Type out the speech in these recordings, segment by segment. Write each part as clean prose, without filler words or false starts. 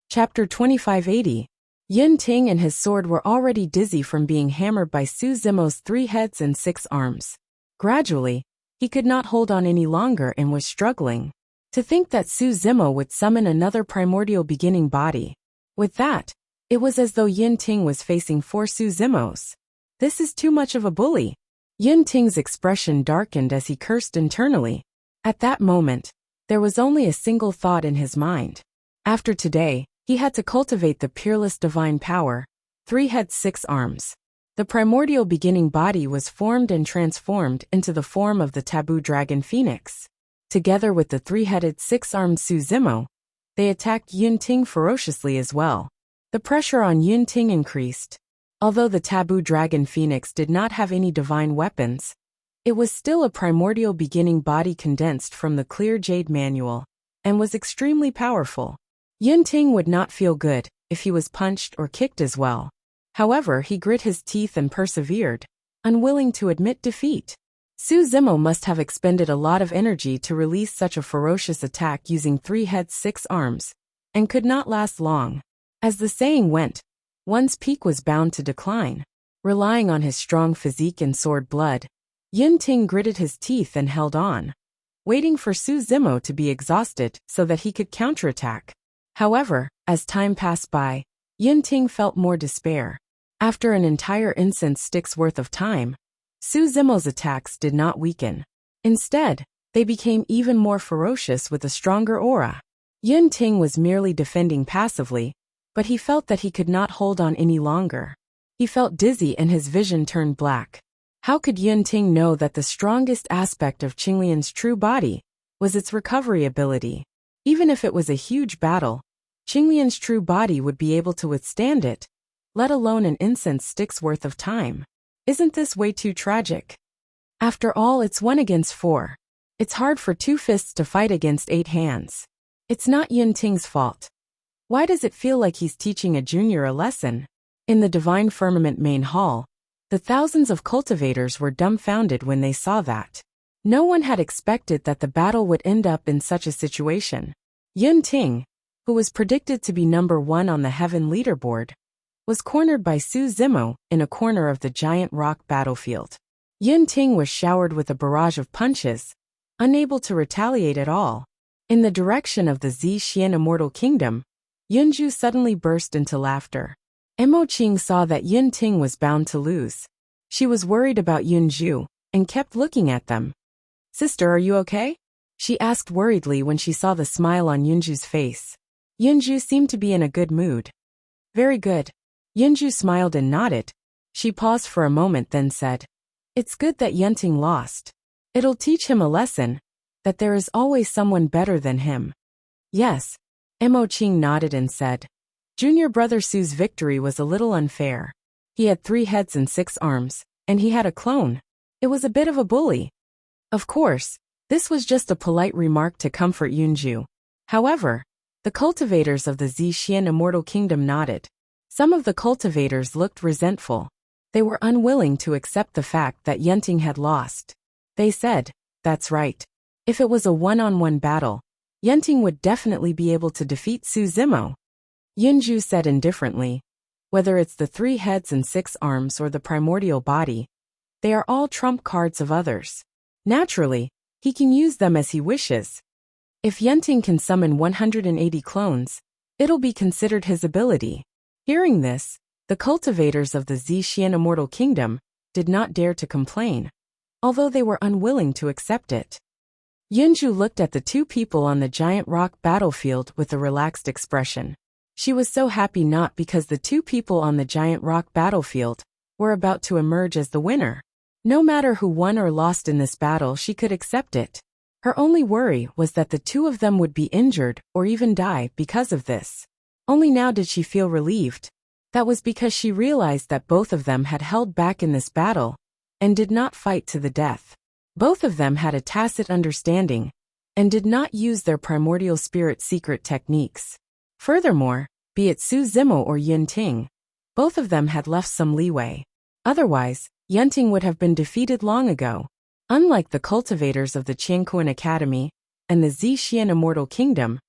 Chapter 2580. Yin Ting and his sword were already dizzy from being hammered by Su Zimo's 3 heads and 6 arms. Gradually, he could not hold on any longer and was struggling. To think that Su Zimo would summon another primordial beginning body. With that, it was as though Yin Ting was facing 4 Su Zimos. This is too much of a bully. Yin Ting's expression darkened as he cursed internally. At that moment, there was only a single thought in his mind. After today, he had to cultivate the peerless divine power, 3 heads 6 arms. The primordial beginning body was formed and transformed into the form of the taboo dragon phoenix. Together with the 3-headed 6-armed Su Zimo, they attacked Yin Ting ferociously as well. The pressure on Yin Ting increased. Although the taboo dragon phoenix did not have any divine weapons, it was still a primordial beginning body condensed from the clear jade manual, and was extremely powerful. Yin Ting would not feel good if he was punched or kicked as well. However, he grit his teeth and persevered, unwilling to admit defeat. Su Zimo must have expended a lot of energy to release such a ferocious attack using 3 heads 6 arms, and could not last long. As the saying went, one's peak was bound to decline. Relying on his strong physique and sword blood, Yin Ting gritted his teeth and held on, waiting for Su Zimo to be exhausted so that he could counterattack. However, as time passed by, Yin Ting felt more despair. After an entire incense stick's worth of time, Su Zimo's attacks did not weaken. Instead, they became even more ferocious with a stronger aura. Yin Ting was merely defending passively, but he felt that he could not hold on any longer. He felt dizzy and his vision turned black. How could Yin Ting know that the strongest aspect of Qinglian's true body was its recovery ability? Even if it was a huge battle, Qinglian's true body would be able to withstand it, let alone an incense stick's worth of time. Isn't this way too tragic? After all, it's 1 against 4. It's hard for 2 fists to fight against 8 hands. It's not Yin Ting's fault. Why does it feel like he's teaching a junior a lesson? In the Divine Firmament main hall, the thousands of cultivators were dumbfounded when they saw that. No one had expected that the battle would end up in such a situation. Yin Ting, who was predicted to be number 1 on the heaven leaderboard, was cornered by Su Zimo in a corner of the giant rock battlefield. Yin Ting was showered with a barrage of punches, unable to retaliate at all. In the direction of the Zixian Immortal Kingdom, Yunju suddenly burst into laughter. Mo Qing saw that Yin Ting was bound to lose. She was worried about Yunju, and kept looking at them. "Sister, are you okay?" she asked worriedly when she saw the smile on Yunju's face. Yunju seemed to be in a good mood. "Very good." Yunju smiled and nodded. She paused for a moment then said, "It's good that Yin Ting lost. It'll teach him a lesson, that there is always someone better than him." "Yes." Mo Qing nodded and said, "Junior brother Su's victory was a little unfair. He had 3 heads and 6 arms, and he had a clone. It was a bit of a bully." Of course, this was just a polite remark to comfort Yunju. However, the cultivators of the Zixian Immortal Kingdom nodded. Some of the cultivators looked resentful. They were unwilling to accept the fact that Yin Ting had lost. They said, "That's right. If it was a 1-on-1 battle, Yin Ting would definitely be able to defeat Su Zimo." Yunju said indifferently, "Whether it's the 3 heads and 6 arms or the primordial body, they are all trump cards of others. Naturally, he can use them as he wishes. If Yin Ting can summon 180 clones, it'll be considered his ability." Hearing this, the cultivators of the Zixian Immortal Kingdom did not dare to complain, although they were unwilling to accept it. Yunju looked at the 2 people on the giant rock battlefield with a relaxed expression. She was so happy not because the 2 people on the giant rock battlefield were about to emerge as the winner. No matter who won or lost in this battle, she could accept it. Her only worry was that the 2 of them would be injured or even die because of this. Only now did she feel relieved. That was because she realized that both of them had held back in this battle and did not fight to the death. Both of them had a tacit understanding and did not use their primordial spirit secret techniques. Furthermore, be it Su Zimo or Yin Ting, both of them had left some leeway. Otherwise, Yin Ting would have been defeated long ago. Unlike the cultivators of the Qianquan Academy and the Zixian Immortal Kingdom,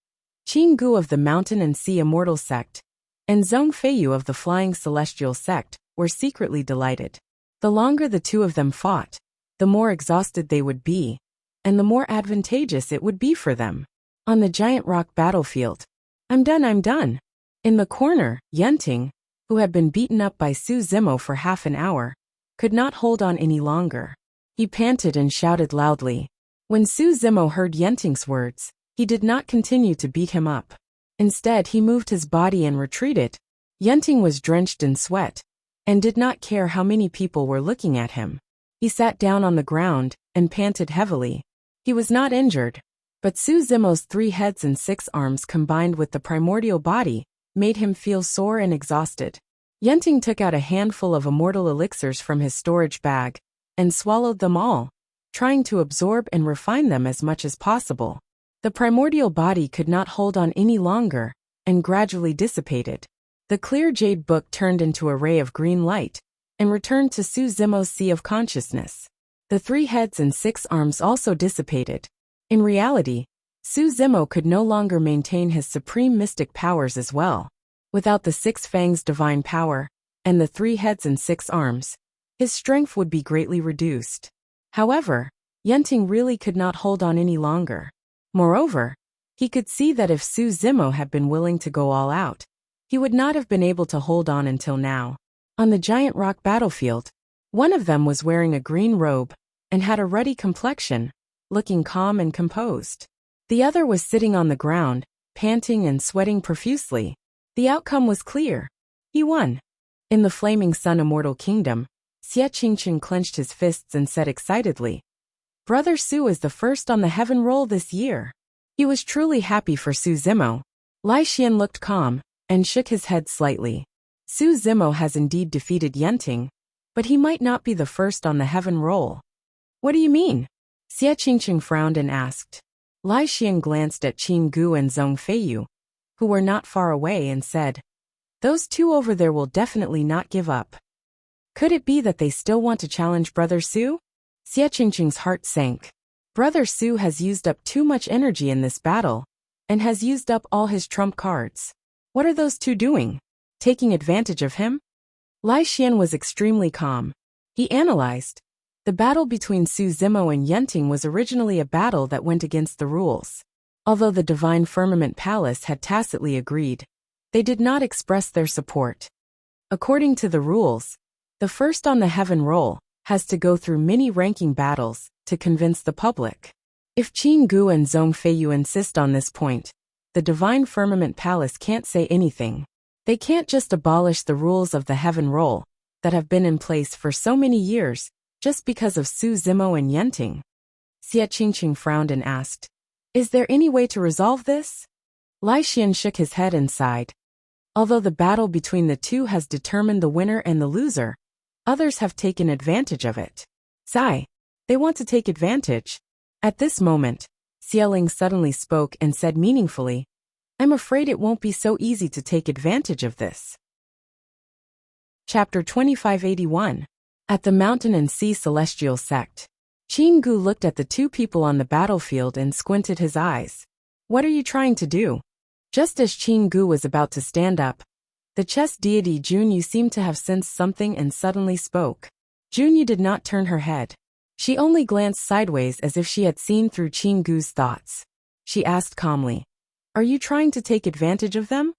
Qin Gu of the Mountain and Sea Immortal Sect and Zhong Feiyu of the Flying Celestial Sect were secretly delighted. The longer the two of them fought, the more exhausted they would be, and the more advantageous it would be for them. On the giant rock battlefield, I'm done. In the corner, Yenting, who had been beaten up by Su Zimo for half an hour, could not hold on any longer. He panted and shouted loudly. When Su Zimo heard Yenting's words, he did not continue to beat him up. Instead, he moved his body and retreated. Yenting was drenched in sweat and did not care how many people were looking at him. He sat down on the ground and panted heavily. He was not injured, but Su Zimo's 3 heads and 6 arms combined with the primordial body made him feel sore and exhausted. Yenting took out a handful of immortal elixirs from his storage bag and swallowed them all, trying to absorb and refine them as much as possible. The primordial body could not hold on any longer and gradually dissipated. The clear jade book turned into a ray of green light and returned to Su Zimo's sea of consciousness. The 3 heads and 6 arms also dissipated. In reality, Su Zimo could no longer maintain his supreme mystic powers as well. Without the 6 fangs divine power and the 3 heads and 6 arms, his strength would be greatly reduced. However, Yenting really could not hold on any longer. Moreover, he could see that if Su Zimo had been willing to go all out, he would not have been able to hold on until now. On the giant rock battlefield, one of them was wearing a green robe and had a ruddy complexion, looking calm and composed. The other was sitting on the ground, panting and sweating profusely. The outcome was clear. He won. In the Flaming Sun Immortal Kingdom, Xie Qingqing clenched his fists and said excitedly, "Brother Su is the first on the heaven roll this year." He was truly happy for Su Zimo. Lai Xian looked calm and shook his head slightly. Su Zimo has indeed defeated Yenting, but he might not be the first on the heaven roll. What do you mean? Xie Qingqing frowned and asked. Lai Xian glanced at Qin Gu and Zhong Feiyu, who were not far away, and said, "Those two over there will definitely not give up. Could it be that they still want to challenge Brother Su?" Xie Qingqing's heart sank. Brother Su has used up too much energy in this battle, and has used up all his trump cards. What are those two doing? Taking advantage of him? Lai Xian was extremely calm. He analyzed. The battle between Su Zimo and Yenting was originally a battle that went against the rules. Although the Divine Firmament Palace had tacitly agreed, they did not express their support. According to the rules, the first on the heaven roll has to go through many ranking battles to convince the public. If Qin Gu and Zhong Feiyu insist on this point, the Divine Firmament Palace can't say anything. They can't just abolish the rules of the heaven roll that have been in place for so many years just because of Su Zimo and Yenting. Xie Qingqing frowned and asked, "Is there any way to resolve this?" Lai Xian shook his head and sighed. Although the battle between the two has determined the winner and the loser, others have taken advantage of it. Sigh. They want to take advantage. At this moment, Xieling suddenly spoke and said meaningfully, "I'm afraid it won't be so easy to take advantage of this." Chapter 2581. At the Mountain and Sea Celestial Sect. Qin Gu looked at the two people on the battlefield and squinted his eyes. "What are you trying to do?" Just as Qin Gu was about to stand up, the chess deity Junyu seemed to have sensed something and suddenly spoke. Junyu did not turn her head. She only glanced sideways as if she had seen through Qin Gu's thoughts. She asked calmly, "Are you trying to take advantage of them?"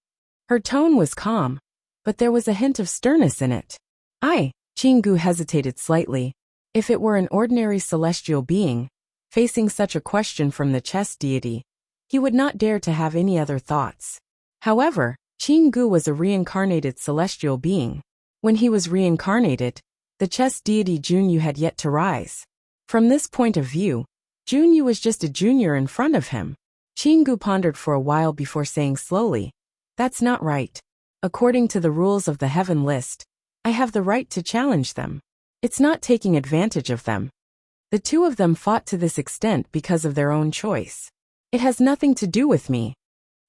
Her tone was calm, but there was a hint of sternness in it. Qin Gu hesitated slightly. If it were an ordinary celestial being, facing such a question from the chess deity, he would not dare to have any other thoughts. However, Qin Gu was a reincarnated celestial being. When he was reincarnated, the chess deity Junyu had yet to rise. From this point of view, Junyu was just a junior in front of him. Qin Gu pondered for a while before saying slowly, "That's not right. According to the rules of the heaven list, I have the right to challenge them. It's not taking advantage of them. The two of them fought to this extent because of their own choice. It has nothing to do with me.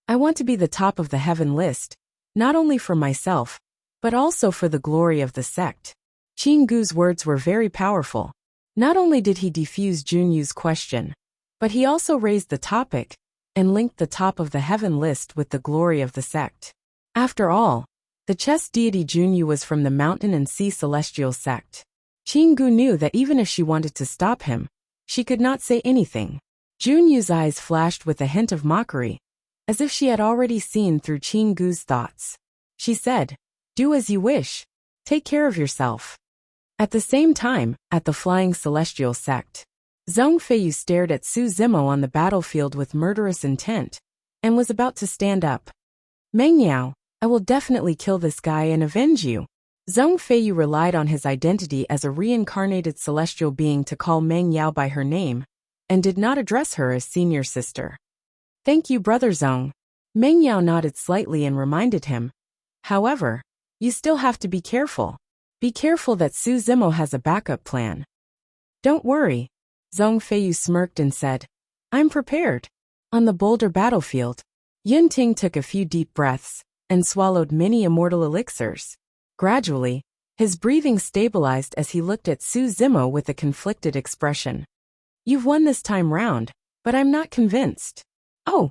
I want to be the top of the heaven list, not only for myself, but also for the glory of the sect." Qin Gu's words were very powerful. Not only did he defuse Junyu's question, but he also raised the topic and linked the top of the heaven list with the glory of the sect. After all, the chess deity Junyu was from the mountain and sea celestial sect. Qinggu knew that even if she wanted to stop him, she could not say anything. Junyu's eyes flashed with a hint of mockery, as if she had already seen through Qinggu's thoughts. She said, "Do as you wish. Take care of yourself." At the same time, at the flying celestial sect, Zhong Feiyu stared at Su Zimo on the battlefield with murderous intent, and was about to stand up. "Meng Yao, I will definitely kill this guy and avenge you." Zhong Feiyu relied on his identity as a reincarnated celestial being to call Meng Yao by her name, and did not address her as senior sister. "Thank you, Brother Zhong." Meng Yao nodded slightly and reminded him. "However, you still have to be careful. Be careful that Su Zimo has a backup plan." "Don't worry." Zhong Feiyu smirked and said, "I'm prepared." On the boulder battlefield, Yunting took a few deep breaths and swallowed many immortal elixirs. Gradually, his breathing stabilized as he looked at Su Zimo with a conflicted expression. "You've won this time round, but I'm not convinced." "Oh!"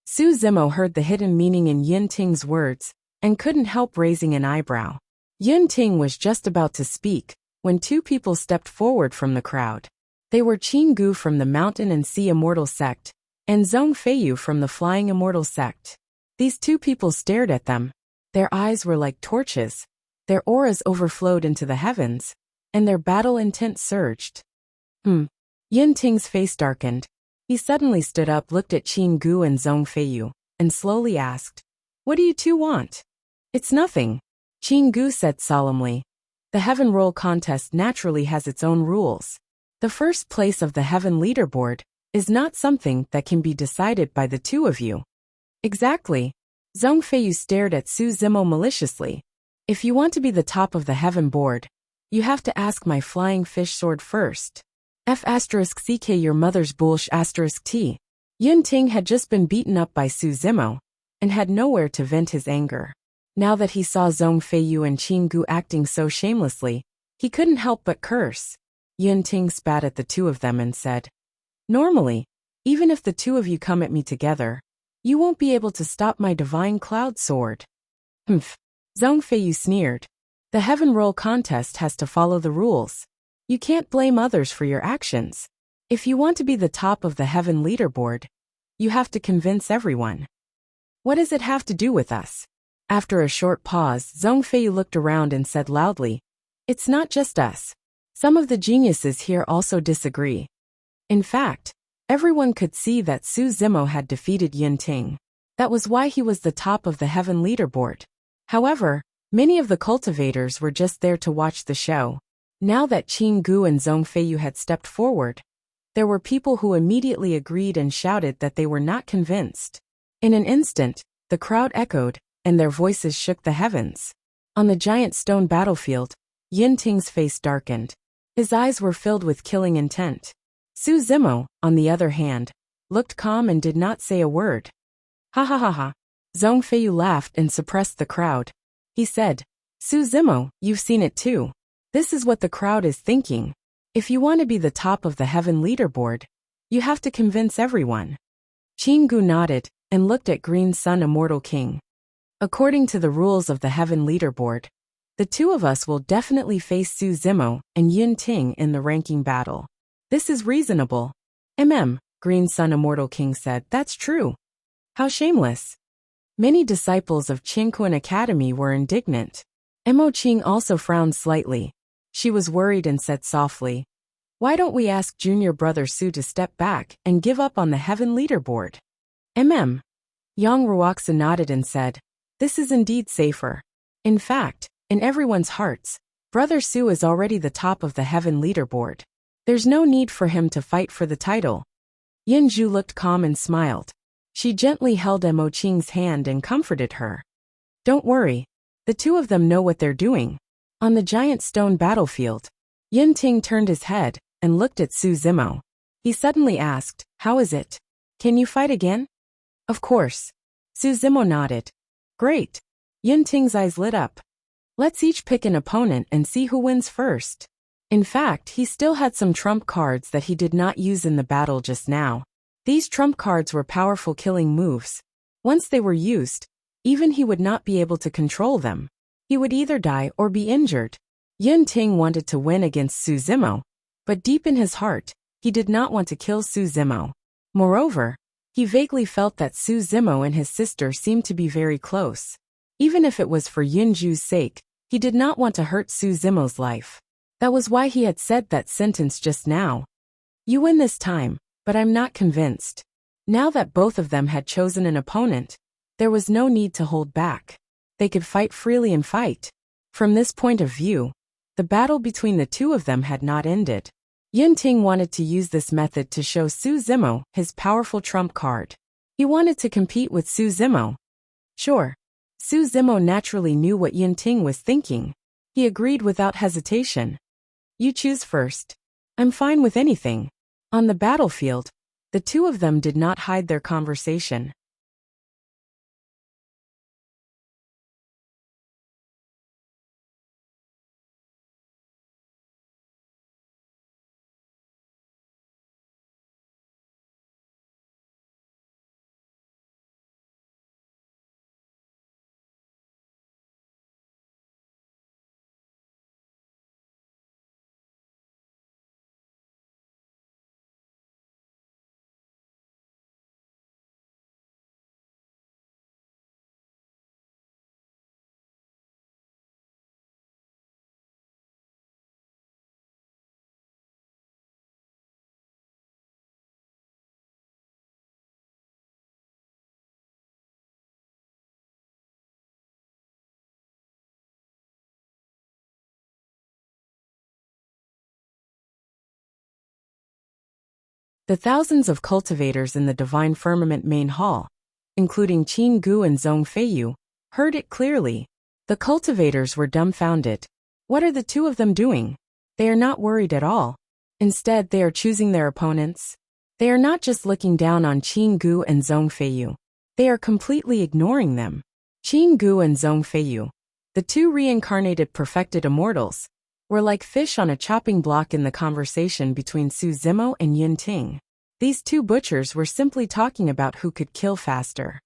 Su Zimo heard the hidden meaning in Yunting's words and couldn't help raising an eyebrow. Yunting was just about to speak when two people stepped forward from the crowd. They were Qinggu from the Mountain and Sea Immortal Sect, and Zhong Feiyu from the Flying Immortal Sect. These two people stared at them. Their eyes were like torches. Their auras overflowed into the heavens, and their battle intent surged. Yunting's face darkened. He suddenly stood up, looked at Qinggu and Zhong Feiyu, and slowly asked, "What do you two want?" "It's nothing," Qinggu said solemnly. "The Heaven Roll contest naturally has its own rules. The first place of the Heaven leaderboard is not something that can be decided by the two of you." "Exactly." Zhong Feiyu stared at Su Zimo maliciously. "If you want to be the top of the Heaven board, you have to ask my flying fish sword first. F***ck your mother's bullsh**. Yunting had just been beaten up by Su Zimo, and had nowhere to vent his anger. Now that he saw Zhong Feiyu and Qinggu acting so shamelessly, he couldn't help but curse. Yunting spat at the two of them and said, "Normally, even if the two of you come at me together, you won't be able to stop my divine cloud sword." "Humph." Zhong Feiyu sneered. "The Heaven Roll contest has to follow the rules. You can't blame others for your actions. If you want to be the top of the Heaven leaderboard, you have to convince everyone." "What does it have to do with us?" After a short pause, Zhong Feiyu looked around and said loudly, "It's not just us. Some of the geniuses here also disagree." In fact, everyone could see that Su Zimo had defeated Yunting. That was why he was the top of the Heaven leaderboard. However, many of the cultivators were just there to watch the show. Now that Qinggu and Zhong Feiyu had stepped forward, there were people who immediately agreed and shouted that they were not convinced. In an instant, the crowd echoed, and their voices shook the heavens. On the giant stone battlefield, Yunting's face darkened. His eyes were filled with killing intent. Su Zimo, on the other hand, looked calm and did not say a word. "Ha ha ha ha." Zhong Feiyu laughed and suppressed the crowd. He said, "Su Zimo, you've seen it too. This is what the crowd is thinking. If you want to be the top of the Heaven leaderboard, you have to convince everyone." Qinggu nodded and looked at Green Sun Immortal King. "According to the rules of the Heaven leaderboard, the two of us will definitely face Su Zimo and Yunting in the ranking battle. This is reasonable." Green Sun Immortal King said, "That's true. How shameless." Many disciples of Qingquan Academy were indignant. Mo Qing also frowned slightly. She was worried and said softly, "Why don't we ask junior brother Su to step back and give up on the Heaven leaderboard?" Yang Ruoxa nodded and said, "This is indeed safer. In fact, in everyone's hearts, Brother Su is already the top of the Heaven leaderboard. There's no need for him to fight for the title." Yin Zhu looked calm and smiled. She gently held Mo Qing's hand and comforted her. "Don't worry. The two of them know what they're doing." On the giant stone battlefield, Yunting turned his head and looked at Su Zimo. He suddenly asked, "How is it? Can you fight again?" "Of course." Su Zimo nodded. "Great." Yunting's eyes lit up. "Let's each pick an opponent and see who wins first." In fact, he still had some trump cards that he did not use in the battle just now. These trump cards were powerful killing moves. Once they were used, even he would not be able to control them. He would either die or be injured. Yun Ting wanted to win against Su Zimo, but deep in his heart, he did not want to kill Su Zimo. Moreover, he vaguely felt that Su Zimo and his sister seemed to be very close. Even if it was for Yin Ju's sake, he did not want to hurt Su Zimo's life. That was why he had said that sentence just now. You win this time, but I'm not convinced. Now that both of them had chosen an opponent, there was no need to hold back. They could fight freely and fight. From this point of view, the battle between the two of them had not ended. Yun Ting wanted to use this method to show Su Zimo his powerful trump card. He wanted to compete with Su Zimo. Sure, Su Zimo naturally knew what Yun Ting was thinking. He agreed without hesitation. You choose first. I'm fine with anything. On the battlefield, the two of them did not hide their conversation. The thousands of cultivators in the Divine Firmament main hall, including Qin Gu and Zhong Feiyu, heard it clearly. The cultivators were dumbfounded. What are the two of them doing? They are not worried at all. Instead, they are choosing their opponents. They are not just looking down on Qin Gu and Zhong Feiyu. They are completely ignoring them. Qin Gu and Zhong Feiyu, the two reincarnated perfected immortals, were like fish on a chopping block in the conversation between Su Zimo and Yun Ting. These two butchers were simply talking about who could kill faster.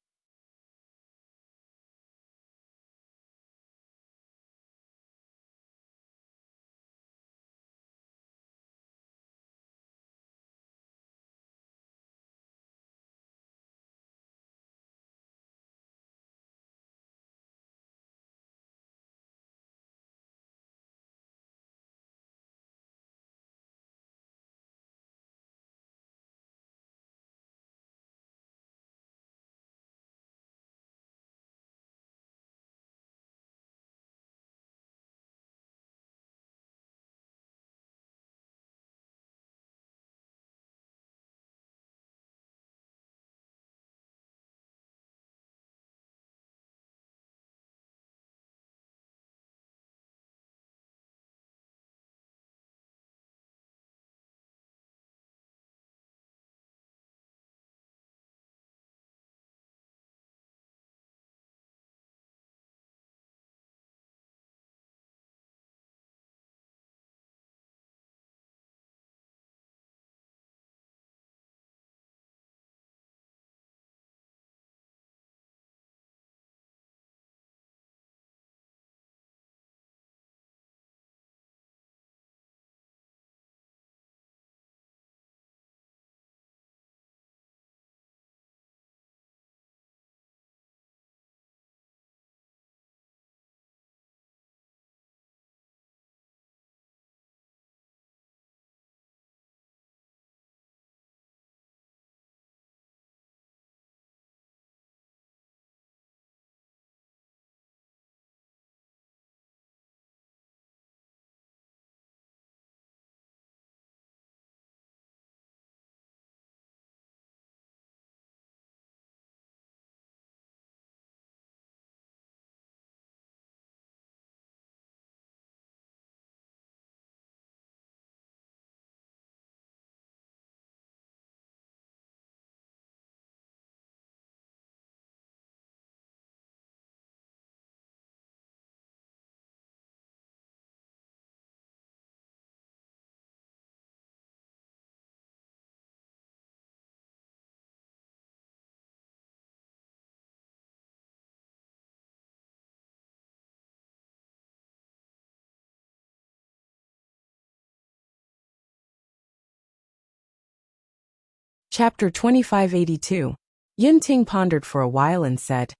Chapter 2582. Yinting pondered for a while and said,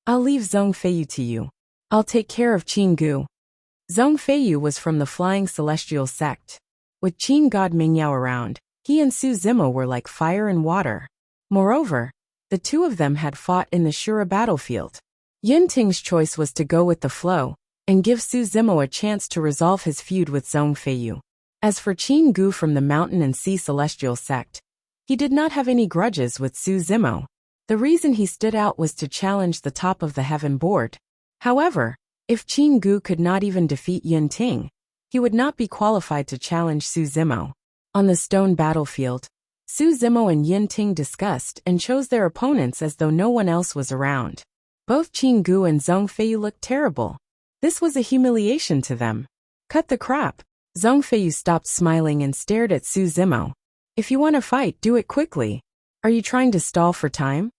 I'll leave Zhongfeiyu to you. I'll take care of Qin Gu. Zhongfeiyu was from the Flying Celestial sect. With Qin God Mingyao around, he and Su Zimo were like fire and water. Moreover, the two of them had fought in the Shura battlefield. Yinting's choice was to go with the flow and give Su Zimo a chance to resolve his feud with Zhongfeiyu. As for Qin Gu from the Mountain and Sea Celestial sect, he did not have any grudges with Su Zimo. The reason he stood out was to challenge the top of the heaven board. However, if Qin Gu could not even defeat Yinting, he would not be qualified to challenge Su Zimo. On the stone battlefield, Su Zimo and Yinting discussed and chose their opponents as though no one else was around. Both Qin Gu and Zhongfeiyu looked terrible. This was a humiliation to them. Cut the crap. Zhongfeiyu stopped smiling and stared at Su Zimo. If you want to fight, do it quickly. Are you trying to stall for time?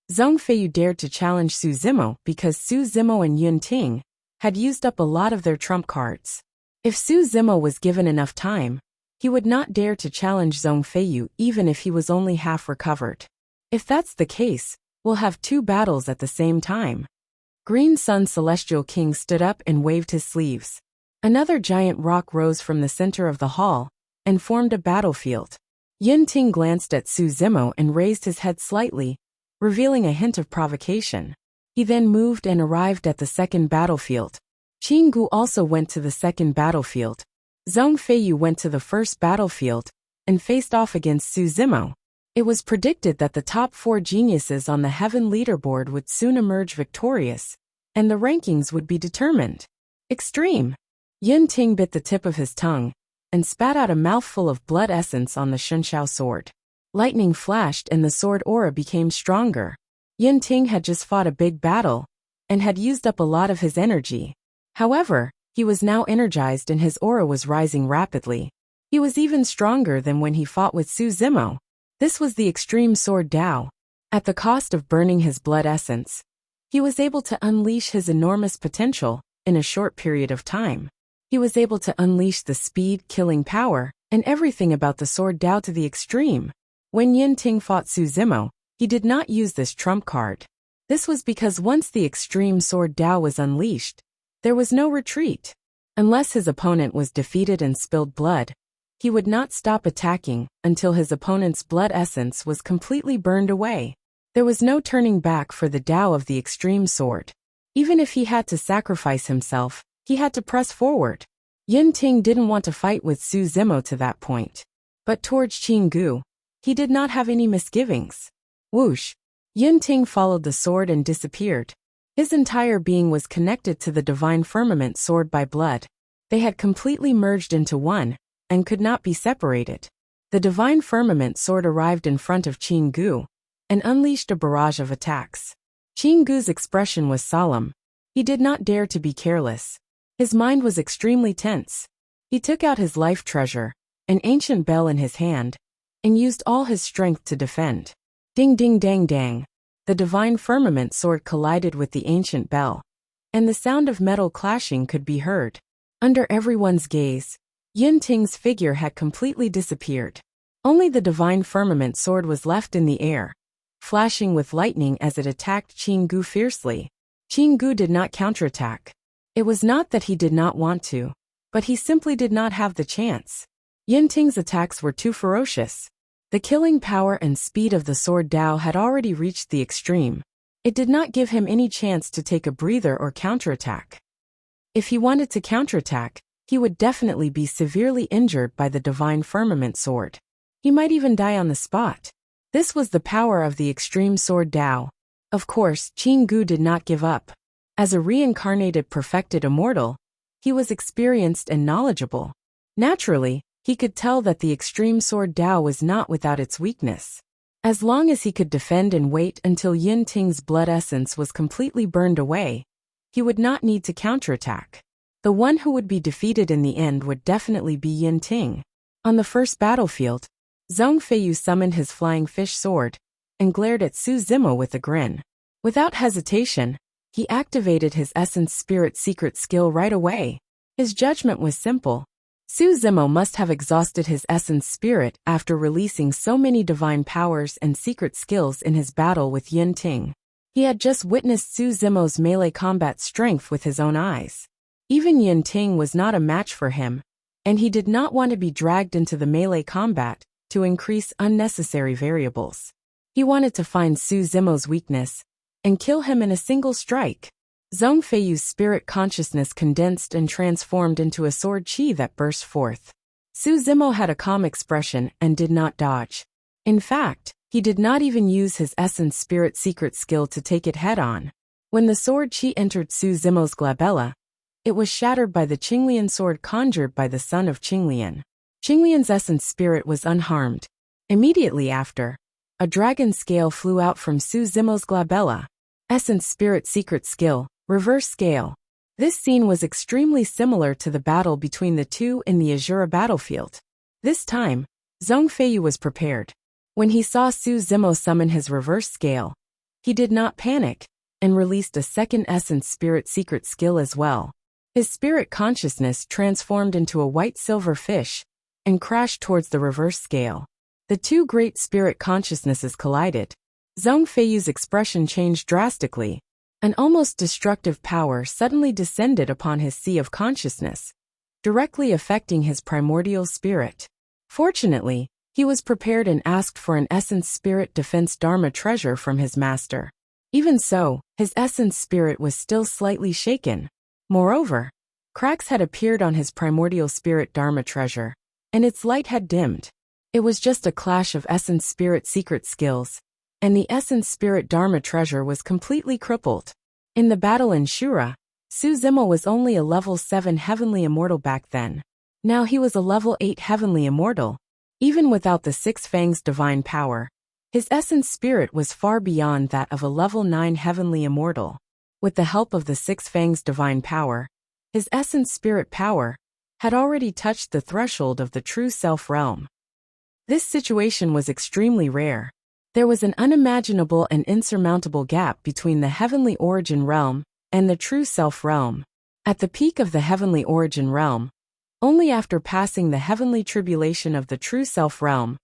Zhongfeiyu dared to challenge Su Zimo because Su Zimo and Yinting had used up a lot of their trump cards. If Su Zimo was given enough time, he would not dare to challenge Zhongfeiyu even if he was only half recovered. If that's the case, we'll have two battles at the same time. Green Sun Celestial King stood up and waved his sleeves. Another giant rock rose from the center of the hall and formed a battlefield. Yinting glanced at Su Zimo and raised his head slightly, revealing a hint of provocation. He then moved and arrived at the second battlefield. Qin Gu also went to the second battlefield. Zhongfeiyu went to the first battlefield and faced off against Su Zimo. It was predicted that the top 4 geniuses on the heaven leaderboard would soon emerge victorious, and the rankings would be determined. Extreme. Yinting bit the tip of his tongue and spat out a mouthful of blood essence on the Shunshao sword. Lightning flashed and the sword aura became stronger. Yinting had just fought a big battle and had used up a lot of his energy. However, he was now energized and his aura was rising rapidly. He was even stronger than when he fought with Su Zimo. This was the extreme sword Dao. At the cost of burning his blood essence, he was able to unleash his enormous potential in a short period of time. He was able to unleash the speed, killing power, and everything about the sword Dao to the extreme. When Yinting fought Su Zimo, he did not use this trump card. This was because once the extreme sword Dao was unleashed, there was no retreat. Unless his opponent was defeated and spilled blood, he would not stop attacking until his opponent's blood essence was completely burned away. There was no turning back for the Dao of the extreme sword. Even if he had to sacrifice himself, he had to press forward. Yinting didn't want to fight with Su Zimo to that point. But towards Qin Gu, he did not have any misgivings. Whoosh! Yinting followed the sword and disappeared. His entire being was connected to the divine firmament sword by blood. They had completely merged into one and could not be separated. The divine firmament sword arrived in front of Qin Gu and unleashed a barrage of attacks. Qin Gu's expression was solemn. He did not dare to be careless. His mind was extremely tense. He took out his life treasure, an ancient bell in his hand, and used all his strength to defend. Ding ding dang dang. The divine firmament sword collided with the ancient bell, and the sound of metal clashing could be heard. Under everyone's gaze, Yinting's figure had completely disappeared. Only the divine firmament sword was left in the air, flashing with lightning as it attacked Qin Gu fiercely. Qin Gu did not counterattack. It was not that he did not want to, but he simply did not have the chance. Yinting's attacks were too ferocious. The killing power and speed of the sword Dao had already reached the extreme. It did not give him any chance to take a breather or counterattack. If he wanted to counterattack, he would definitely be severely injured by the divine firmament sword. He might even die on the spot. This was the power of the extreme sword Dao. Of course, Qin Gu did not give up. As a reincarnated perfected immortal, he was experienced and knowledgeable. Naturally, he could tell that the extreme sword Dao was not without its weakness. As long as he could defend and wait until Yinting's blood essence was completely burned away, he would not need to counterattack. The one who would be defeated in the end would definitely be Yinting. On the first battlefield, Zhongfeiyu summoned his flying fish sword and glared at Su Zimo with a grin. Without hesitation, he activated his essence spirit secret skill right away. His judgment was simple. Su Zimo must have exhausted his essence spirit after releasing so many divine powers and secret skills in his battle with Yin Ting. He had just witnessed Su Zimo's melee combat strength with his own eyes. Even Yin Ting was not a match for him, and he did not want to be dragged into the melee combat to increase unnecessary variables. He wanted to find Su Zimo's weakness and kill him in a single strike. Zhong Feiyu's spirit consciousness condensed and transformed into a sword chi that burst forth. Su Zimo had a calm expression and did not dodge. In fact, he did not even use his essence spirit secret skill to take it head-on. When the sword chi entered Su Zimo's glabella, it was shattered by the Qinglian sword conjured by the son of Qinglian. Qinglian's essence spirit was unharmed. Immediately after, a dragon scale flew out from Su Zimo's glabella. Essence spirit secret skill, reverse scale. This scene was extremely similar to the battle between the two in the Azura battlefield. This time, Zhong Feiyu was prepared. When he saw Su Zimo summon his reverse scale, he did not panic and released a second essence spirit secret skill as well. His spirit consciousness transformed into a white-silver fish and crashed towards the reverse scale. The two great spirit consciousnesses collided. Zhong Feiyu's expression changed drastically. An almost destructive power suddenly descended upon his sea of consciousness, directly affecting his primordial spirit. Fortunately, he was prepared and asked for an essence spirit defense dharma treasure from his master. Even so, his essence spirit was still slightly shaken. Moreover, cracks had appeared on his primordial spirit dharma treasure, and its light had dimmed. It was just a clash of essence spirit secret skills, and the essence spirit dharma treasure was completely crippled. In the battle in Shura, Su Zimo was only a level 7 heavenly immortal back then. Now he was a level 8 heavenly immortal. Even without the Six Fangs divine power, his essence spirit was far beyond that of a level 9 heavenly immortal. With the help of the Six Fangs divine power, his essence spirit power had already touched the threshold of the true self realm. This situation was extremely rare. There was an unimaginable and insurmountable gap between the heavenly origin realm and the true self realm. At the peak of the heavenly origin realm, only after passing the heavenly tribulation of the true self realm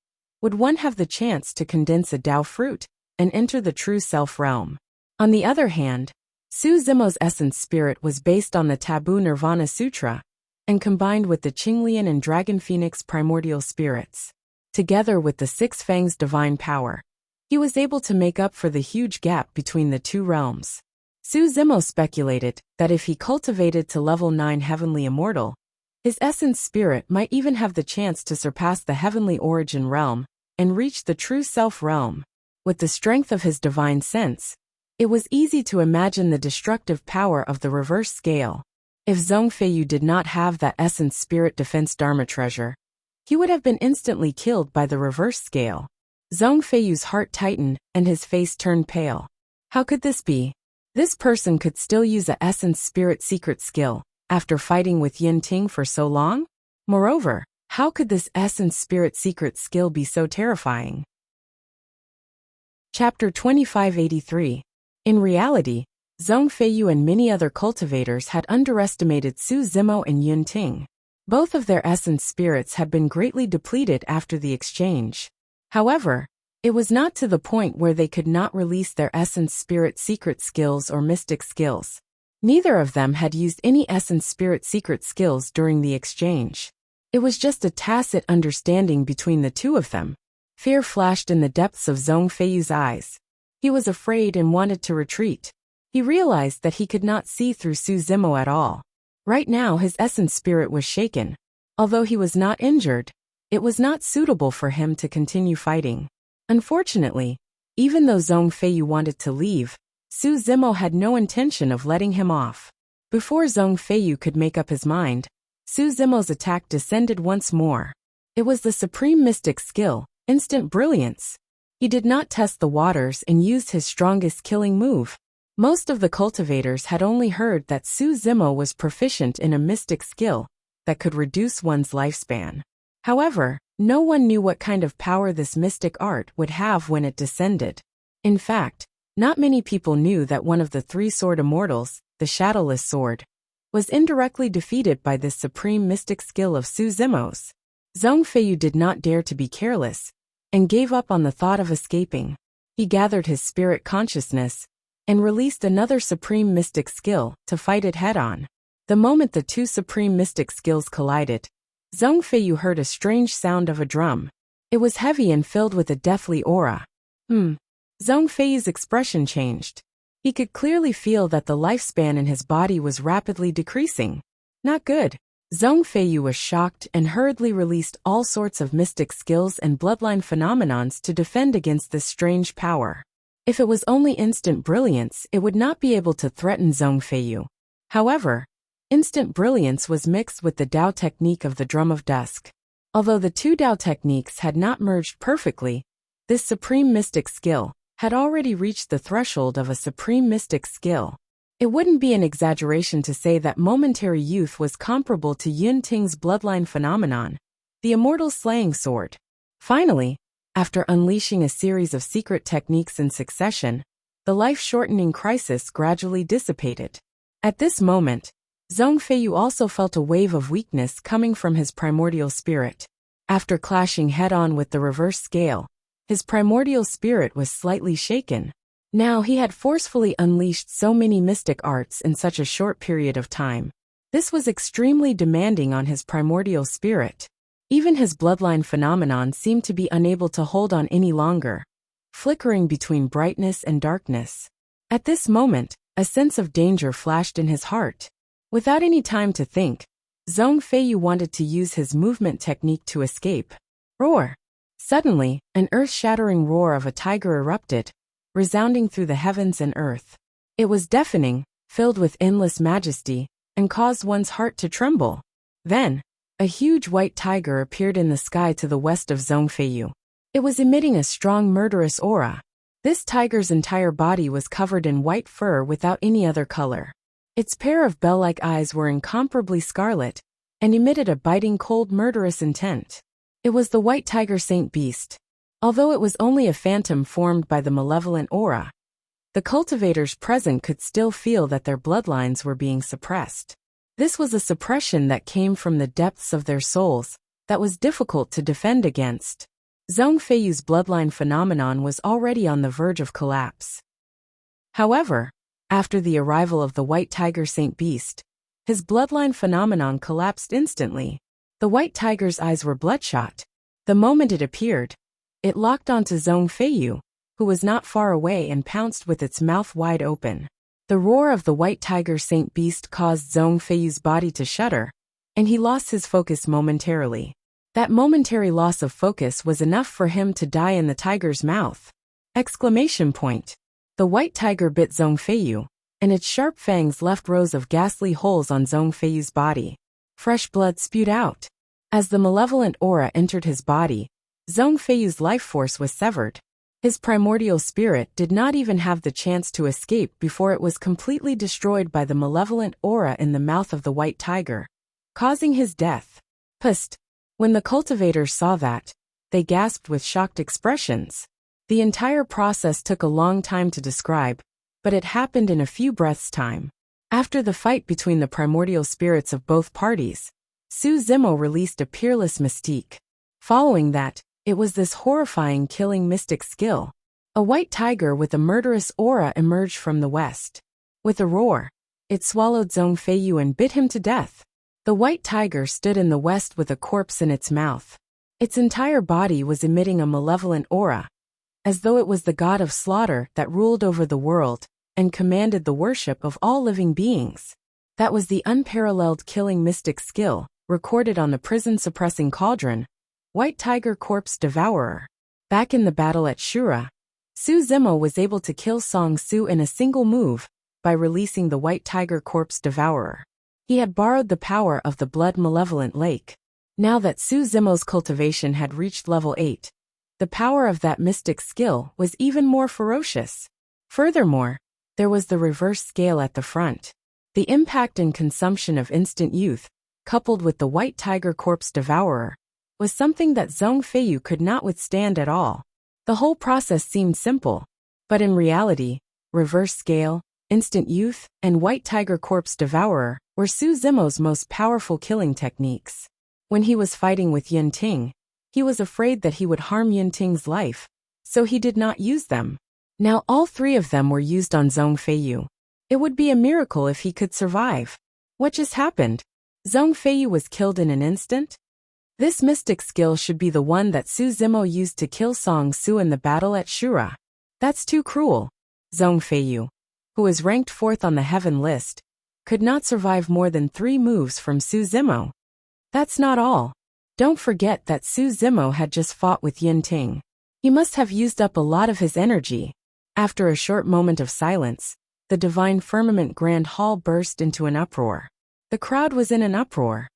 would one have the chance to condense a Tao fruit and enter the true self realm. On the other hand, Su Zimo's essence spirit was based on the Taboo Nirvana Sutra and combined with the Qinglian and Dragon Phoenix primordial spirits. Together with the Six Fangs divine power, he was able to make up for the huge gap between the two realms. Su Zimo speculated that if he cultivated to level 9 heavenly immortal, his essence spirit might even have the chance to surpass the heavenly origin realm and reach the true self realm. With the strength of his divine sense, it was easy to imagine the destructive power of the reverse scale. If Zhong Feiyu did not have that essence spirit defense dharma treasure, he would have been instantly killed by the reverse scale. Zhong Feiyu's heart tightened and his face turned pale. How could this be? This person could still use a essence spirit secret skill after fighting with Yin Ting for so long? Moreover, how could this essence spirit secret skill be so terrifying? Chapter 2583. In reality, Zhong Feiyu and many other cultivators had underestimated Su Zimo and Yin Ting. Both of their essence spirits had been greatly depleted after the exchange. However, it was not to the point where they could not release their essence spirit secret skills or mystic skills. Neither of them had used any essence spirit secret skills during the exchange. It was just a tacit understanding between the two of them. Fear flashed in the depths of Zhong Feiyu's eyes. He was afraid and wanted to retreat. He realized that he could not see through Su Zimo at all. Right now his essence spirit was shaken. Although he was not injured, it was not suitable for him to continue fighting. Unfortunately, even though Zhong Feiyu wanted to leave, Su Zimo had no intention of letting him off. Before Zhong Feiyu could make up his mind, Su Zimo's attack descended once more. It was the supreme mystic skill, instant brilliance. He did not test the waters and used his strongest killing move. Most of the cultivators had only heard that Su Zimo was proficient in a mystic skill that could reduce one's lifespan. However, no one knew what kind of power this mystic art would have when it descended. In fact, not many people knew that one of the three sword immortals, the Shadowless Sword, was indirectly defeated by this supreme mystic skill of Su Zimo's. Zhong Feiyu did not dare to be careless, and gave up on the thought of escaping. He gathered his spirit consciousness, and released another supreme mystic skill to fight it head-on. The moment the two supreme mystic skills collided, Zhong Feiyu heard a strange sound of a drum. It was heavy and filled with a deathly aura. Zhong Feiyu's expression changed. He could clearly feel that the lifespan in his body was rapidly decreasing. Not good. Zhong Feiyu was shocked and hurriedly released all sorts of mystic skills and bloodline phenomenons to defend against this strange power. If it was only instant brilliance, it would not be able to threaten Zhong Feiyu. However, instant brilliance was mixed with the Dao technique of the Drum of Dusk. Although the two Dao techniques had not merged perfectly, this supreme mystic skill had already reached the threshold of a supreme mystic skill. It wouldn't be an exaggeration to say that momentary youth was comparable to Yun Ting's bloodline phenomenon, the immortal slaying sword. Finally, after unleashing a series of secret techniques in succession, the life-shortening crisis gradually dissipated. At this moment, Zhong Feiyu also felt a wave of weakness coming from his primordial spirit. After clashing head-on with the reverse scale, his primordial spirit was slightly shaken. Now he had forcefully unleashed so many mystic arts in such a short period of time. This was extremely demanding on his primordial spirit. Even his bloodline phenomenon seemed to be unable to hold on any longer, flickering between brightness and darkness. At this moment, a sense of danger flashed in his heart. Without any time to think, Zhong Feiyu wanted to use his movement technique to escape. Roar! Suddenly, an earth-shattering roar of a tiger erupted, resounding through the heavens and earth. It was deafening, filled with endless majesty, and caused one's heart to tremble. Then, a huge white tiger appeared in the sky to the west of Zhong Feiyu. It was emitting a strong murderous aura. This tiger's entire body was covered in white fur without any other color. Its pair of bell-like eyes were incomparably scarlet, and emitted a biting cold murderous intent. It was the white tiger Saint Beast. Although it was only a phantom formed by the malevolent aura, the cultivators present could still feel that their bloodlines were being suppressed. This was a suppression that came from the depths of their souls, that was difficult to defend against. Zhong Feiyu's bloodline phenomenon was already on the verge of collapse. However, after the arrival of the white tiger Saint Beast, his bloodline phenomenon collapsed instantly. The white tiger's eyes were bloodshot. The moment it appeared, it locked onto Zhong Feiyu, who was not far away, and pounced with its mouth wide open. The roar of the white tiger Saint Beast caused Zhong Feiyu's body to shudder, and he lost his focus momentarily. That momentary loss of focus was enough for him to die in the tiger's mouth. Exclamation point. The white tiger bit Zhong Feiyu, and its sharp fangs left rows of ghastly holes on Zhong Feiyu's body. Fresh blood spewed out. As the malevolent aura entered his body, Zhong Feiyu's life force was severed. His primordial spirit did not even have the chance to escape before it was completely destroyed by the malevolent aura in the mouth of the white tiger, causing his death. Psst! When the cultivators saw that, they gasped with shocked expressions. The entire process took a long time to describe, but it happened in a few breaths' time. After the fight between the primordial spirits of both parties, Su Zimo released a peerless mystique. Following that, it was this horrifying killing mystic skill. A white tiger with a murderous aura emerged from the west. With a roar, it swallowed Zhong Feiyu and bit him to death. The white tiger stood in the west with a corpse in its mouth. Its entire body was emitting a malevolent aura, as though it was the god of slaughter that ruled over the world and commanded the worship of all living beings. That was the unparalleled killing mystic skill, recorded on the prison-suppressing cauldron, White Tiger Corpse Devourer. Back in the battle at Shura, Su Zimo was able to kill Song Su in a single move by releasing the White Tiger Corpse Devourer. He had borrowed the power of the blood-malevolent lake. Now that Su Zimo's cultivation had reached level 8, the power of that mystic skill was even more ferocious. Furthermore, there was the reverse scale at the front. The impact and consumption of instant youth, coupled with the White Tiger Corpse Devourer, was something that Zhong Feiyu could not withstand at all. The whole process seemed simple, but in reality, reverse scale, instant youth, and white tiger corpse devourer were Su Zimo's most powerful killing techniques. When he was fighting with Yin Ting, he was afraid that he would harm Yin Ting's life, so he did not use them. Now all three of them were used on Zhong Feiyu. It would be a miracle if he could survive. What just happened? Zhong Feiyu was killed in an instant? This mystic skill should be the one that Su Zimo used to kill Song Su in the battle at Shura. That's too cruel. Zhong Feiyu, who was ranked 4th on the heaven list, could not survive more than 3 moves from Su Zimo. That's not all. Don't forget that Su Zimo had just fought with Yin Ting. He must have used up a lot of his energy. After a short moment of silence, the divine firmament grand hall burst into an uproar. The crowd was in an uproar.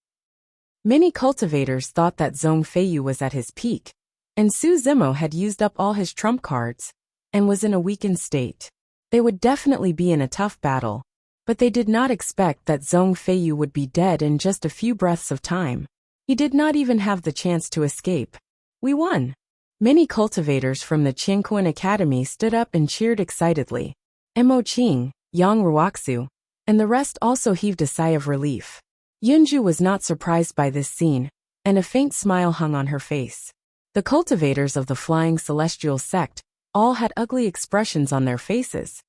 Many cultivators thought that Zhong Feiyu was at his peak, and Su Zimo had used up all his trump cards, and was in a weakened state. They would definitely be in a tough battle, but they did not expect that Zhong Feiyu would be dead in just a few breaths of time. He did not even have the chance to escape. We won! Many cultivators from the Qingquan Academy stood up and cheered excitedly. Mo Qing, Yang Ruoxu, and the rest also heaved a sigh of relief. Yunju was not surprised by this scene, and a faint smile hung on her face. The cultivators of the Flying Celestial Sect all had ugly expressions on their faces,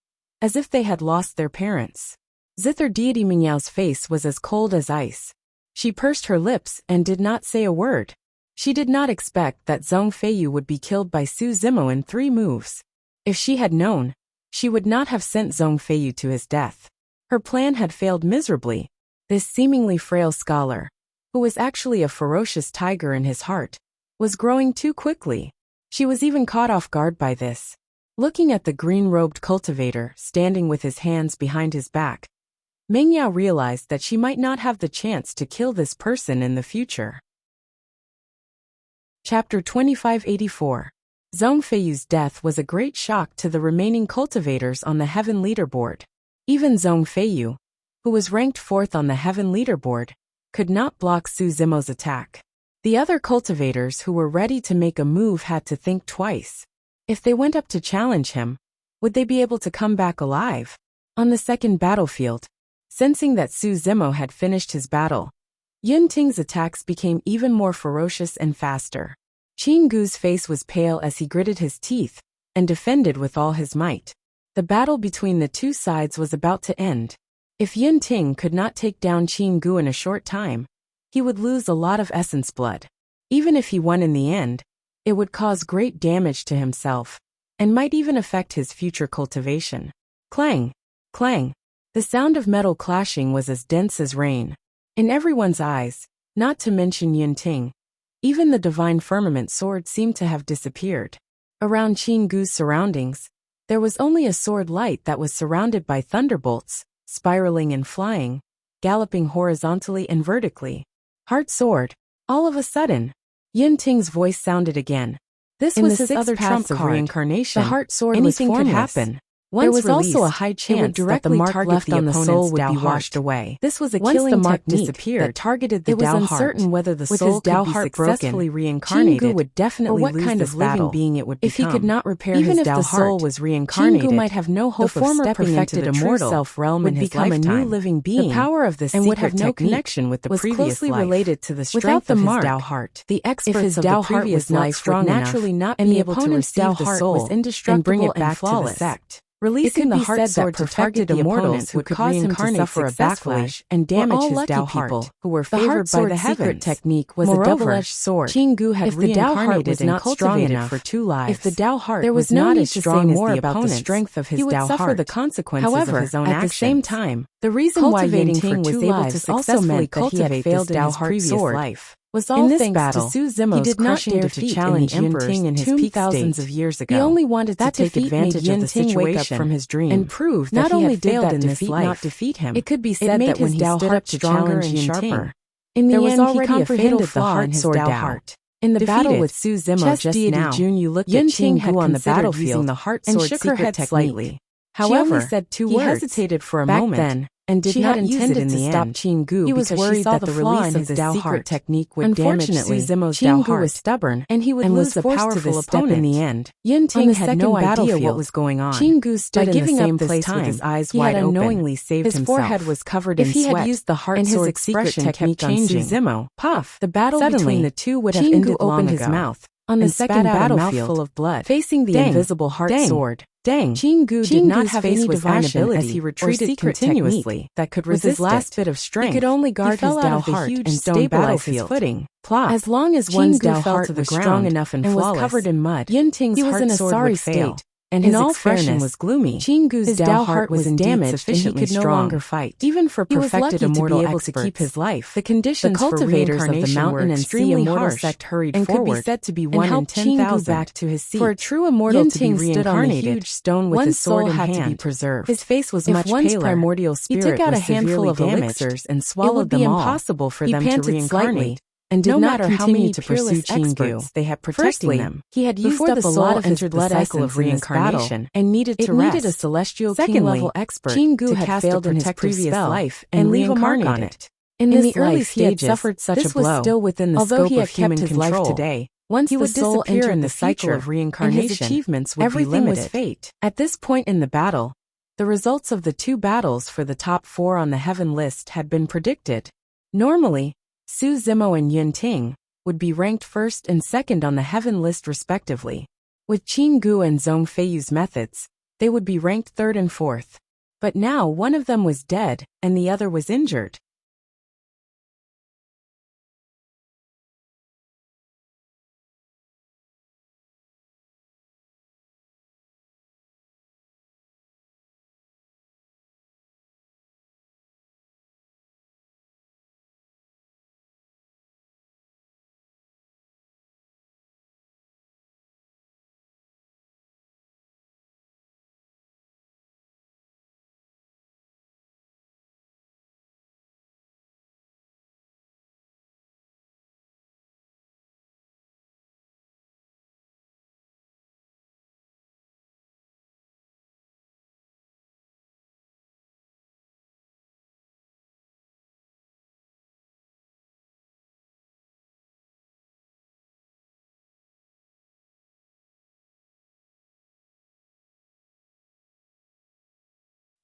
as if they had lost their parents. Zither deity Mingyao's face was as cold as ice. She pursed her lips and did not say a word. She did not expect that Zhong Feiyu would be killed by Su Zimo in 3 moves. If she had known, she would not have sent Zhong Feiyu to his death. Her plan had failed miserably. This seemingly frail scholar, who was actually a ferocious tiger in his heart, was growing too quickly. She was even caught off guard by this. Looking at the green-robed cultivator standing with his hands behind his back, Mingyao realized that she might not have the chance to kill this person in the future. Chapter 2584. Zhong Feiyu's death was a great shock to the remaining cultivators on the heaven leaderboard. Even Zhong Feiyu, who was ranked 4th on the heaven leaderboard, could not block Su Zimo's attack. The other cultivators who were ready to make a move had to think twice. If they went up to challenge him, would they be able to come back alive? On the second battlefield, sensing that Su Zimo had finished his battle, Yun Ting's attacks became even more ferocious and faster. Qin Gu's face was pale as he gritted his teeth and defended with all his might. The battle between the two sides was about to end. If Yun Ting could not take down Qin Gu in a short time, he would lose a lot of essence blood. Even if he won in the end, it would cause great damage to himself, and might even affect his future cultivation. Clang! Clang! The sound of metal clashing was as dense as rain. In everyone's eyes, not to mention Yun Ting, even the divine firmament sword seemed to have disappeared. Around Qin Gu's surroundings, there was only a sword light that was surrounded by thunderbolts, spiraling and flying, galloping horizontally and vertically. Heart sword. All of a sudden, Yun Ting's voice sounded again. This was his other trump of reincarnation. The heart sword Anything was could formless. happen. There was released, also a high chance that the mark left on the soul would be washed away. This was a killing technique that targeted the Dao heart. It was uncertain whether the soul could be successfully reincarnated, Qin Gu would definitely or what lose kind this of living battle. being it would become. If he could not repair Even his if Dao the soul heart, was reincarnated, Qin Gu might have no hope the of former stepping perfected into the true mortal self-realm would in his become a lifetime. new living being, The power of this and would secret have no technique connection with the was previous closely life. related to the strength Without the of his mark, Dao heart. the experts If his of Dao the heart previous was not life strong would enough, naturally not and be the able to opponent's receive Dao the heart soul was and bring indestructible it back and to the flawless. sect. Releasing It could the be heart said sword that to target perfected immortals opponents who who could cause him to reincarnate suffer a successfully backlash and were damage all his lucky Dao people heart. who were The heart favored by sword's the secret heavens. technique was Moreover, a double-edged sword. Qin Gu had If the Dao heart reincarnated was and not strong cultivated enough for 2 lives. if the Dao heart There was was no not need as to say strong as more the about the opponent's, strength of his he would Dao suffer heart. the consequences However, of his own at actions. the same time, The reason why cultivating Yun for Ting was 2 able to lives also successfully meant that he had cultivate failed this in Dao his heart previous sword life. was all In this thanks battle, to Su Zimo's he did not crushing dare defeat defeat in the the Emperor's Yun Ting in his tomb peak thousands state. of years ago. He only wanted to That take defeat made advantage of Yun the Ting wake up situation from his dream and prove that not he only had did failed that in this defeat life. not defeat him, It could be it said made that when his he Dao stood heart up to stronger challenge and Yun sharper. Ting, In the there was end, he already a comprehended fatal the flaw heart in his sword Dao Dao. heart. In the Defeated. battle with Su Zimo Chess just deity now, Jun Yu looked Yun at Ting Qin had Gu on the considered battlefield using the heart and sword shook her secret head technique. slightly. However, She only said 2 he words. hesitated for a Back moment, then, and did She not had use it intended in to the stop end. Qinggu He was because she worried saw that the the flaw release in of his this Dao secret heart. technique would damage Unfortunately, Su Zimo's Dao Qinggu heart. was stubborn, And he would and was lose the force to powerful this step in the opponent. end. Yin On Ting the had no second idea what battlefield, was going on. Qinggu stood By in the giving same up this place time, with his eyes he wide had open. unknowingly saved His himself. forehead was covered If in he sweat, had used the heart and his sword expression secret kept technique on Su changing. Zimo, Puff! The battle Suddenly, between the two would have Qinggu ended long opened ago. his mouth On the and second spat out a battlefield, mouthful of blood, facing the Dang, invisible heart dang, sword. Dang! Qinggu did not Qinggu's have face any was divine ashen ability as he or retreated secret continuously technique that could with resist his last it. bit of strength. He could only guard fell his out Dao of the heart huge and stone stabilize his battlefield. footing. Plop. As long as one's Qinggu Dao fell heart to the was ground strong enough and was flawless, covered in mud. Yin Ting's He was heart in a sword sorry would fail, state, and in his all expression fairness, was gloomy. Qinggu's His Dao heart was indeed damaged sufficiently and he could no strong. longer fight. Even for He was perfected lucky to immortal be able to experts. keep his life. The conditions The cultivators for of the reincarnation mountain were and sea extremely immortal harsh sect hurried and forward could be said to be and 1 in helped 10,000 Qinggu back to his seat. For a true immortal Yin to be Ting stood on the reincarnated, huge stone with one's his sword soul in had to be hand. preserved. His face was If much one's paler. primordial He spirit took out a was handful of severely elixirs damaged, and it swallowed would be them all. impossible for He them to panted reincarnate, slightly, and did no not matter continue how many to pursue peerless Qinggu. experts they had protecting Firstly, them. he had used Before up the a soul lot of his entered blood the cycle essence of reincarnation and needed to rest. needed a celestial Secondly, king-level expert Qinggu to had cast failed a in his protective previous spell life and leave a mark reincarnated. on it. In this the early life he had stages, suffered such this a blow. was still within the Although scope he had of human kept his control. life today, Once he the would soul disappear entered in the the cycle future, of reincarnation. and his achievements would Everything be was limited. fate. At this point in the battle, the results of the 2 battles for the top 4 on the heaven list had been predicted. Normally, Su Zimo and Yin Ting would be ranked 1st and 2nd on the heaven list respectively. With Qinggu and Zhong Feiyu's methods, they would be ranked 3rd and 4th. But now one of them was dead and the other was injured.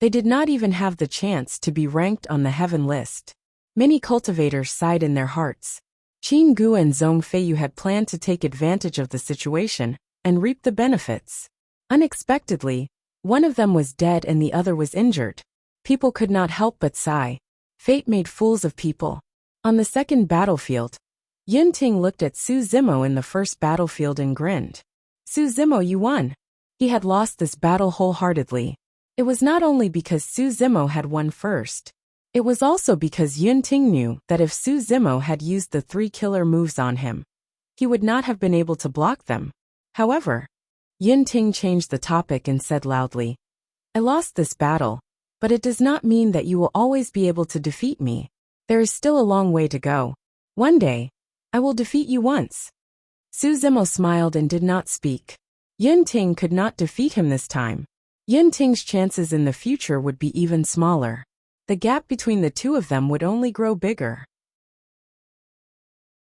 They did not even have the chance to be ranked on the heaven list. Many cultivators sighed in their hearts. Qinggu and Zhong Feiyu had planned to take advantage of the situation and reap the benefits. Unexpectedly, one of them was dead and the other was injured. People could not help but sigh. Fate made fools of people. On the second battlefield, Yin Ting looked at Su Zimo in the first battlefield and grinned. Su Zimo, you won. He had lost this battle wholeheartedly. It was not only because Su Zimo had won first. It was also because Yin Ting knew that if Su Zimo had used the 3 killer moves on him, he would not have been able to block them. However, Yin Ting changed the topic and said loudly, I lost this battle, but it does not mean that you will always be able to defeat me. There is still a long way to go. One day, I will defeat you once. Su Zimo smiled and did not speak. Yin Ting could not defeat him this time. Yin Ting's chances in the future would be even smaller. The gap between the two of them would only grow bigger.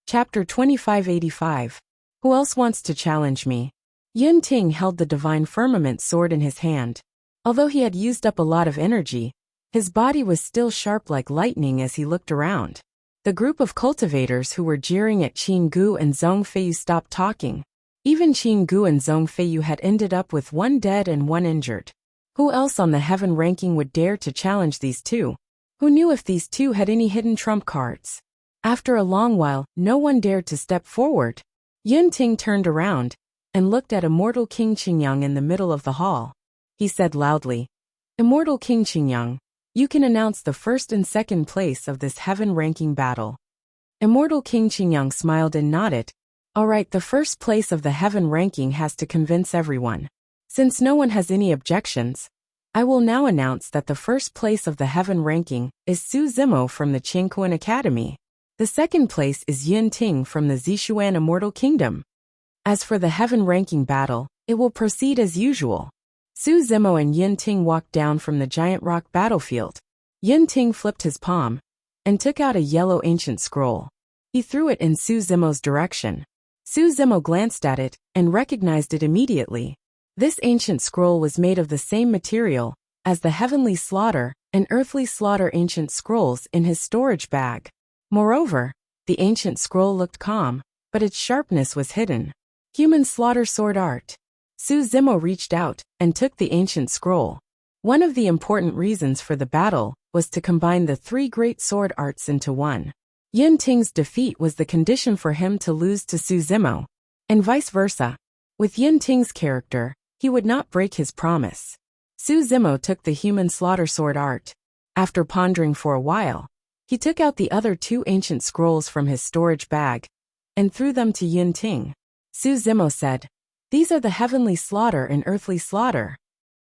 Chapter 2585. Who else wants to challenge me? Yin Ting held the divine firmament sword in his hand. Although he had used up a lot of energy, his body was still sharp like lightning as he looked around. The group of cultivators who were jeering at Qinggu and Zhong Feiyu stopped talking. Even Qinggu and Zhong Feiyu had ended up with 1 dead and 1 injured. Who else on the heaven ranking would dare to challenge these two? Who knew if these two had any hidden trump cards? After a long while, no one dared to step forward. Yin Ting turned around and looked at Immortal King Qingyang in the middle of the hall. He said loudly, Immortal King Qingyang, you can announce the 1st and 2nd place of this heaven ranking battle. Immortal King Qingyang smiled and nodded. All right, the 1st place of the heaven ranking has to convince everyone. Since no one has any objections, I will now announce that the 1st place of the heaven ranking is Su Zimo from the Qingkuan Academy. The 2nd place is Yin Ting from the Zishuan Immortal Kingdom. As for the heaven ranking battle, it will proceed as usual. Su Zimo and Yin Ting walked down from the giant rock battlefield. Yin Ting flipped his palm and took out a yellow ancient scroll. He threw it in Su Zimo's direction. Su Zimo glanced at it and recognized it immediately. This ancient scroll was made of the same material as the heavenly slaughter and earthly slaughter ancient scrolls in his storage bag. Moreover, the ancient scroll looked calm, but its sharpness was hidden. Human slaughter sword art. Su Zimo reached out and took the ancient scroll. One of the important reasons for the battle was to combine the three great sword arts into one. Yin Ting's defeat was the condition for him to lose to Su Zimo, and vice versa. With Yin Ting's character, he would not break his promise. Su Zimo took the human slaughter sword art. After pondering for a while, he took out the other two ancient scrolls from his storage bag and threw them to Yin Ting. Su Zimo said, "These are the heavenly slaughter and earthly slaughter."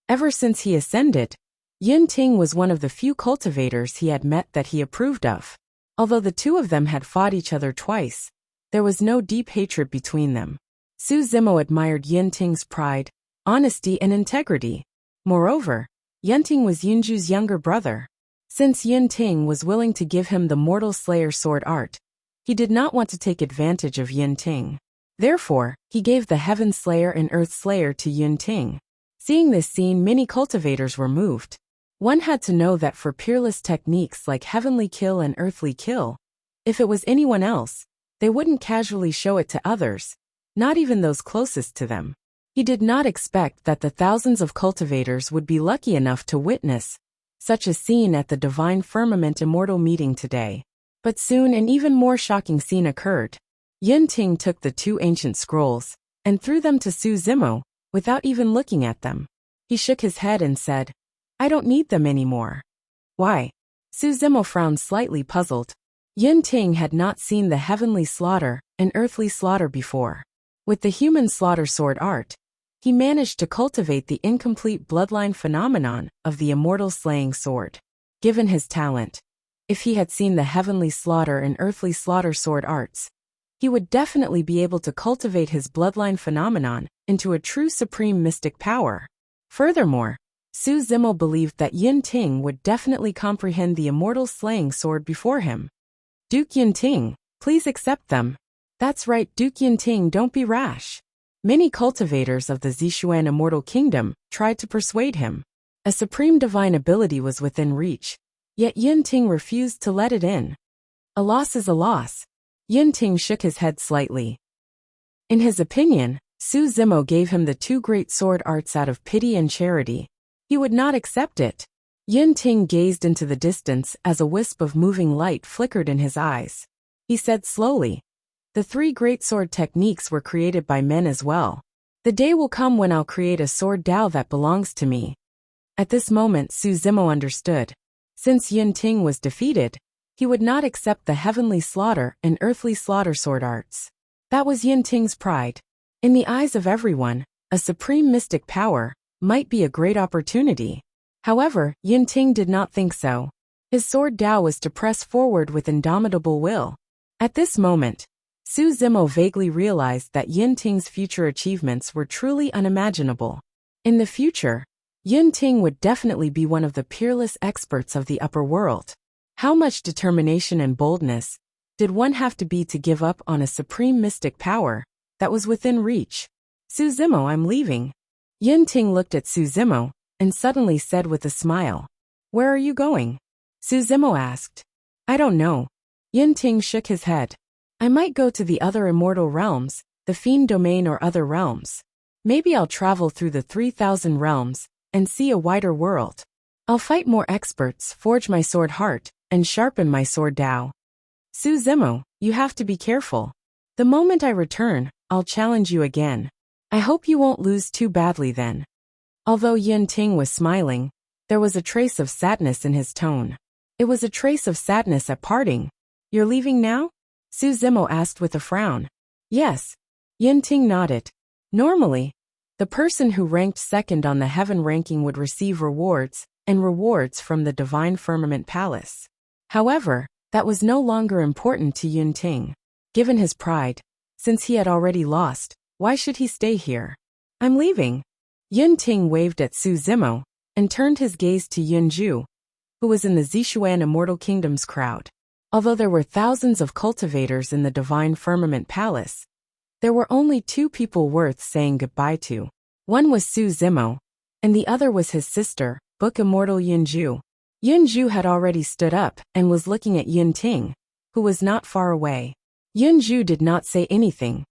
Ever since he ascended, Yin Ting was one of the few cultivators he had met that he approved of. Although the two of them had fought each other twice, there was no deep hatred between them. Su Zimo admired Yin Ting's pride, honesty, and integrity. Moreover, Yin Ting was Yunju's younger brother. Since Yin Ting was willing to give him the Mortal Slayer sword art, he did not want to take advantage of Yin Ting. Therefore, he gave the Heaven Slayer and Earth Slayer to Yin Ting. Seeing this scene, many cultivators were moved. One had to know that for peerless techniques like Heavenly Kill and Earthly Kill, if it was anyone else, they wouldn't casually show it to others, not even those closest to them. He did not expect that the thousands of cultivators would be lucky enough to witness such a scene at the Divine Firmament Immortal meeting today. But soon an even more shocking scene occurred. Yin Ting took the two ancient scrolls and threw them to Su Zimo without even looking at them. He shook his head and said, "I don't need them anymore." "Why?" Su Zimo frowned, slightly puzzled. Yin Ting had not seen the heavenly slaughter and earthly slaughter before. With the human slaughter sword art, he managed to cultivate the incomplete bloodline phenomenon of the immortal slaying sword. Given his talent, if he had seen the heavenly slaughter and earthly slaughter sword arts, he would definitely be able to cultivate his bloodline phenomenon into a true supreme mystic power. Furthermore, Su Zimo believed that Yin Ting would definitely comprehend the immortal slaying sword before him. "Duke Yin Ting, please accept them." "That's right, Duke Yin Ting, don't be rash." Many cultivators of the Zishuan Immortal Kingdom tried to persuade him. A supreme divine ability was within reach, yet Yin Ting refused to let it in. A loss is a loss. Yin Ting shook his head slightly. In his opinion, Su Zimo gave him the two great sword arts out of pity and charity. He would not accept it. Yin Ting gazed into the distance as a wisp of moving light flickered in his eyes. He said slowly, "The three great sword techniques were created by men as well. The day will come when I'll create a sword Dao that belongs to me." At this moment, Su Zimo understood. Since Yin Ting was defeated, he would not accept the heavenly slaughter and earthly slaughter sword arts. That was Yin Ting's pride. In the eyes of everyone, a supreme mystic power might be a great opportunity. However, Yin Ting did not think so. His sword Dao was to press forward with indomitable will. At this moment, Su Zimo vaguely realized that Yin Ting's future achievements were truly unimaginable. In the future, Yin Ting would definitely be one of the peerless experts of the upper world. How much determination and boldness did one have to be to give up on a supreme mystic power that was within reach? "Su Zimo, I'm leaving." Yin Ting looked at Su Zimo and suddenly said with a smile, "Where are you going?" Su Zimo asked. "I don't know." Yin Ting shook his head. "I might go to the other immortal realms, the Fiend Domain or other realms. Maybe I'll travel through the 3,000 realms and see a wider world. I'll fight more experts, forge my sword heart, and sharpen my sword Dao." "Su Zimo, you have to be careful. The moment I return, I'll challenge you again. I hope you won't lose too badly then." Although Yin Ting was smiling, there was a trace of sadness in his tone. It was a trace of sadness at parting. "You're leaving now?" Su Zimo asked with a frown. "Yes." Yin Ting nodded. Normally, the person who ranked second on the heaven ranking would receive rewards from the Divine Firmament Palace. However, that was no longer important to Yin Ting. Given his pride, since he had already lost, why should he stay here? "I'm leaving." Yin Ting waved at Su Zimo and turned his gaze to Yunju. who was in the Zishuan Immortal Kingdom's crowd. Although there were thousands of cultivators in the Divine Firmament Palace, there were only two people worth saying goodbye to. One was Su Zimo, and the other was his sister, Book Immortal Yunju. Yunju had already stood up and was looking at Yunting, who was not far away. Yunju did not say anything,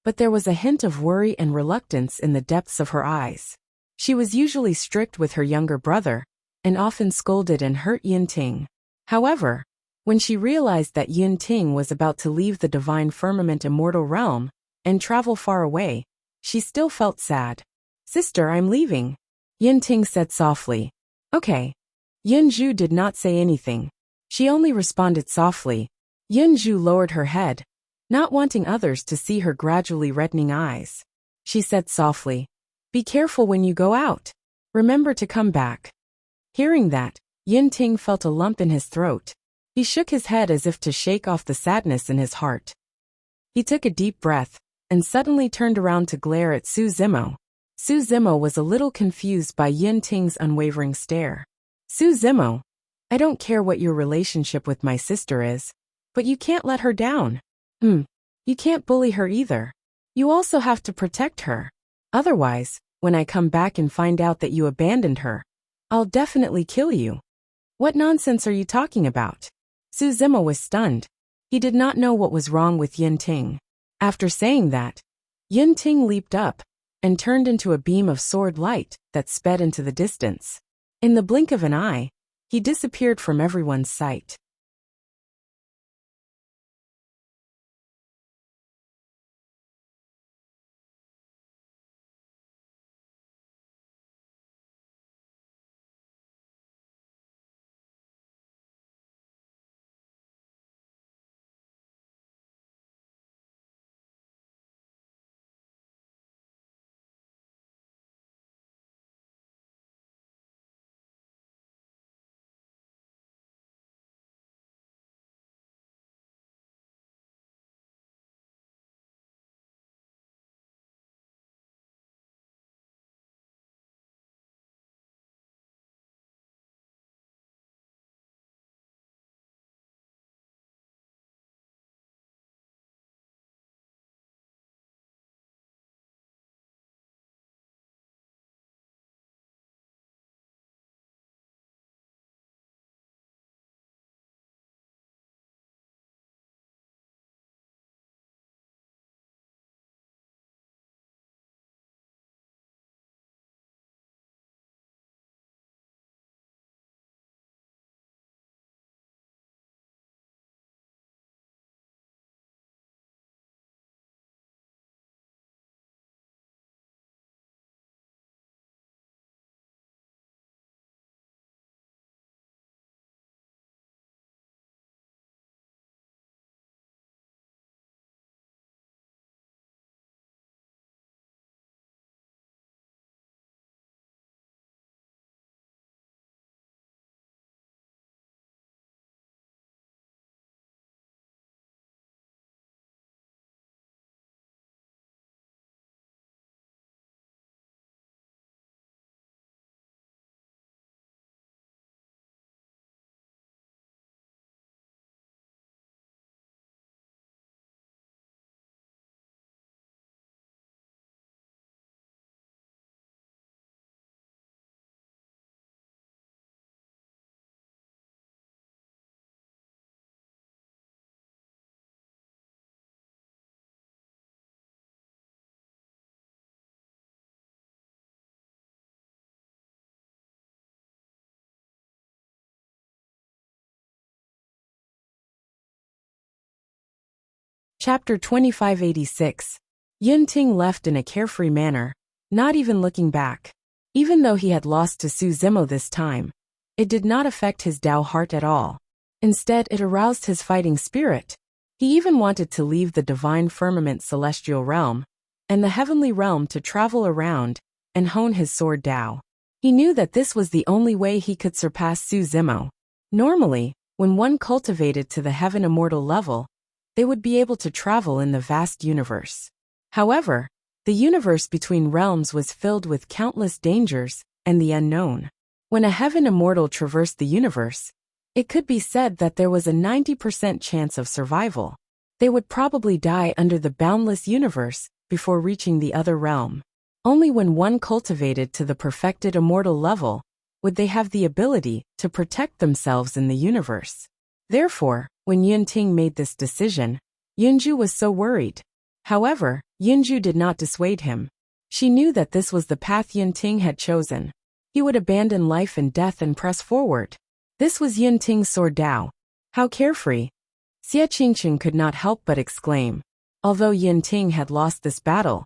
but there was a hint of worry and reluctance in the depths of her eyes. She was usually strict with her younger brother, and often scolded and hurt Yunting. However, when she realized that Yunting was about to leave the Divine Firmament Immortal Realm and travel far away, she still felt sad. "Sister, I'm leaving," Yunting said softly. "Okay." Yunju did not say anything. She only responded softly. Yunju lowered her head, not wanting others to see her gradually reddening eyes. She said softly, "Be careful when you go out. Remember to come back." Hearing that, Yunting felt a lump in his throat. He shook his head as if to shake off the sadness in his heart. He took a deep breath, and suddenly turned around to glare at Su Zimo. Su Zimo was a little confused by Yunting's unwavering stare. "Su Zimo, I don't care what your relationship with my sister is, but you can't let her down. You can't bully her either. You also have to protect her. Otherwise, when I come back and find out that you abandoned her, I'll definitely kill you." "What nonsense are you talking about?" Su Zimo was stunned. He did not know what was wrong with Yunting. After saying that, Yunting leaped up and turned into a beam of sword light that sped into the distance. In the blink of an eye, he disappeared from everyone's sight. Chapter 2586. Yunting left in a carefree manner, not even looking back. Even though he had lost to Su Zimo this time, it did not affect his Dao heart at all. Instead, it aroused his fighting spirit. He even wanted to leave the Divine Firmament Celestial Realm and the Heavenly Realm to travel around and hone his sword Dao. He knew that this was the only way he could surpass Su Zimo. Normally, when one cultivated to the Heaven Immortal level, they would be able to travel in the vast universe. However, the universe between realms was filled with countless dangers and the unknown. When a heaven immortal traversed the universe, it could be said that there was a 90% chance of survival. They would probably die under the boundless universe before reaching the other realm. Only when one cultivated to the perfected immortal level would they have the ability to protect themselves in the universe. Therefore, when Yunting made this decision, Yunju was so worried. However, Yunju did not dissuade him. She knew that this was the path Yunting had chosen. He would abandon life and death and press forward. This was Yunting's sword Dao. How carefree! Xie Qingqing could not help but exclaim. Although Yunting had lost this battle,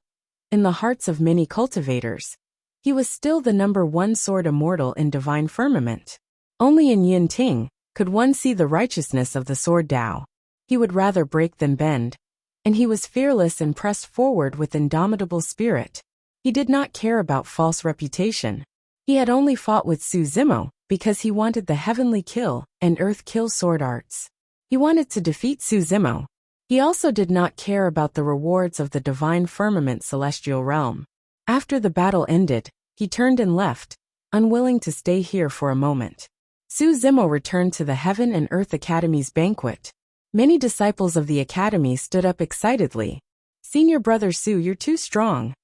in the hearts of many cultivators, he was still the #1 sword immortal in divine firmament. Only in Yunting could one see the righteousness of the sword Dao. He would rather break than bend, and he was fearless and pressed forward with indomitable spirit. He did not care about false reputation. He had only fought with Su Zimo because he wanted the heavenly kill and earth kill sword arts. He wanted to defeat Su Zimo. He also did not care about the rewards of the divine firmament celestial realm. After the battle ended, he turned and left, unwilling to stay here for a moment. Su Zimo returned to the Heaven and Earth Academy's banquet. Many disciples of the academy stood up excitedly. Senior Brother Su, you're too strong.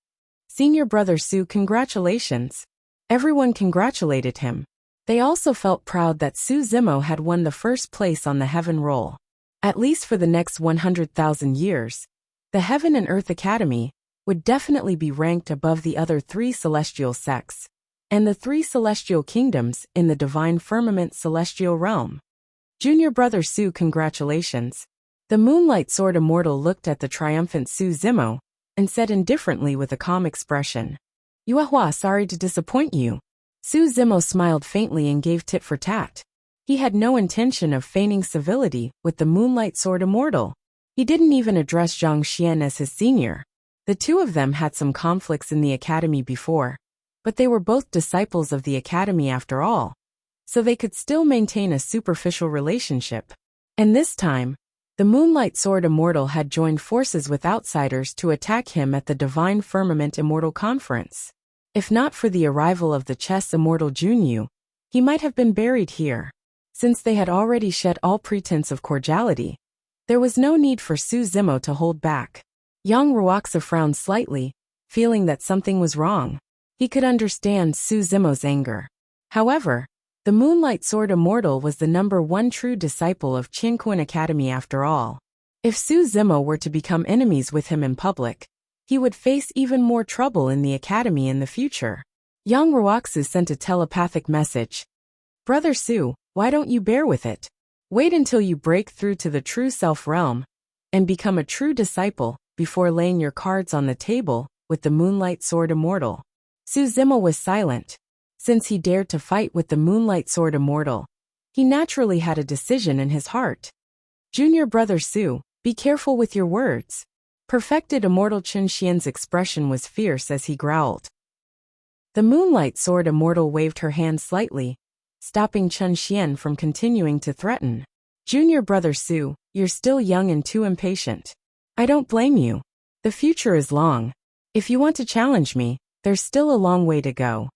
Senior Brother Su, congratulations. Everyone congratulated him. They also felt proud that Su Zimo had won the first place on the Heaven Roll. At least for the next 100,000 years, the Heaven and Earth Academy would definitely be ranked above the other 3 celestial sects and the 3 celestial kingdoms in the divine firmament celestial realm. Junior Brother Su, congratulations. The Moonlight Sword Immortal looked at the triumphant Su Zimo and said indifferently with a calm expression, Yuehua, sorry to disappoint you. Su Zimo smiled faintly and gave tit for tat. He had no intention of feigning civility with the Moonlight Sword Immortal. He didn't even address Zhang Xian as his senior. The two of them had some conflicts in the academy before, but they were both disciples of the academy after all, so they could still maintain a superficial relationship. And this time, the Moonlight Sword Immortal had joined forces with outsiders to attack him at the Divine Firmament Immortal Conference. If not for the arrival of the chess immortal Junyu, he might have been buried here. Since they had already shed all pretense of cordiality, there was no need for Su Zimo to hold back. Yang Ruoxia frowned slightly, feeling that something was wrong. He could understand Su Zimo's anger. However, the Moonlight Sword Immortal was the #1 true disciple of Qingquan Academy after all. If Su Zimo were to become enemies with him in public, he would face even more trouble in the academy in the future. Yang Ruoxia sent a telepathic message. Brother Su, why don't you bear with it? Wait until you break through to the true self realm and become a true disciple before laying your cards on the table with the Moonlight Sword Immortal. Su Zimo was silent. Since he dared to fight with the Moonlight Sword Immortal, he naturally had a decision in his heart. Junior Brother Su, be careful with your words. Perfected Immortal Chen Xian's expression was fierce as he growled. The Moonlight Sword Immortal waved her hand slightly, stopping Chen Xian from continuing to threaten. Junior Brother Su, you're still young and too impatient. I don't blame you. The future is long. If you want to challenge me, there's still a long way to go.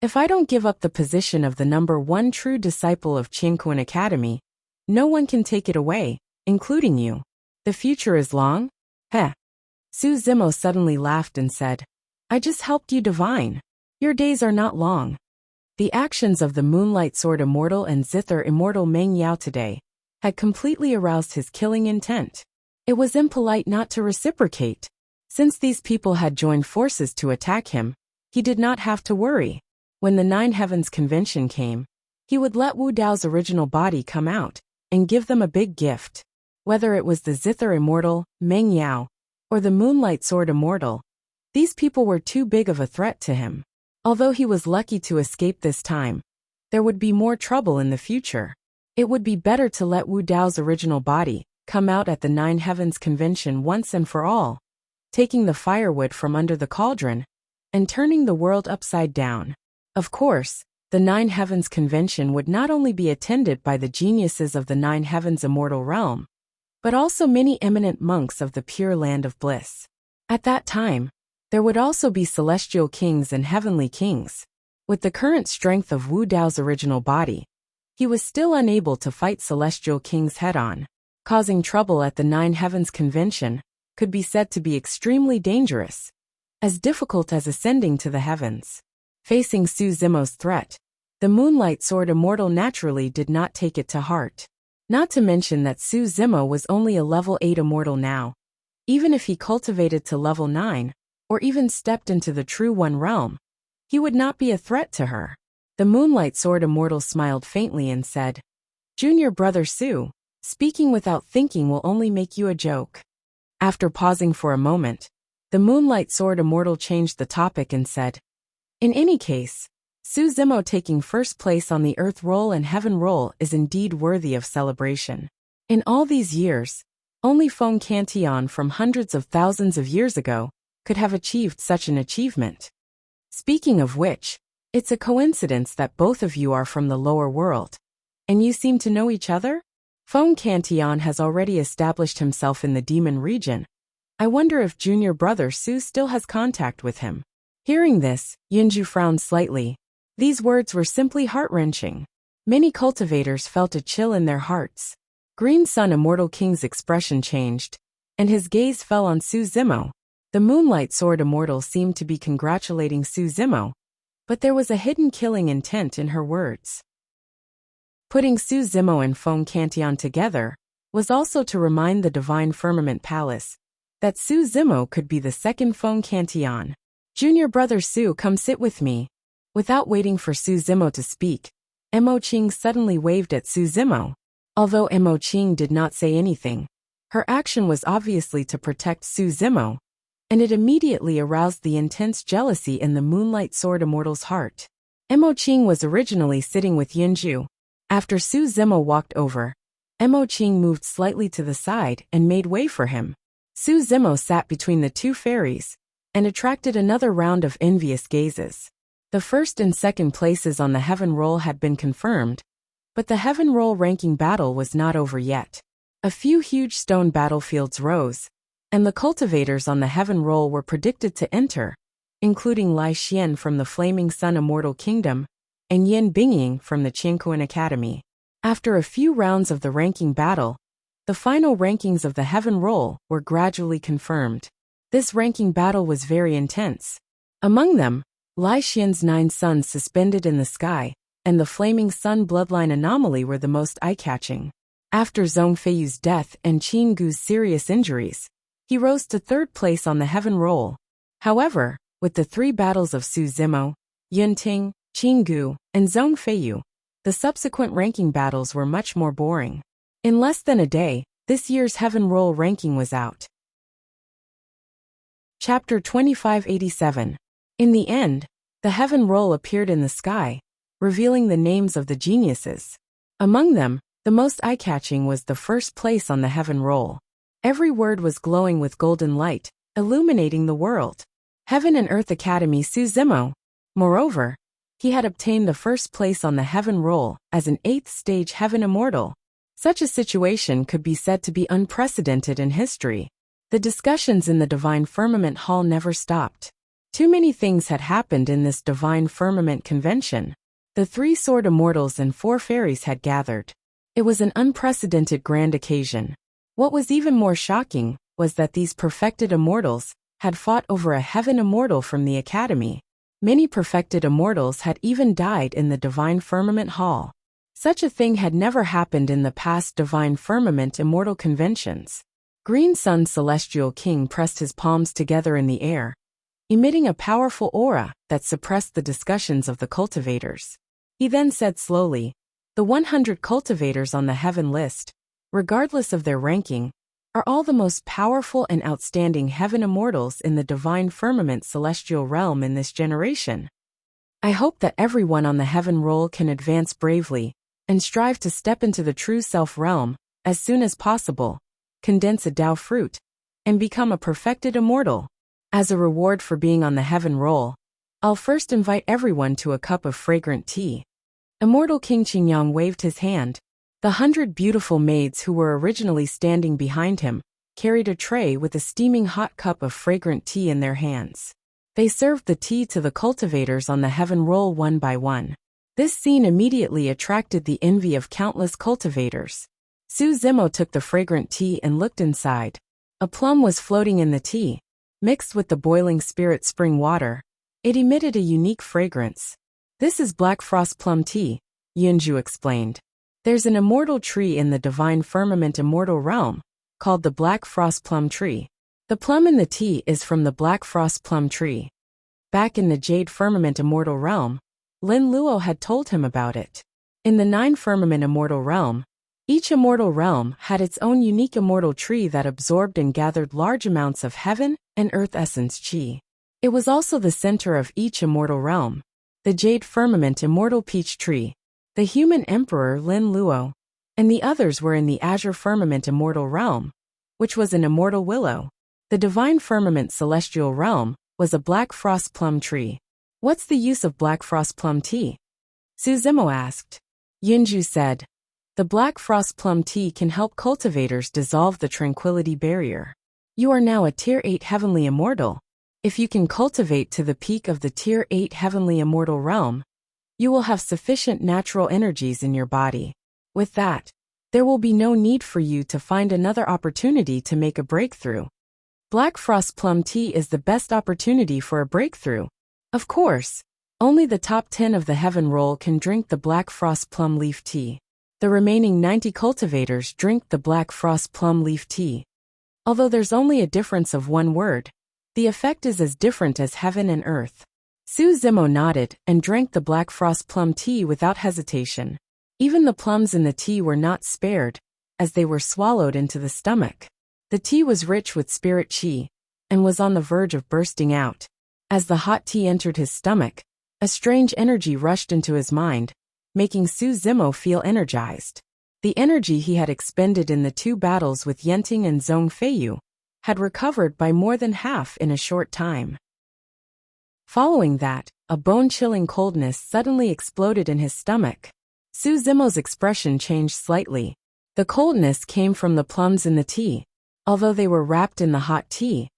If I don't give up the position of the #1 true disciple of Qingquan Academy, no one can take it away, including you. The future is long? Heh. Su Zimo suddenly laughed and said, I just helped you divine. Your days are not long. The actions of the Moonlight Sword Immortal and Zither Immortal Meng Yao today had completely aroused his killing intent. It was impolite not to reciprocate. Since these people had joined forces to attack him, he did not have to worry. When the 9 Heavens Convention came, he would let Wu Dao's original body come out and give them a big gift. Whether it was the Zither Immortal, Meng Yao, or the Moonlight Sword Immortal, these people were too big of a threat to him. Although he was lucky to escape this time, there would be more trouble in the future. It would be better to let Wu Dao's original body come out at the 9 Heavens Convention once and for all, taking the firewood from under the cauldron and turning the world upside down. Of course, the 9 Heavens Convention would not only be attended by the geniuses of the 9 Heavens Immortal Realm, but also many eminent monks of the Pure Land of Bliss. At that time, there would also be celestial kings and heavenly kings. With the current strength of Wu Dao's original body, he was still unable to fight Celestial Kings head-on. Causing trouble at the Nine Heavens Convention could be said to be extremely dangerous, as difficult as ascending to the heavens. Facing Su Zimo's threat, the Moonlight Sword Immortal naturally did not take it to heart. Not to mention that Su Zimo was only a level 8 immortal now. Even if he cultivated to level 9, or even stepped into the True One realm, he would not be a threat to her. The Moonlight Sword Immortal smiled faintly and said, "Junior brother Su, speaking without thinking will only make you a joke." After pausing for a moment, the Moonlight Sword Immortal changed the topic and said, "In any case, Su Zimo taking first place on the Earth Roll and Heaven Roll is indeed worthy of celebration. In all these years, only Feng Cantillon from hundreds of thousands of years ago could have achieved such an achievement. Speaking of which, it's a coincidence that both of you are from the lower world. And you seem to know each other? Feng Cantillon has already established himself in the demon region. I wonder if junior brother Su still has contact with him." Hearing this, Yunju frowned slightly. These words were simply heart-wrenching. Many cultivators felt a chill in their hearts. Green Sun Immortal King's expression changed, and his gaze fell on Su Zimo. The Moonlight Sword Immortal seemed to be congratulating Su Zimo, but there was a hidden killing intent in her words. Putting Su Zimo and Feng Cantillon together was also to remind the Divine Firmament Palace that Su Zimo could be the second Feng Cantillon. "Junior brother Su, come sit with me." Without waiting for Su Zimo to speak, Mo Qing suddenly waved at Su Zimo. Although Mo Qing did not say anything, her action was obviously to protect Su Zimo, and it immediately aroused the intense jealousy in the Moonlight Sword Immortal's heart. Mo Qing was originally sitting with Yunju. After Su Zimo walked over, Mo Qing moved slightly to the side and made way for him. Su Zimo sat between the two fairies and attracted another round of envious gazes. The first and second places on the Heaven Roll had been confirmed, but the Heaven Roll ranking battle was not over yet. A few huge stone battlefields rose, and the cultivators on the Heaven Roll were predicted to enter, including Lai Xian from the Flaming Sun Immortal Kingdom and Yin Bingying from the Qianquan Academy. After a few rounds of the ranking battle, the final rankings of the Heaven Roll were gradually confirmed. This ranking battle was very intense. Among them, Lai Xian's 9 suns suspended in the sky and the Flaming Sun bloodline anomaly were the most eye-catching. After Zhong Feiyu's death and Qin Gu's serious injuries, he rose to 3rd place on the Heaven Roll. However, with the 3 battles of Su Zimo, Yun Ting, Qin Gu, and Zhong Feiyu, the subsequent ranking battles were much more boring. In less than a day, this year's Heaven Roll ranking was out. Chapter 2587. In the end, the Heaven Roll appeared in the sky, revealing the names of the geniuses. Among them, the most eye-catching was the first place on the Heaven Roll. Every word was glowing with golden light, illuminating the world. Heaven and Earth Academy Su Zimo. Moreover, he had obtained the first place on the Heaven Roll as an 8th stage Heaven Immortal. Such a situation could be said to be unprecedented in history. The discussions in the Divine Firmament Hall never stopped. Too many things had happened in this Divine Firmament Convention. The 3 Sword Immortals and 4 fairies had gathered. It was an unprecedented grand occasion. What was even more shocking was that these perfected immortals had fought over a Heaven Immortal from the Academy. Many perfected immortals had even died in the Divine Firmament Hall. Such a thing had never happened in the past Divine Firmament Immortal Conventions. Green Sun Celestial King pressed his palms together in the air, emitting a powerful aura that suppressed the discussions of the cultivators. He then said slowly, "The 100 cultivators on the Heaven list, regardless of their ranking, are all the most powerful and outstanding Heaven Immortals in the Divine Firmament Celestial Realm in this generation. I hope that everyone on the Heaven Roll can advance bravely and strive to step into the true Self Realm as soon as possible, condense a Tao fruit, and become a perfected immortal. As a reward for being on the Heaven Roll, I'll first invite everyone to a cup of fragrant tea." Immortal King Qingyang waved his hand. The 100 beautiful maids who were originally standing behind him carried a tray with a steaming hot cup of fragrant tea in their hands. They served the tea to the cultivators on the heaven roll one by one. This scene immediately attracted the envy of countless cultivators. Su Zimo took the fragrant tea and looked inside. A plum was floating in the tea. Mixed with the boiling spirit spring water, it emitted a unique fragrance. This is black frost plum tea, Yunju explained. There's an immortal tree in the divine firmament immortal realm, called the black frost plum tree. The plum in the tea is from the black frost plum tree. Back in the jade firmament immortal realm, Lin Luo had told him about it. In the 9 firmament immortal realm, each immortal realm had its own unique immortal tree that absorbed and gathered large amounts of heaven and earth essence chi. It was also the center of each immortal realm. The jade firmament immortal peach tree, the human emperor Lin Luo, and the others were in the azure firmament immortal realm, which was an immortal willow. The divine firmament celestial realm was a black frost plum tree. What's the use of black frost plum tea? Su Zimo asked. Yunju said, the black frost plum tea can help cultivators dissolve the tranquility barrier. You are now a Tier 8 heavenly immortal. If you can cultivate to the peak of the Tier 8 heavenly immortal realm, you will have sufficient natural energies in your body. With that, there will be no need for you to find another opportunity to make a breakthrough. Black frost plum tea is the best opportunity for a breakthrough. Of course, only the top 10 of the heaven roll can drink the black frost plum leaf tea. The remaining 90 cultivators drink the black frost plum leaf tea. Although there's only a difference of one word, the effect is as different as heaven and earth. Su Zimo nodded and drank the black frost plum tea without hesitation. Even the plums in the tea were not spared, as they were swallowed into the stomach. The tea was rich with spirit chi, and was on the verge of bursting out. As the hot tea entered his stomach, a strange energy rushed into his mind, making Su Zimo feel energized. The energy he had expended in the 2 battles with Yenting and Zhong Feiyu had recovered by more than half in a short time. Following that, a bone-chilling coldness suddenly exploded in his stomach. Su Zimo's expression changed slightly. The coldness came from the plums in the tea. Although they were wrapped in the hot tea,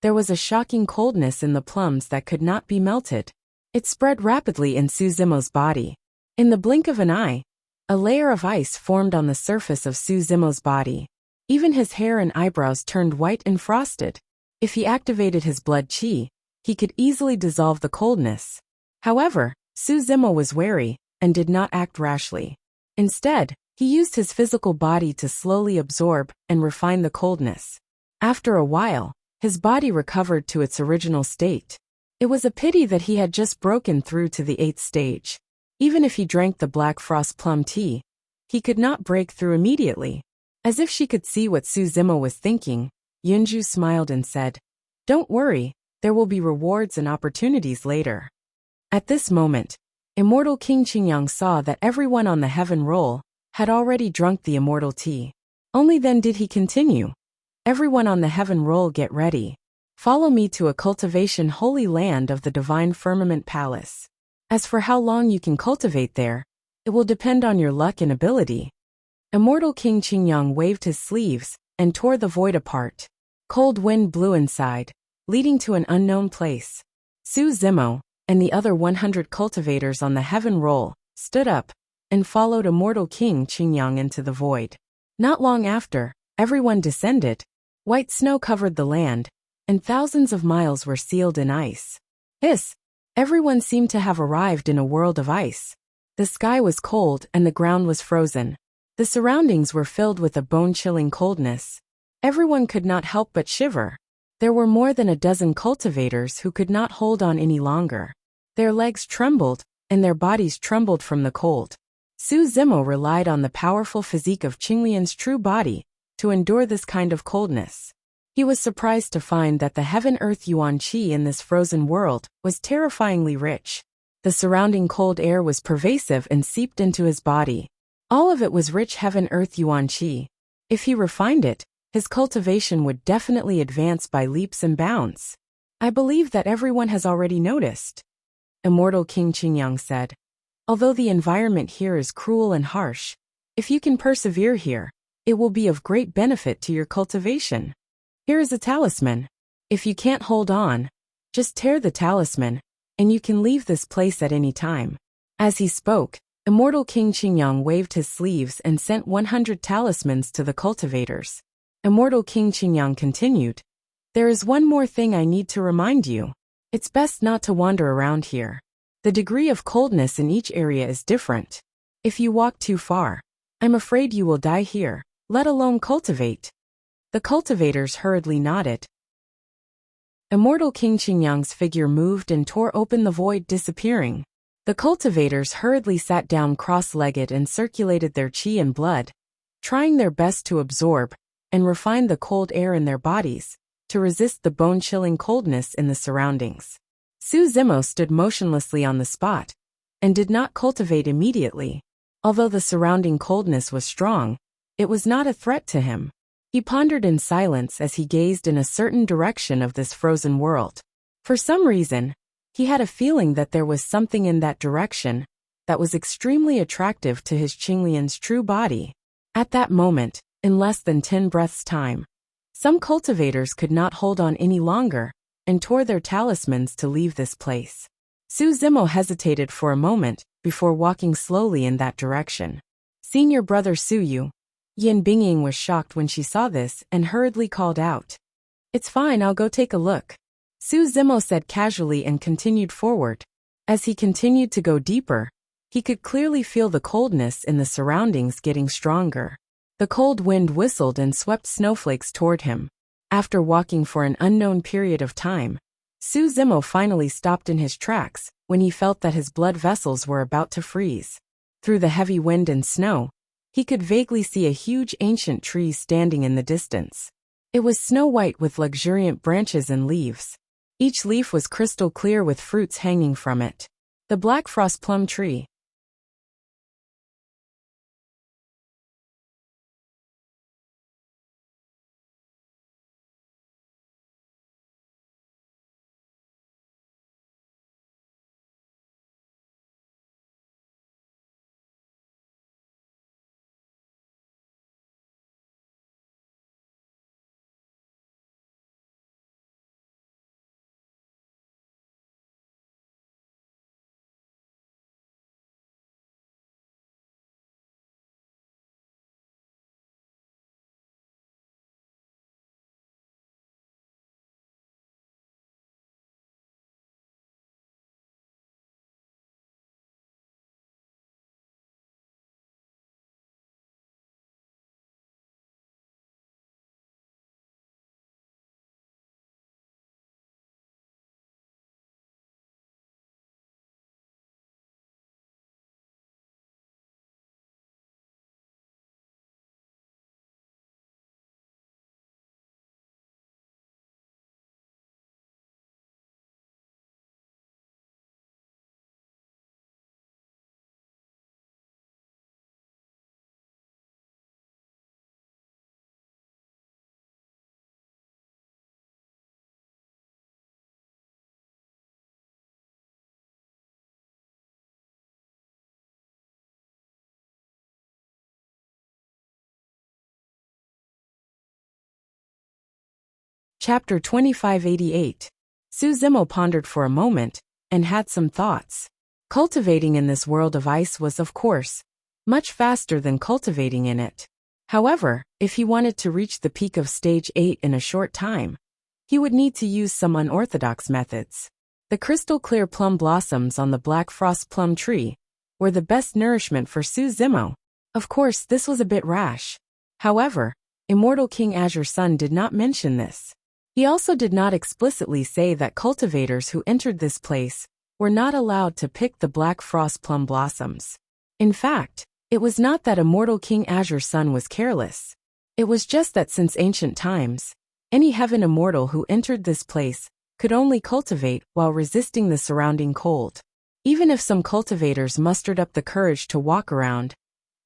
there was a shocking coldness in the plums that could not be melted. It spread rapidly in Su Zimo's body. In the blink of an eye, a layer of ice formed on the surface of Su Zimo's body. Even his hair and eyebrows turned white and frosted. If he activated his blood chi, he could easily dissolve the coldness. However, Su Zimo was wary and did not act rashly. Instead, he used his physical body to slowly absorb and refine the coldness. After a while, his body recovered to its original state. It was a pity that he had just broken through to the 8th stage. Even if he drank the black frost plum tea, he could not break through immediately. As if she could see what Su Zimo was thinking, Yunju smiled and said, "Don't worry, there will be rewards and opportunities later." At this moment, Immortal King Qingyang saw that everyone on the heaven roll had already drunk the immortal tea. Only then did he continue. Everyone on the heaven roll, get ready. Follow me to a cultivation holy land of the divine firmament palace. As for how long you can cultivate there, it will depend on your luck and ability. Immortal King Qingyang waved his sleeves and tore the void apart. Cold wind blew inside, leading to an unknown place. Su Zimo and the other 100 cultivators on the heaven roll stood up and followed Immortal King Qingyang into the void. Not long after, everyone descended. White snow covered the land, and thousands of miles were sealed in ice. Everyone seemed to have arrived in a world of ice. The sky was cold and the ground was frozen. The surroundings were filled with a bone-chilling coldness. Everyone could not help but shiver. There were more than a dozen cultivators who could not hold on any longer. Their legs trembled, and their bodies trembled from the cold. Su Zimo relied on the powerful physique of Qinglian's true body to endure this kind of coldness. He was surprised to find that the heaven-earth yuan qi in this frozen world was terrifyingly rich. The surrounding cold air was pervasive and seeped into his body. All of it was rich heaven-earth yuan qi. If he refined it, his cultivation would definitely advance by leaps and bounds. I believe that everyone has already noticed, Immortal King Qingyang said. Although the environment here is cruel and harsh, if you can persevere here, it will be of great benefit to your cultivation. Here is a talisman. If you can't hold on, Just tear the talisman, and you can leave this place at any time. As he spoke, Immortal King Qingyang waved his sleeves and sent 100 talismans to the cultivators. Immortal King Qingyang continued, "There is one more thing I need to remind you. It's best not to wander around here. The degree of coldness in each area is different. If you walk too far, I'm afraid you will die here, let alone cultivate." The cultivators hurriedly nodded. Immortal King Qingyang's figure moved and tore open the void, disappearing. The cultivators hurriedly sat down cross-legged and circulated their qi and blood, trying their best to absorb and refine the cold air in their bodies, to resist the bone-chilling coldness in the surroundings. Su Zimo stood motionlessly on the spot, and did not cultivate immediately. Although the surrounding coldness was strong, it was not a threat to him. He pondered in silence as he gazed in a certain direction of this frozen world. For some reason, he had a feeling that there was something in that direction that was extremely attractive to his Qinglian's true body. At that moment, in less than 10 breaths' time, some cultivators could not hold on any longer and tore their talismans to leave this place. Su Zimo hesitated for a moment before walking slowly in that direction. Senior brother Su Yu. Yin Bingying was shocked when she saw this and hurriedly called out, "It's fine, I'll go take a look." Su Zimo said casually and continued forward. As he continued to go deeper, he could clearly feel the coldness in the surroundings getting stronger. The cold wind whistled and swept snowflakes toward him. After walking for an unknown period of time, Su Zimo finally stopped in his tracks when he felt that his blood vessels were about to freeze. Through the heavy wind and snow, he could vaguely see a huge ancient tree standing in the distance. It was snow-white with luxuriant branches and leaves. Each leaf was crystal clear with fruits hanging from it. The Black Frost Plum Tree. Chapter 2588. Su Zimo pondered for a moment, and had some thoughts. Cultivating in this world of ice was, of course, much faster than cultivating in it. However, if he wanted to reach the peak of Stage 8 in a short time, he would need to use some unorthodox methods. The crystal-clear plum blossoms on the Black Frost Plum Tree were the best nourishment for Su Zimo. Of course, this was a bit rash. However, Immortal King Azure's Sun did not mention this. He also did not explicitly say that cultivators who entered this place were not allowed to pick the Black Frost Plum blossoms. In fact, it was not that Immortal King Azure's Sun was careless. It was just that since ancient times, any heaven immortal who entered this place could only cultivate while resisting the surrounding cold. Even if some cultivators mustered up the courage to walk around,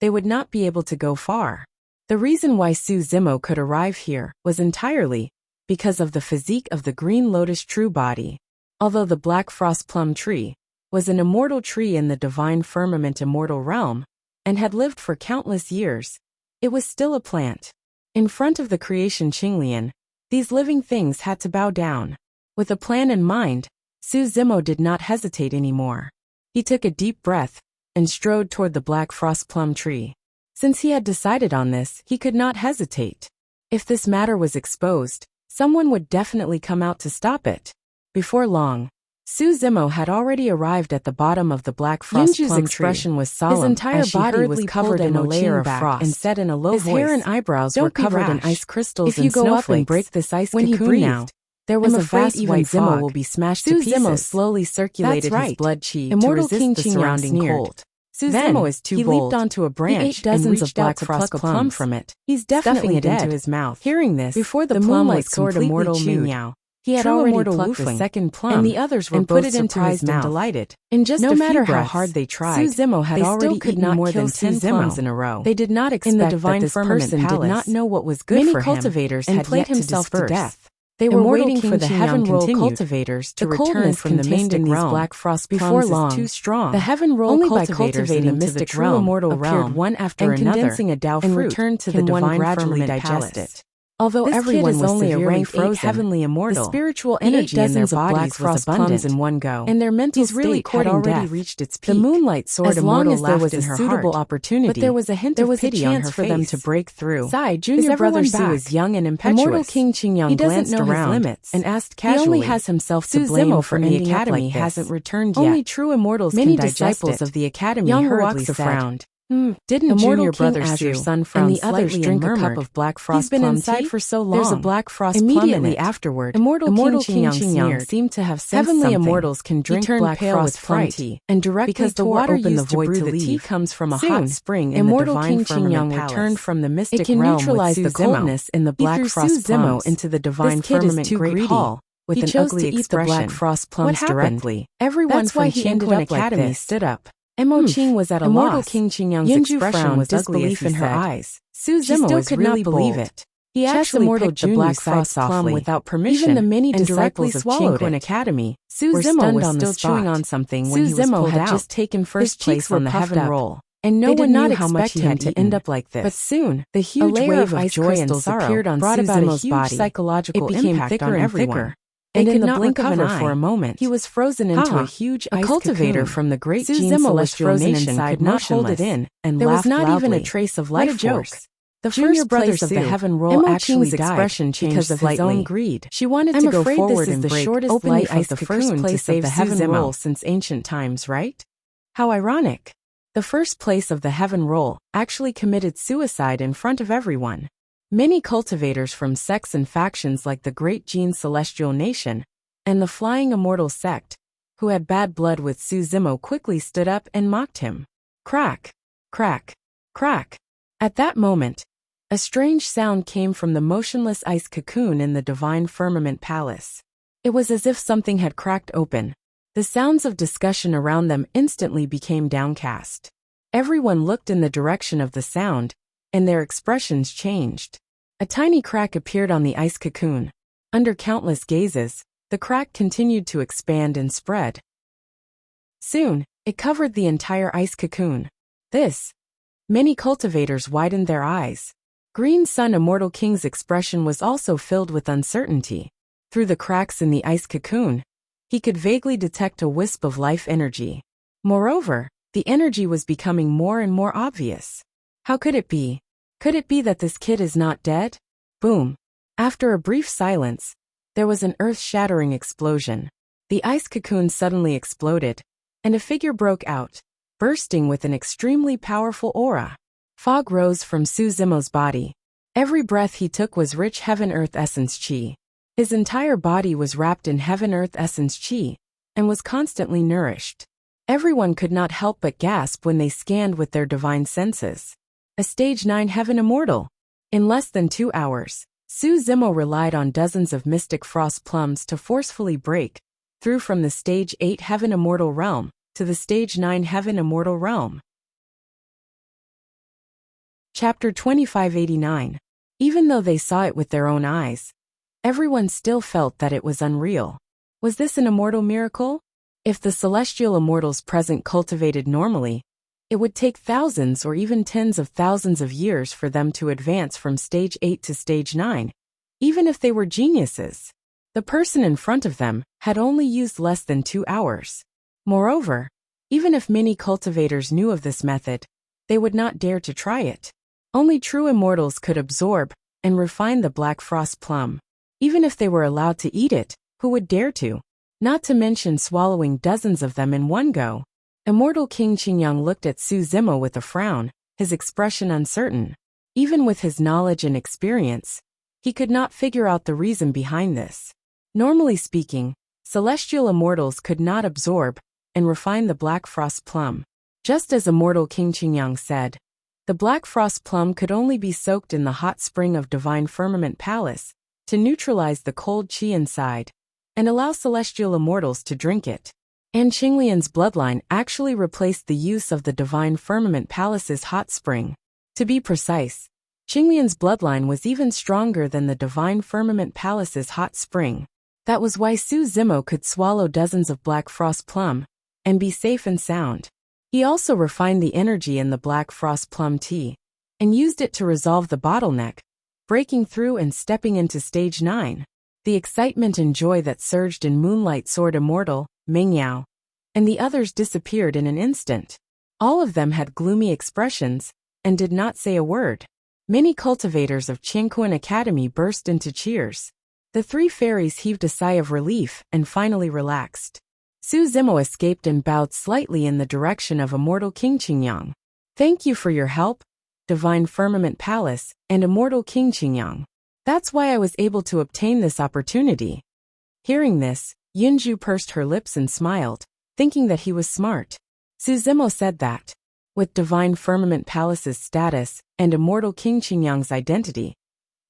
they would not be able to go far. The reason why Su Zimo could arrive here was entirely because of the physique of the Green Lotus true body. Although the Black Frost Plum Tree was an immortal tree in the divine firmament immortal realm, and had lived for countless years, it was still a plant. In front of the creation Qinglian, these living things had to bow down. With a plan in mind, Suzimo did not hesitate anymore. He took a deep breath and strode toward the black frost plum tree. Since he had decided on this, he could not hesitate. If this matter was exposed, someone would definitely come out to stop it. Before long, Suzimo had already arrived at the bottom of the black frost plum tree. expression was solemn. His entire body was covered in a layer of frost and said in a low voice. His hair and eyebrows were covered in ice crystals If you and go snowflakes. up and break this ice when he cocoon breathed, now, there was a vast even white Zimo fog. will be smashed to Suzimo pieces. slowly circulated That's his right. blood chi Immortal to resist King the Qingyang surrounding sneered. cold. Then, Suzimo is too he bold. leaped onto a branch He ate dozens and of reached black out to frost pluck plum plums from it. He's Stuffing definitely it into dead. his mouth. Hearing this, Before the the plum moonlight was sword completely immortal chewed, Meow. he had True already immortal plucked the Wufeng, second plum, and the others were and both put it into his surprised and mouth. delighted. In just No a few matter how breaths, hard they tried, Suzimo had they already still could eaten not more kill than 10 Suzimo. plums in a row. They did not expect in the that divine this firmament person palace, did not know what was good many for him, cultivators and had played yet to himself to disperse. death. They were Immortal waiting King for the Qingyang heaven roll continued. cultivators to The return coldness from the contained mystic in these realm. black frost Before plums long, is too strong. the heaven roll Only by cultivators in cultivating the to the mystic true realm immortal appeared realm one after and another condensing a Tao and fruit returned to the can one divine gradually firmament digest palace. it. Although This everyone kid is was only a severely rank frozen, heavenly immortal. the spiritual He ate energy in their dozens of black bodies was frost plums abundant, in one go, and their mental He's really state had courting already death. reached its The peak. moonlight sword As long immortal as there laughed was in a her suitable heart. opportunity, But there was a hint there of was a pity on chance her for them to face. break through. Sai, junior brother everyone Su back? is young and impetuous. Immortal King Qingyang He doesn't glanced know his around limits and asked He only casually, has himself to Suzimo blame for from the ending up academy like this. hasn't returned yet. Only true immortals Many can digest disciples it. of the academy Young hurriedly Wuxia said, frowned. Didn't Immortal junior King brother Azur's Su son and frowned the others slightly drink and a cup murmured, of black frost "He's been plum inside tea? for so long." There's a black frost Immediately plum in it. afterward, Immortal King Qingyang Qingyang sneered. seemed to have sensed Heavenly something. immortals can drink He turned black pale frost with plum fright tea, and directly because the tore water open the used to void brew to the tea leave. comes from a Soon, hot spring in Immortal the divine King firmament Qingyang palace. returned from the mystic It can realm neutralize with the Suzimo. coldness in the He black threw frost Suzimo plums into the divine This kid is firmament too great greedy. hall with He an chose ugly to eat the black expression. frost plums What happened? directly. Everyone That's why from he ended Qianquan up like Academy this. stood up. Mo Qing was at a Immortal loss. King Qingyang's Yinju expression frowned was disbelief disbelief in her said. eyes. She Suzimo still was could really not believe bold. it. He Chess actually Immortal picked the black sighed frost plum softly. without permission Even the many and directly disciples of swallowed Qianquan it. Academy Were Suzimo stunned was on the still chewing spot. on something when he was Suzimo pulled had out. just taken His first cheeks place were on the puffed heaven up, roll, and no they one did not knew how much expect he him had to eaten. end up like this. But soon, the A huge layer wave of of ice joy and crystals sorrow appeared on brought about a Suzimo's huge body. psychological It became impact thicker on and everyone. thicker. They And in could the not blink of an recover eye, for a moment. he was frozen into Ha! a huge A ice cultivator cocoon. from the great Suzimo Gene was Celestial frozen Nation inside, could not hold it motionless, in, and There was laughed not even a loudly. trace of What life a joke. force. The Junior first brother place of the Su, heaven roll Mo actually Qing's died expression changed because of his own slightly. greed. She wanted I'm to go afraid forward this is and the break shortest open the life ice of the first cocoon to place save of the heaven Suzimo. roll since ancient times, right? How ironic. The first place of the heaven roll actually committed suicide in front of everyone. Many cultivators from sects and factions like the Great Gene Celestial Nation and the Flying Immortal Sect, who had bad blood with Suzimo, quickly stood up and mocked him. Crack, crack, crack. At that moment, a strange sound came from the motionless ice cocoon in the divine firmament palace. It was as if something had cracked open. The sounds of discussion around them instantly became downcast. Everyone looked in the direction of the sound, and their expressions changed. A tiny crack appeared on the ice cocoon. Under countless gazes, the crack continued to expand and spread. Soon, it covered the entire ice cocoon. Many cultivators widened their eyes. Green Sun Immortal King's expression was also filled with uncertainty. Through the cracks in the ice cocoon, he could vaguely detect a wisp of life energy. Moreover, the energy was becoming more and more obvious. How could it be? Could it be that this kid is not dead? Boom. After a brief silence, there was an earth-shattering explosion. The ice cocoon suddenly exploded, and a figure broke out, bursting with an extremely powerful aura. Fog rose from Suzimo's body. Every breath he took was rich heaven-earth essence chi. His entire body was wrapped in heaven-earth essence chi, and was constantly nourished. Everyone could not help but gasp when they scanned with their divine senses. A Stage 9 Heaven Immortal. In less than 2 hours, Suzimo relied on dozens of mystic frost plums to forcefully break through from the Stage 8 Heaven Immortal realm to the Stage 9 Heaven Immortal realm. Chapter 2589. Even though they saw it with their own eyes, everyone still felt that it was unreal. Was this an immortal miracle? If the celestial immortals present cultivated normally, it would take thousands or even tens of thousands of years for them to advance from Stage 8 to Stage 9, even if they were geniuses. The person in front of them had only used less than 2 hours. Moreover, even if many cultivators knew of this method, they would not dare to try it. Only true immortals could absorb and refine the black frost plum. Even if they were allowed to eat it, who would dare to? Not to mention swallowing dozens of them in one go. Immortal King Qingyang looked at Su Zimo with a frown, his expression uncertain. Even with his knowledge and experience, he could not figure out the reason behind this. Normally speaking, celestial immortals could not absorb and refine the black frost plum. Just as Immortal King Qingyang said, the black frost plum could only be soaked in the hot spring of Divine Firmament Palace to neutralize the cold qi inside and allow celestial immortals to drink it. And Qinglian's bloodline actually replaced the use of the Divine Firmament Palace's hot spring. To be precise, Qinglian's bloodline was even stronger than the Divine Firmament Palace's hot spring. That was why Su Zimo could swallow dozens of black frost plum and be safe and sound. He also refined the energy in the black frost plum tea and used it to resolve the bottleneck, breaking through and stepping into stage 9. The excitement and joy that surged in Moonlight Sword Immortal, Mingyao, and the others disappeared in an instant. All of them had gloomy expressions and did not say a word. Many cultivators of Qingquan Academy burst into cheers. The 3 fairies heaved a sigh of relief and finally relaxed. Su Zimo escaped and bowed slightly in the direction of Immortal King Qingyang. Thank you for your help, Divine Firmament Palace, and Immortal King Qingyang. That's why I was able to obtain this opportunity. Hearing this, Yunju pursed her lips and smiled, thinking that he was smart. Su Zimo said that, with Divine Firmament Palace's status and Immortal King Qingyang's identity,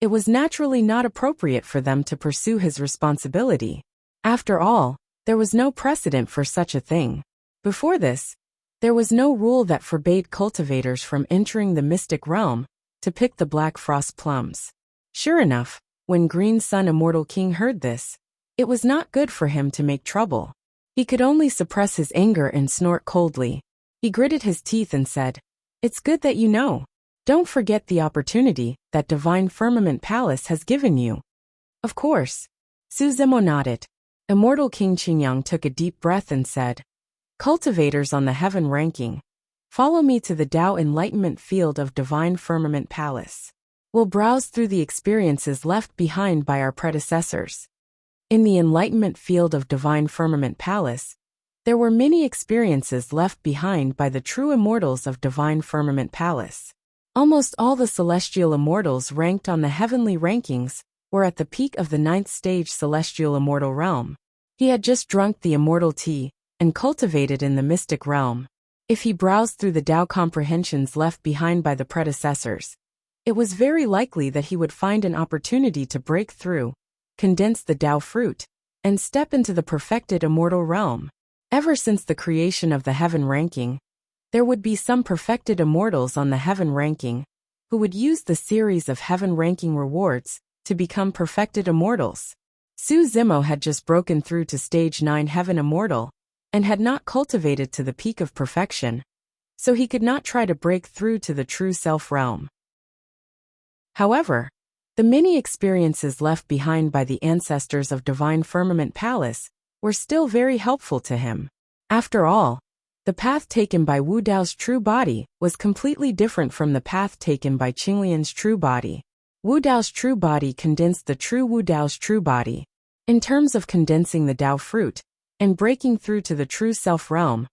it was naturally not appropriate for them to pursue his responsibility. After all, there was no precedent for such a thing. Before this, there was no rule that forbade cultivators from entering the mystic realm to pick the black frost plums. Sure enough, when Green Sun Immortal King heard this, it was not good for him to make trouble. He could only suppress his anger and snort coldly. He gritted his teeth and said, "It's good that you know. Don't forget the opportunity that Divine Firmament Palace has given you." Of course. Su Zimo nodded. Immortal King Qingyang took a deep breath and said, "Cultivators on the heaven ranking, follow me to the Dao Enlightenment Field of Divine Firmament Palace. We'll browse through the experiences left behind by our predecessors." In the Enlightenment Field of Divine Firmament Palace, there were many experiences left behind by the true immortals of Divine Firmament Palace. Almost all the celestial immortals ranked on the heavenly rankings were at the peak of the 9th stage celestial immortal realm. He had just drunk the immortal tea and cultivated in the mystic realm. If he browsed through the Tao comprehensions left behind by the predecessors, it was very likely that he would find an opportunity to break through, condense the Tao fruit, and step into the perfected immortal realm. Ever since the creation of the heaven ranking, there would be some perfected immortals on the heaven ranking who would use the series of heaven ranking rewards to become perfected immortals. Su Zimo had just broken through to stage 9 heaven immortal and had not cultivated to the peak of perfection, so he could not try to break through to the true self realm. However, the many experiences left behind by the ancestors of Divine Firmament Palace were still very helpful to him. After all, the path taken by Wu Dao's true body was completely different from the path taken by Qinglian's true body. Wu Dao's true body condensed the true Wu Dao's true body. In terms of condensing the Dao fruit and breaking through to the true self realm,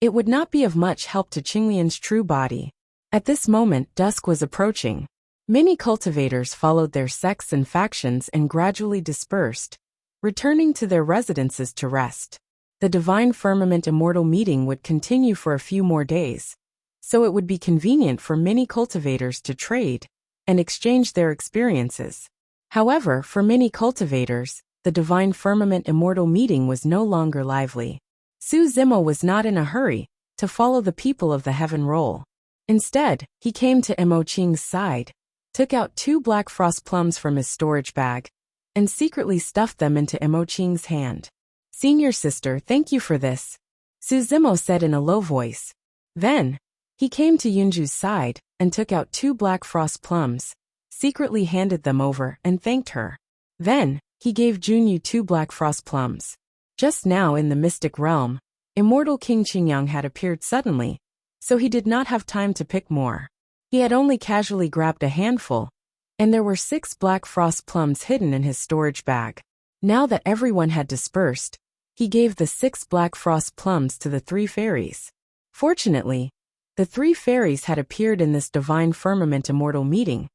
it would not be of much help to Qinglian's true body. At this moment, dusk was approaching. Many cultivators followed their sects and factions and gradually dispersed, returning to their residences to rest. The Divine Firmament Immortal meeting would continue for a few more days, so it would be convenient for many cultivators to trade and exchange their experiences. However, for many cultivators, the Divine Firmament Immortal meeting was no longer lively. Su Zimo was not in a hurry to follow the people of the heaven roll. Instead, he came to Mo Qing's side, took out 2 black frost plums from his storage bag, and secretly stuffed them into Mo Qing's hand. "Senior sister, thank you for this," Su Zimo said in a low voice. Then, he came to Yunju's side and took out 2 black frost plums, secretly handed them over and thanked her. Then, he gave Junyu 2 black frost plums. Just now in the mystic realm, immortal King Qingyang had appeared suddenly, so he did not have time to pick more. He had only casually grabbed a handful, and there were 6 black frost plums hidden in his storage bag. Now that everyone had dispersed, he gave the 6 black frost plums to the 3 fairies. Fortunately, the 3 fairies had appeared in this divine firmament immortal meeting,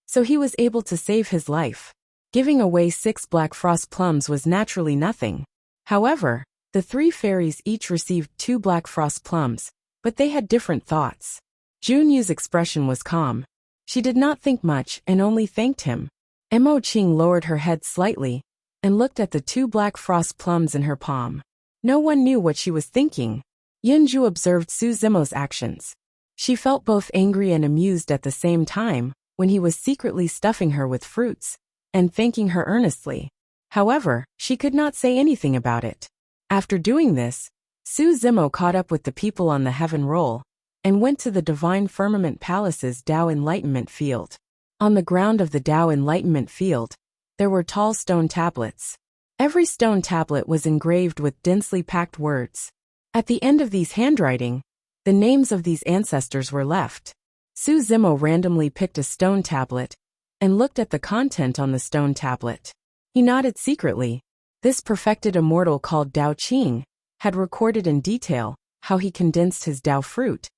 so he was able to save his life. Giving away 6 black frost plums was naturally nothing. However, the 3 fairies each received 2 black frost plums, but they had different thoughts. Junyu's expression was calm. She did not think much and only thanked him. Mo Qing lowered her head slightly and looked at the 2 black frost plums in her palm. No one knew what she was thinking. Yunju observed Su Zimo's actions. She felt both angry and amused at the same time when he was secretly stuffing her with fruits and thanking her earnestly. However, she could not say anything about it. After doing this, Su Zimo caught up with the people on the heaven roll and went to the Divine Firmament Palace's Tao Enlightenment Field. On the ground of the Tao Enlightenment Field, there were tall stone tablets. Every stone tablet was engraved with densely packed words. At the end of these handwriting, the names of these ancestors were left. Su Zimo randomly picked a stone tablet and looked at the content on the stone tablet. He nodded secretly. This perfected immortal called Dao Qing had recorded in detail how he condensed his Dao fruit,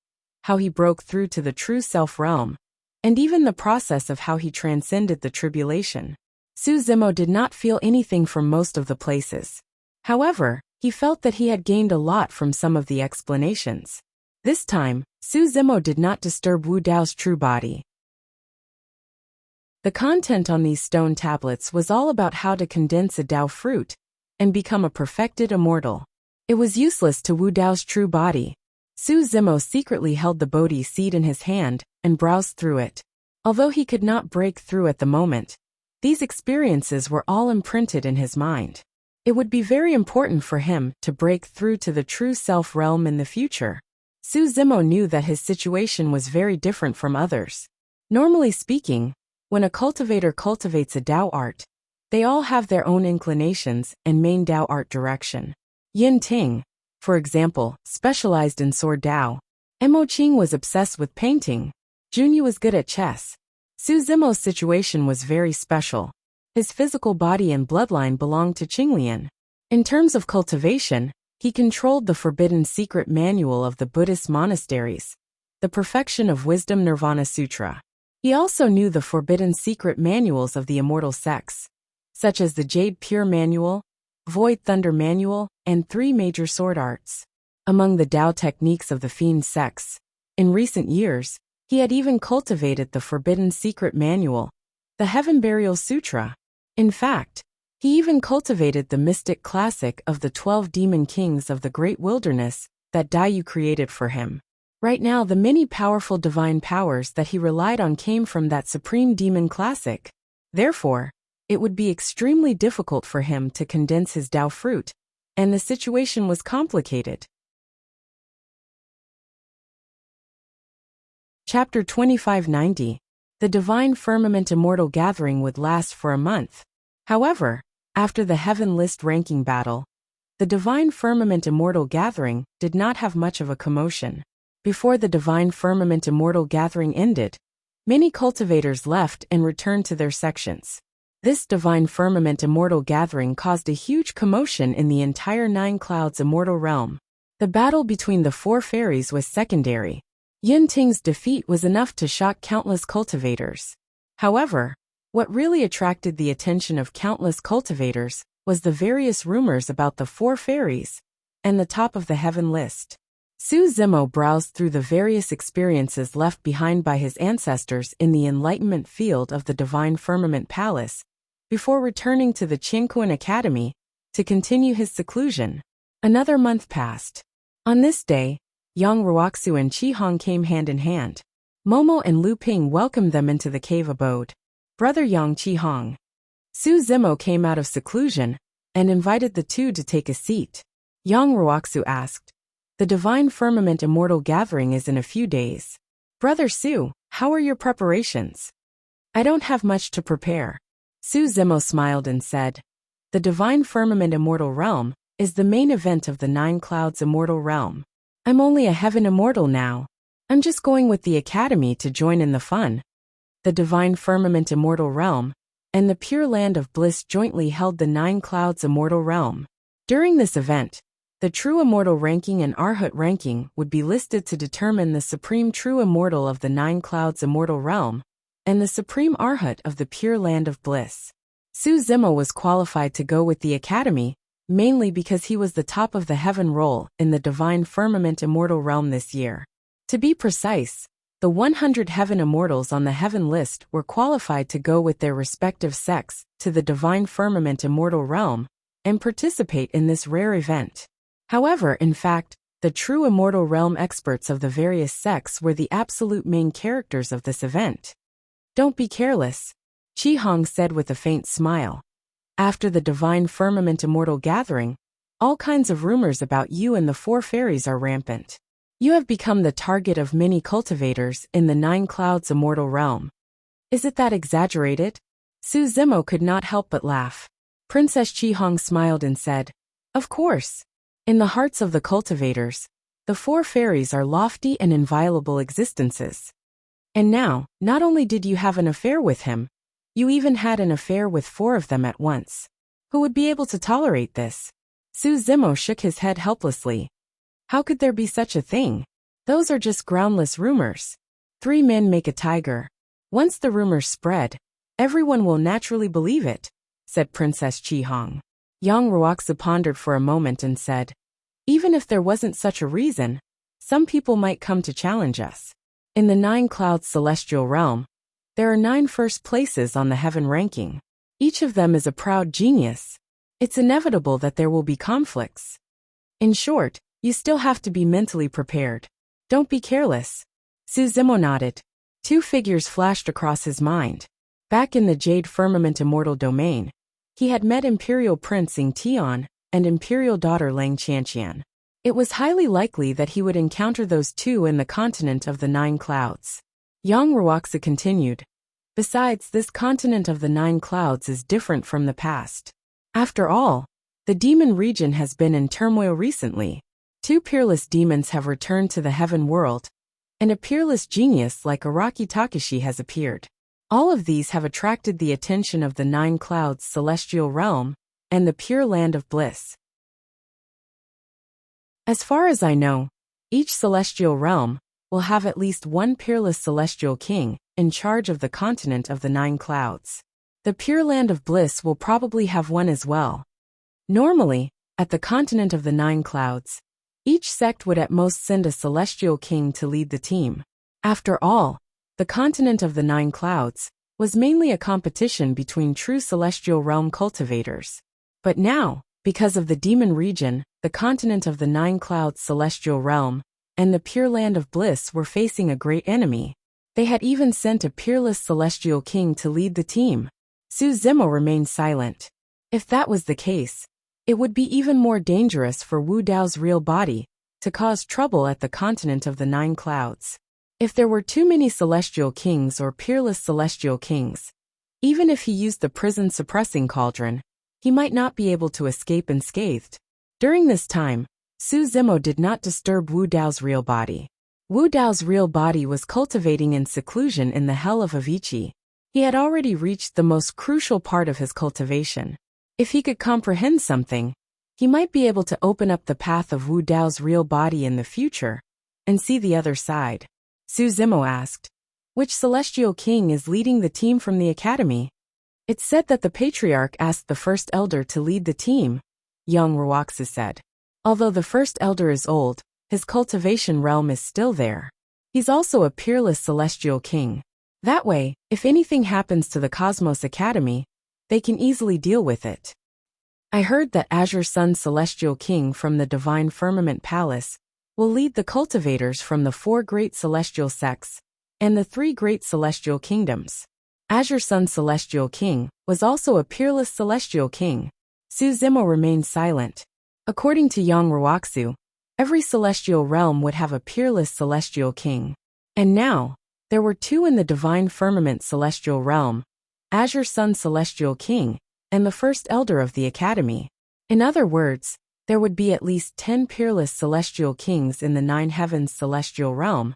how he broke through to the true self realm, and even the process of how he transcended the tribulation. Su Zimo did not feel anything from most of the places. However, he felt that he had gained a lot from some of the explanations. This time, Su Zimo did not disturb Wu Dao's true body. The content on these stone tablets was all about how to condense a Dao fruit and become a perfected immortal. It was useless to Wu Dao's true body. Su Zimo secretly held the Bodhi seed in his hand and browsed through it. Although he could not break through at the moment, these experiences were all imprinted in his mind. It would be very important for him to break through to the true self realm in the future. Su Zimo knew that his situation was very different from others. Normally speaking, when a cultivator cultivates a Dao art, they all have their own inclinations and main Dao art direction. Yin Ting, for example, specialized in sword Dao. Mo Qing was obsessed with painting. Junyu was good at chess. Su Zimo's situation was very special. His physical body and bloodline belonged to Qinglian. In terms of cultivation, he controlled the forbidden secret manual of the Buddhist monasteries, the Perfection of Wisdom Nirvana Sutra. He also knew the forbidden secret manuals of the immortal sects, such as the Jade Pure Manual, Void Thunder Manual, and 3 major sword arts. Among the Dao techniques of the Fiend sects, in recent years, he had even cultivated the forbidden secret manual, the Heaven Burial Sutra. In fact, he even cultivated the mystic classic of the 12 demon kings of the great wilderness that Daiyu created for him. Right now, the many powerful divine powers that he relied on came from that supreme demon classic. Therefore, it would be extremely difficult for him to condense his Dao fruit, and the situation was complicated. Chapter 2590. The Divine Firmament Immortal Gathering would last for a month. However, after the Heaven List ranking battle, the Divine Firmament Immortal Gathering did not have much of a commotion. Before the Divine Firmament Immortal Gathering ended, many cultivators left and returned to their sections. This Divine Firmament Immortal Gathering caused a huge commotion in the entire Nine Clouds Immortal Realm. The battle between the 4 fairies was secondary. Yin Ting's defeat was enough to shock countless cultivators. However, what really attracted the attention of countless cultivators was the various rumors about the 4 fairies and the top of the Heaven List. Su Zimo browsed through the various experiences left behind by his ancestors in the Enlightenment Field of the Divine Firmament Palace before returning to the Qingquan Academy to continue his seclusion. Another month passed. On this day, Yang Ruoxu and Qi Hong came hand in hand. Momo and Lu Ping welcomed them into the cave abode. Brother Yang Qi Hong. Su Zimo came out of seclusion and invited the two to take a seat. Yang Ruoxu asked, "The Divine Firmament Immortal Gathering is in a few days. Brother Su, how are your preparations?" "I don't have much to prepare." Su Zimo smiled and said, the Divine Firmament Immortal Realm, is the main event of the Nine Clouds Immortal Realm. I'm only a heaven immortal now. I'm just going with the Academy to join in the fun. The Divine Firmament Immortal Realm and the Pure Land of Bliss jointly held the Nine Clouds Immortal Realm. During this event, the True Immortal ranking and Arhat ranking would be listed to determine the Supreme True Immortal of the Nine Clouds Immortal Realm and the Supreme Arhat of the Pure Land of Bliss. Su Zimo was qualified to go with the Academy, mainly because he was the top of the heaven roll in the Divine Firmament Immortal Realm this year. To be precise, the 100 heaven immortals on the heaven list were qualified to go with their respective sects to the Divine Firmament Immortal Realm and participate in this rare event. However, in fact, the true Immortal Realm experts of the various sects were the absolute main characters of this event. Don't be careless, Chi Hong said with a faint smile. After the Divine Firmament Immortal Gathering, all kinds of rumors about you and the four fairies are rampant. You have become the target of many cultivators in the Nine Clouds Immortal Realm. Is it that exaggerated? Su Zimo could not help but laugh. Princess Chi Hong smiled and said, "Of course. In the hearts of the cultivators, the four fairies are lofty and inviolable existences. And now, not only did you have an affair with him, you even had an affair with four of them at once. Who would be able to tolerate this?" Su Zimo shook his head helplessly. How could there be such a thing? Those are just groundless rumors. 3 men make a tiger. Once the rumors spread, everyone will naturally believe it, said Princess Chi Hong. Yang Ruoxu pondered for a moment and said, even if there wasn't such a reason, some people might come to challenge us. In the Nine Clouds Celestial Realm, there are 9 first places on the heaven ranking. Each of them is a proud genius. It's inevitable that there will be conflicts. In short, you still have to be mentally prepared. Don't be careless. Su Zimo nodded. 2 figures flashed across his mind. Back in the Jade Firmament Immortal Domain, he had met Imperial Prince Ying Tian and Imperial Daughter Lang Qianqian. It was highly likely that he would encounter those 2 in the continent of the Nine Clouds. Yang Ruoxu continued. Besides, this continent of the Nine Clouds is different from the past. After all, the demon region has been in turmoil recently. 2 peerless demons have returned to the heaven world, and a peerless genius like Araki Takashi has appeared. All of these have attracted the attention of the Nine Clouds Celestial Realm and the Pure Land of Bliss. As far as I know, each celestial realm will have at least 1 peerless celestial king in charge of the continent of the Nine Clouds. The Pure Land of Bliss will probably have one as well. Normally, at the continent of the Nine Clouds, each sect would at most send a celestial king to lead the team. After all, the continent of the Nine Clouds was mainly a competition between true celestial realm cultivators. But now, because of the demon region, the continent of the Nine Clouds Celestial Realm and the Pure Land of Bliss were facing a great enemy. They had even sent a peerless celestial king to lead the team. Su Zimo remained silent. If that was the case, it would be even more dangerous for Wu Dao's real body to cause trouble at the continent of the Nine Clouds. If there were too many celestial kings or peerless celestial kings, even if he used the prison suppressing cauldron, he might not be able to escape unscathed. During this time, Su Zimo did not disturb Wu Dao's real body. Wu Dao's real body was cultivating in seclusion in the Hell of Avicii. He had already reached the most crucial part of his cultivation. If he could comprehend something, he might be able to open up the path of Wu Dao's real body in the future and see the other side. Su Zimo asked, which celestial king is leading the team from the academy? It's said that the patriarch asked the first elder to lead the team, Yang Ruoxu said. Although the first elder is old, his cultivation realm is still there. He's also a peerless celestial king. That way, if anything happens to the Cosmos Academy, they can easily deal with it. I heard that Azure Sun Celestial King from the Divine Firmament Palace will lead the cultivators from the 4 great celestial sects and the 3 great celestial kingdoms. Azure Sun Celestial King was also a peerless celestial king. Su Zimo remained silent. According to Yang Ruoxu, every celestial realm would have a peerless celestial king. And now, there were 2 in the Divine Firmament Celestial Realm, Azure Sun Celestial King and the first elder of the academy. In other words, there would be at least 10 peerless celestial kings in the 9 heavens celestial realm,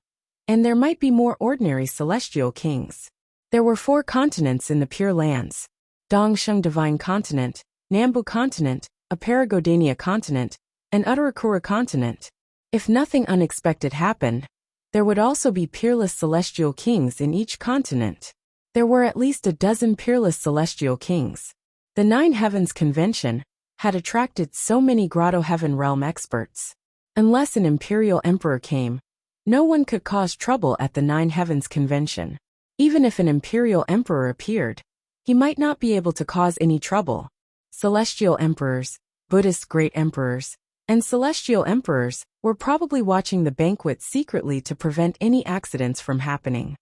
and there might be more ordinary celestial kings. There were 4 continents in the Pure Lands: Dongsheng Divine Continent, Nambu Continent, Aparagodania Continent, and Uttarakura Continent. If nothing unexpected happened, there would also be peerless celestial kings in each continent. There were at least a dozen peerless celestial kings. The 9 Heavens Convention had attracted so many Grotto Heaven Realm experts. Unless an imperial emperor came, no one could cause trouble at the 9 Heavens Convention. Even if an imperial emperor appeared, he might not be able to cause any trouble. Celestial emperors, Buddhist great emperors, and celestial emperors were probably watching the banquet secretly to prevent any accidents from happening.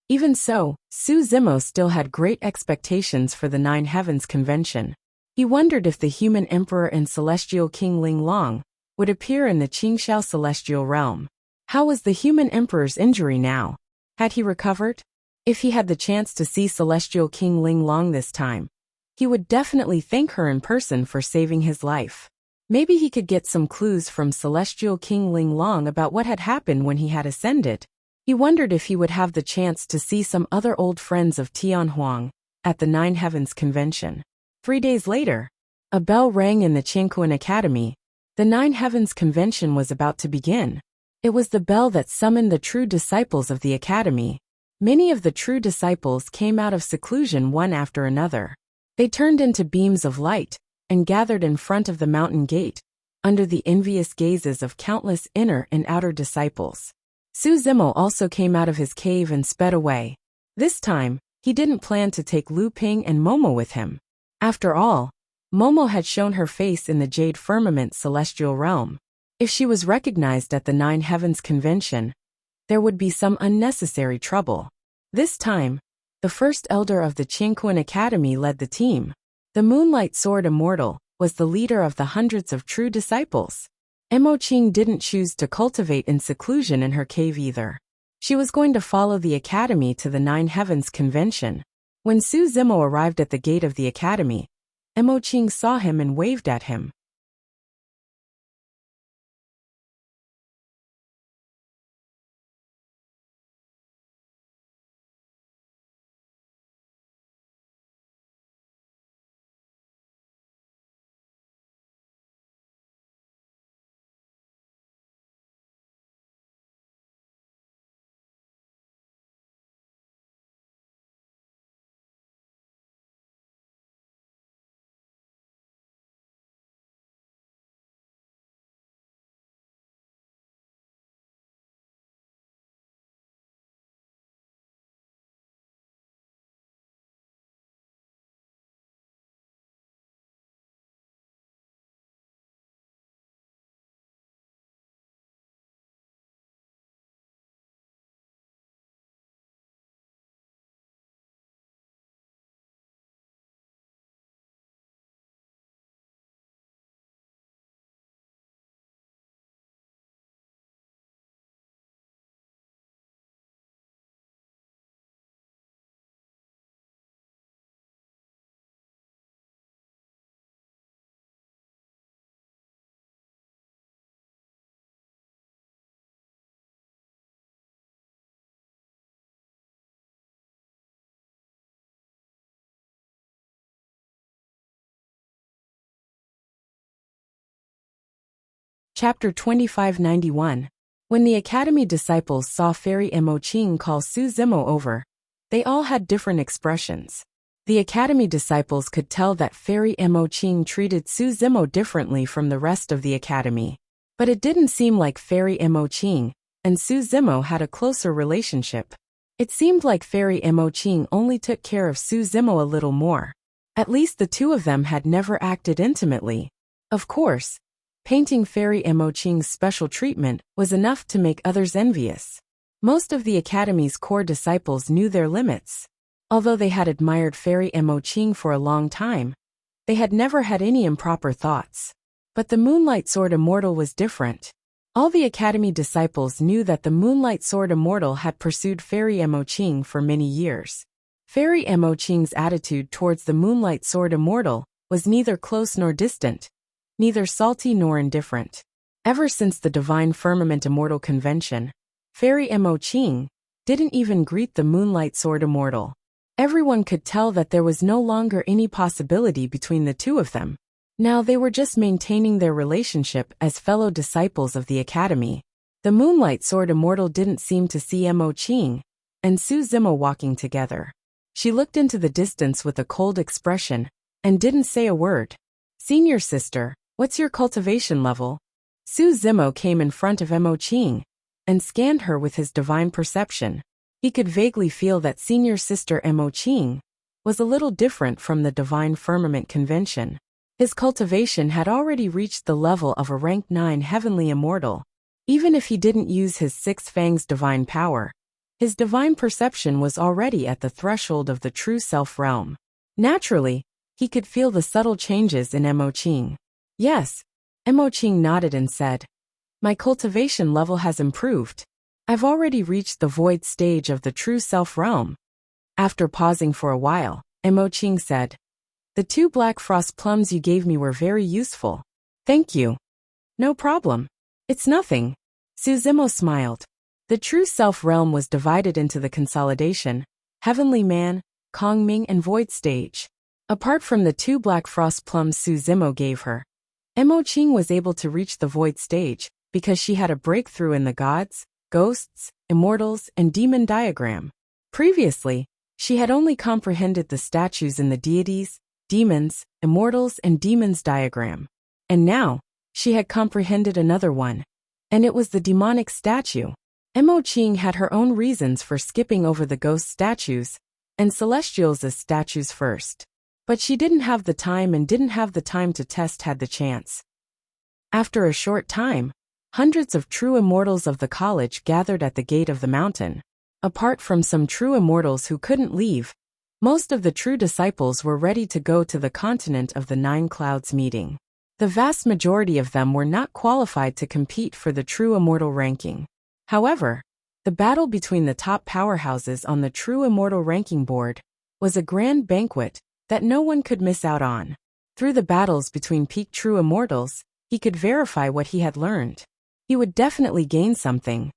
Even so, Su Zimo still had great expectations for the 9 Heavens Convention. He wondered if the human emperor and celestial king Ling Long would appear in the Qingxiao celestial realm. How was the human emperor's injury now? Had he recovered? If he had the chance to see celestial king Ling Long this time, he would definitely thank her in person for saving his life. Maybe he could get some clues from celestial king Ling Long about what had happened when he had ascended. He wondered if he would have the chance to see some other old friends of Tianhuang at the 9 Heavens Convention. 3 days later, a bell rang in the Qianquan Academy. The 9 Heavens Convention was about to begin. It was the bell that summoned the true disciples of the academy. Many of the true disciples came out of seclusion one after another. They turned into beams of light and gathered in front of the mountain gate, under the envious gazes of countless inner and outer disciples. Su Zimo also came out of his cave and sped away. This time, he didn't plan to take Lu Ping and Momo with him. After all, Momo had shown her face in the Jade Firmament celestial realm. If she was recognized at the 9 Heavens Convention, there would be some unnecessary trouble. This time, the first elder of the Qianquan Academy led the team. The Moonlight Sword Immortal was the leader of the hundreds of true disciples. Mo Qing didn't choose to cultivate in seclusion in her cave either. She was going to follow the academy to the 9 Heavens Convention. When Su Zimo arrived at the gate of the academy, Mo Qing saw him and waved at him. Chapter 2591. When the academy disciples saw Fairy Mo Qing call Su Zimo over, they all had different expressions. The academy disciples could tell that Fairy Mo Qing treated Su Zimo differently from the rest of the academy. But it didn't seem like Fairy Mo Qing and Su Zimo had a closer relationship. It seemed like Fairy Mo Qing only took care of Su Zimo a little more. At least the two of them had never acted intimately. Of course, painting Fairy Mo Qing's special treatment was enough to make others envious. Most of the academy's core disciples knew their limits. Although they had admired Fairy Mo Qing for a long time, they had never had any improper thoughts. But the Moonlight Sword Immortal was different. All the academy disciples knew that the Moonlight Sword Immortal had pursued Fairy Mo Qing for many years. Fairy Mo Qing's attitude towards the Moonlight Sword Immortal was neither close nor distant, neither salty nor indifferent. Ever since the Divine Firmament Immortal Convention, Fairy Mo Qing didn't even greet the Moonlight Sword Immortal. Everyone could tell that there was no longer any possibility between the two of them. Now they were just maintaining their relationship as fellow disciples of the Academy. The Moonlight Sword Immortal didn't seem to see Mo Qing and Su Zimo walking together. She looked into the distance with a cold expression and didn't say a word. Senior sister, what's your cultivation level? Su Zimo came in front of Mo Qing and scanned her with his divine perception. He could vaguely feel that senior sister Mo Qing was a little different from the Divine Firmament Convention. His cultivation had already reached the level of a rank 9 heavenly immortal. Even if he didn't use his Six Fangs divine power, his divine perception was already at the threshold of the true self realm. Naturally, he could feel the subtle changes in Mo Qing. Yes, Mo Qing nodded and said, my cultivation level has improved. I've already reached the void stage of the true self realm. After pausing for a while, Mo Qing said, the 2 black frost plums you gave me were very useful. Thank you. No problem. It's nothing. Su Zimo smiled. The true self realm was divided into the consolidation, heavenly man, Kongming and void stage. Apart from the 2 black frost plums Su Zimo gave her, Mo Qing was able to reach the void stage because she had a breakthrough in the gods, ghosts, immortals, and demon diagram. Previously, she had only comprehended the statues in the deities, demons, immortals, and demons diagram. And now, she had comprehended another one, and it was the demonic statue. Mo Qing had her own reasons for skipping over the ghost statues and celestials as statues first. But she didn't have the time to test had the chance. After a short time, hundreds of true immortals of the college gathered at the gate of the mountain. Apart from some true immortals who couldn't leave, most of the true disciples were ready to go to the continent of the 9 clouds meeting. The vast majority of them were not qualified to compete for the true immortal ranking. However, the battle between the top powerhouses on the true immortal ranking board was a grand banquet that no one could miss out on. Through the battles between peak true immortals, he could verify what he had learned. He would definitely gain something.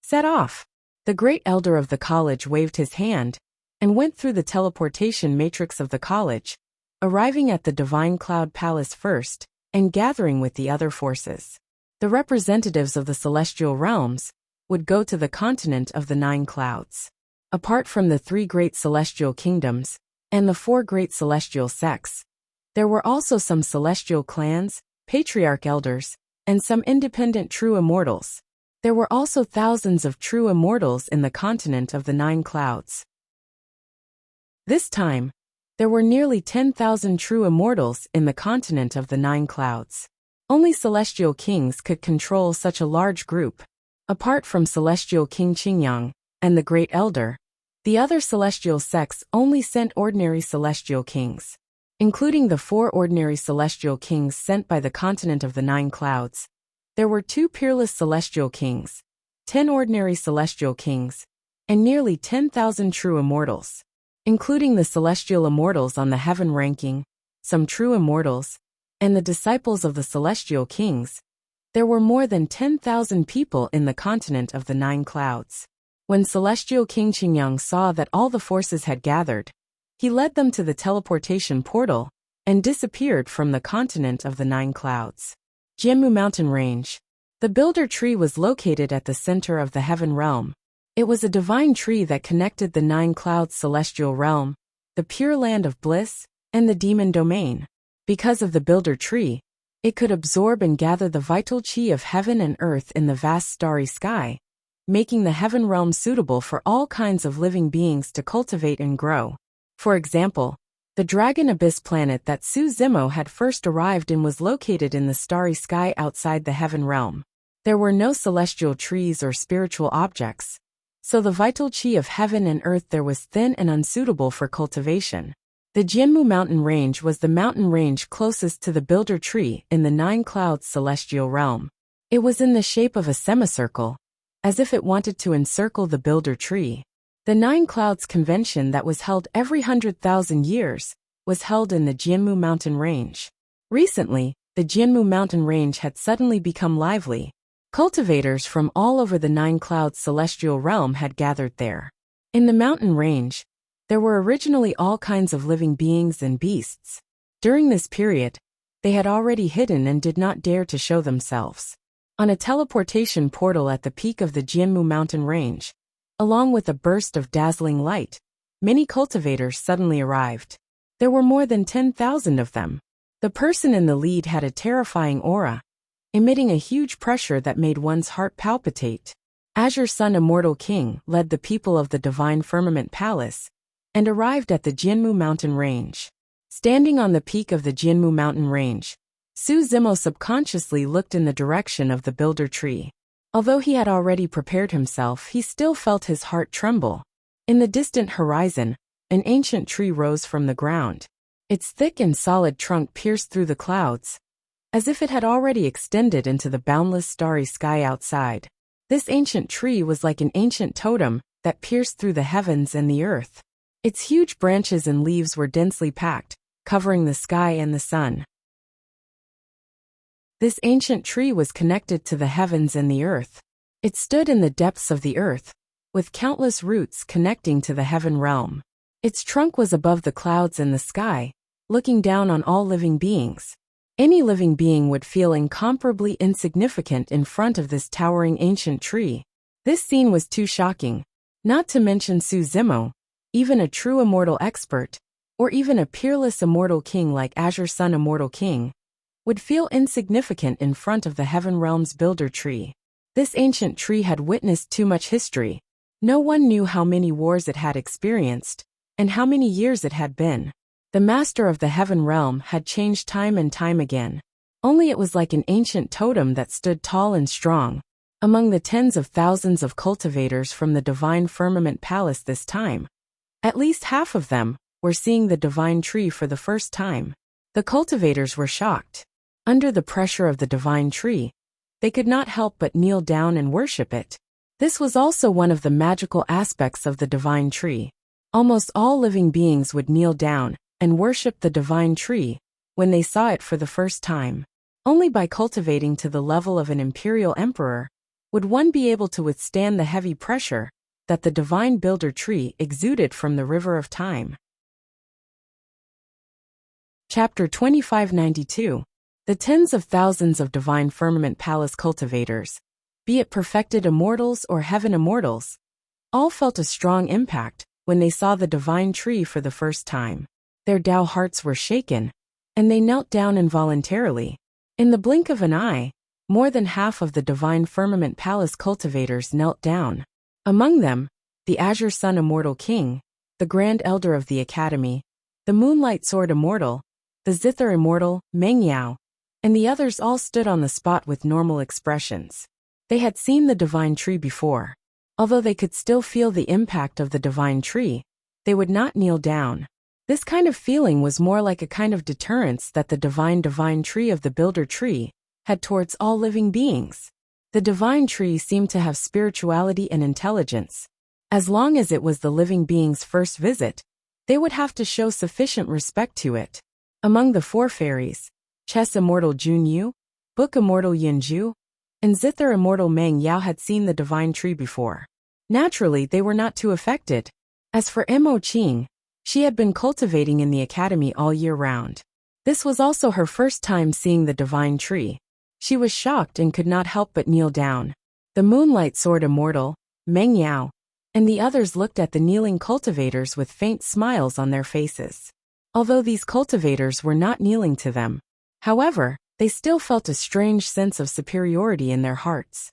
Set off. The great elder of the college waved his hand and went through the teleportation matrix of the college, arriving at the Divine Cloud Palace first and gathering with the other forces. The representatives of the celestial realms would go to the continent of the 9 clouds. Apart from the 3 great celestial kingdoms and the 4 great celestial sects, there were also some celestial clans, patriarch elders, and some independent true immortals. There were also thousands of true immortals in the continent of the 9 clouds. This time, there were nearly 10,000 true immortals in the continent of the 9 clouds. Only celestial kings could control such a large group. Apart from Celestial King Qingyang and the Great Elder, the other celestial sects only sent ordinary celestial kings. Including the 4 ordinary celestial kings sent by the continent of the 9 clouds, there were 2 peerless celestial kings, 10 ordinary celestial kings, and nearly 10,000 true immortals. Including the celestial immortals on the heaven ranking, some true immortals, and the disciples of the celestial kings, there were more than 10,000 people in the continent of the 9 clouds. When Celestial King Qingyang saw that all the forces had gathered, he led them to the teleportation portal and disappeared from the continent of the 9 clouds. Jianmu Mountain Range. The Builder Tree was located at the center of the Heaven Realm. It was a divine tree that connected the 9 clouds celestial realm, the pure land of bliss, and the demon domain. Because of the Builder Tree, it could absorb and gather the vital chi of heaven and earth in the vast starry sky, making the heaven realm suitable for all kinds of living beings to cultivate and grow. For example, the Dragon Abyss planet that Su Zimo had first arrived in was located in the starry sky outside the heaven realm. There were no celestial trees or spiritual objects, so the vital chi of heaven and earth there was thin and unsuitable for cultivation. The Jianmu Mountain Range was the mountain range closest to the Builder Tree in the 9 clouds celestial realm. It was in the shape of a semicircle, as if it wanted to encircle the Builder Tree. The Nine Clouds Convention that was held every 100,000 years was held in the Jianmu mountain range. Recently, the Jianmu mountain range had suddenly become lively. Cultivators from all over the Nine Clouds celestial realm had gathered there. In the mountain range, there were originally all kinds of living beings and beasts. During this period, they had already hidden and did not dare to show themselves. On a teleportation portal at the peak of the Jianmu mountain range, along with a burst of dazzling light, many cultivators suddenly arrived. There were more than 10,000 of them. The person in the lead had a terrifying aura, emitting a huge pressure that made one's heart palpitate. Azure Sun Immortal King led the people of the Divine Firmament Palace and arrived at the Jianmu mountain range. Standing on the peak of the Jianmu mountain range, Su Zimo subconsciously looked in the direction of the builder tree. Although he had already prepared himself, he still felt his heart tremble. In the distant horizon, an ancient tree rose from the ground. Its thick and solid trunk pierced through the clouds, as if it had already extended into the boundless starry sky outside. This ancient tree was like an ancient totem that pierced through the heavens and the earth. Its huge branches and leaves were densely packed, covering the sky and the sun. This ancient tree was connected to the heavens and the earth. It stood in the depths of the earth, with countless roots connecting to the heaven realm. Its trunk was above the clouds and the sky, looking down on all living beings. Any living being would feel incomparably insignificant in front of this towering ancient tree. This scene was too shocking, not to mention Su Zimo, even a true immortal expert, or even a peerless immortal king like Azure Sun Immortal King, would feel insignificant in front of the heaven realm's builder tree. This ancient tree had witnessed too much history. No one knew how many wars it had experienced, and how many years it had been. The master of the heaven realm had changed time and time again. Only it was like an ancient totem that stood tall and strong. Among the tens of thousands of cultivators from the Divine Firmament Palace this time, at least half of them were seeing the divine tree for the first time. The cultivators were shocked. Under the pressure of the divine tree, they could not help but kneel down and worship it. This was also one of the magical aspects of the divine tree. Almost all living beings would kneel down and worship the divine tree when they saw it for the first time. Only by cultivating to the level of an imperial emperor would one be able to withstand the heavy pressure that the divine builder tree exuded from the river of time. Chapter 2592. The tens of thousands of Divine Firmament Palace cultivators, be it perfected immortals or heaven immortals, all felt a strong impact when they saw the divine tree for the first time. Their Tao hearts were shaken, and they knelt down involuntarily. In the blink of an eye, more than half of the Divine Firmament Palace cultivators knelt down. Among them, the Azure Sun Immortal King, the Grand Elder of the Academy, the Moonlight Sword Immortal, the Zither Immortal, Meng Yao, and the others all stood on the spot with normal expressions. They had seen the divine tree before. Although they could still feel the impact of the divine tree, they would not kneel down. This kind of feeling was more like a kind of deterrence that the divine tree of the builder tree had towards all living beings. The divine tree seemed to have spirituality and intelligence. As long as it was the living being's first visit, they would have to show sufficient respect to it. Among the four fairies, Chess Immortal Junyu, Book Immortal Yinju, and Zither Immortal Meng Yao had seen the divine tree before. Naturally, they were not too affected. As for Mo Qing, she had been cultivating in the academy all year round. This was also her first time seeing the divine tree. She was shocked and could not help but kneel down. The Moonlight Sword Immortal, Meng Yao, and the others looked at the kneeling cultivators with faint smiles on their faces. Although these cultivators were not kneeling to them, however, they still felt a strange sense of superiority in their hearts.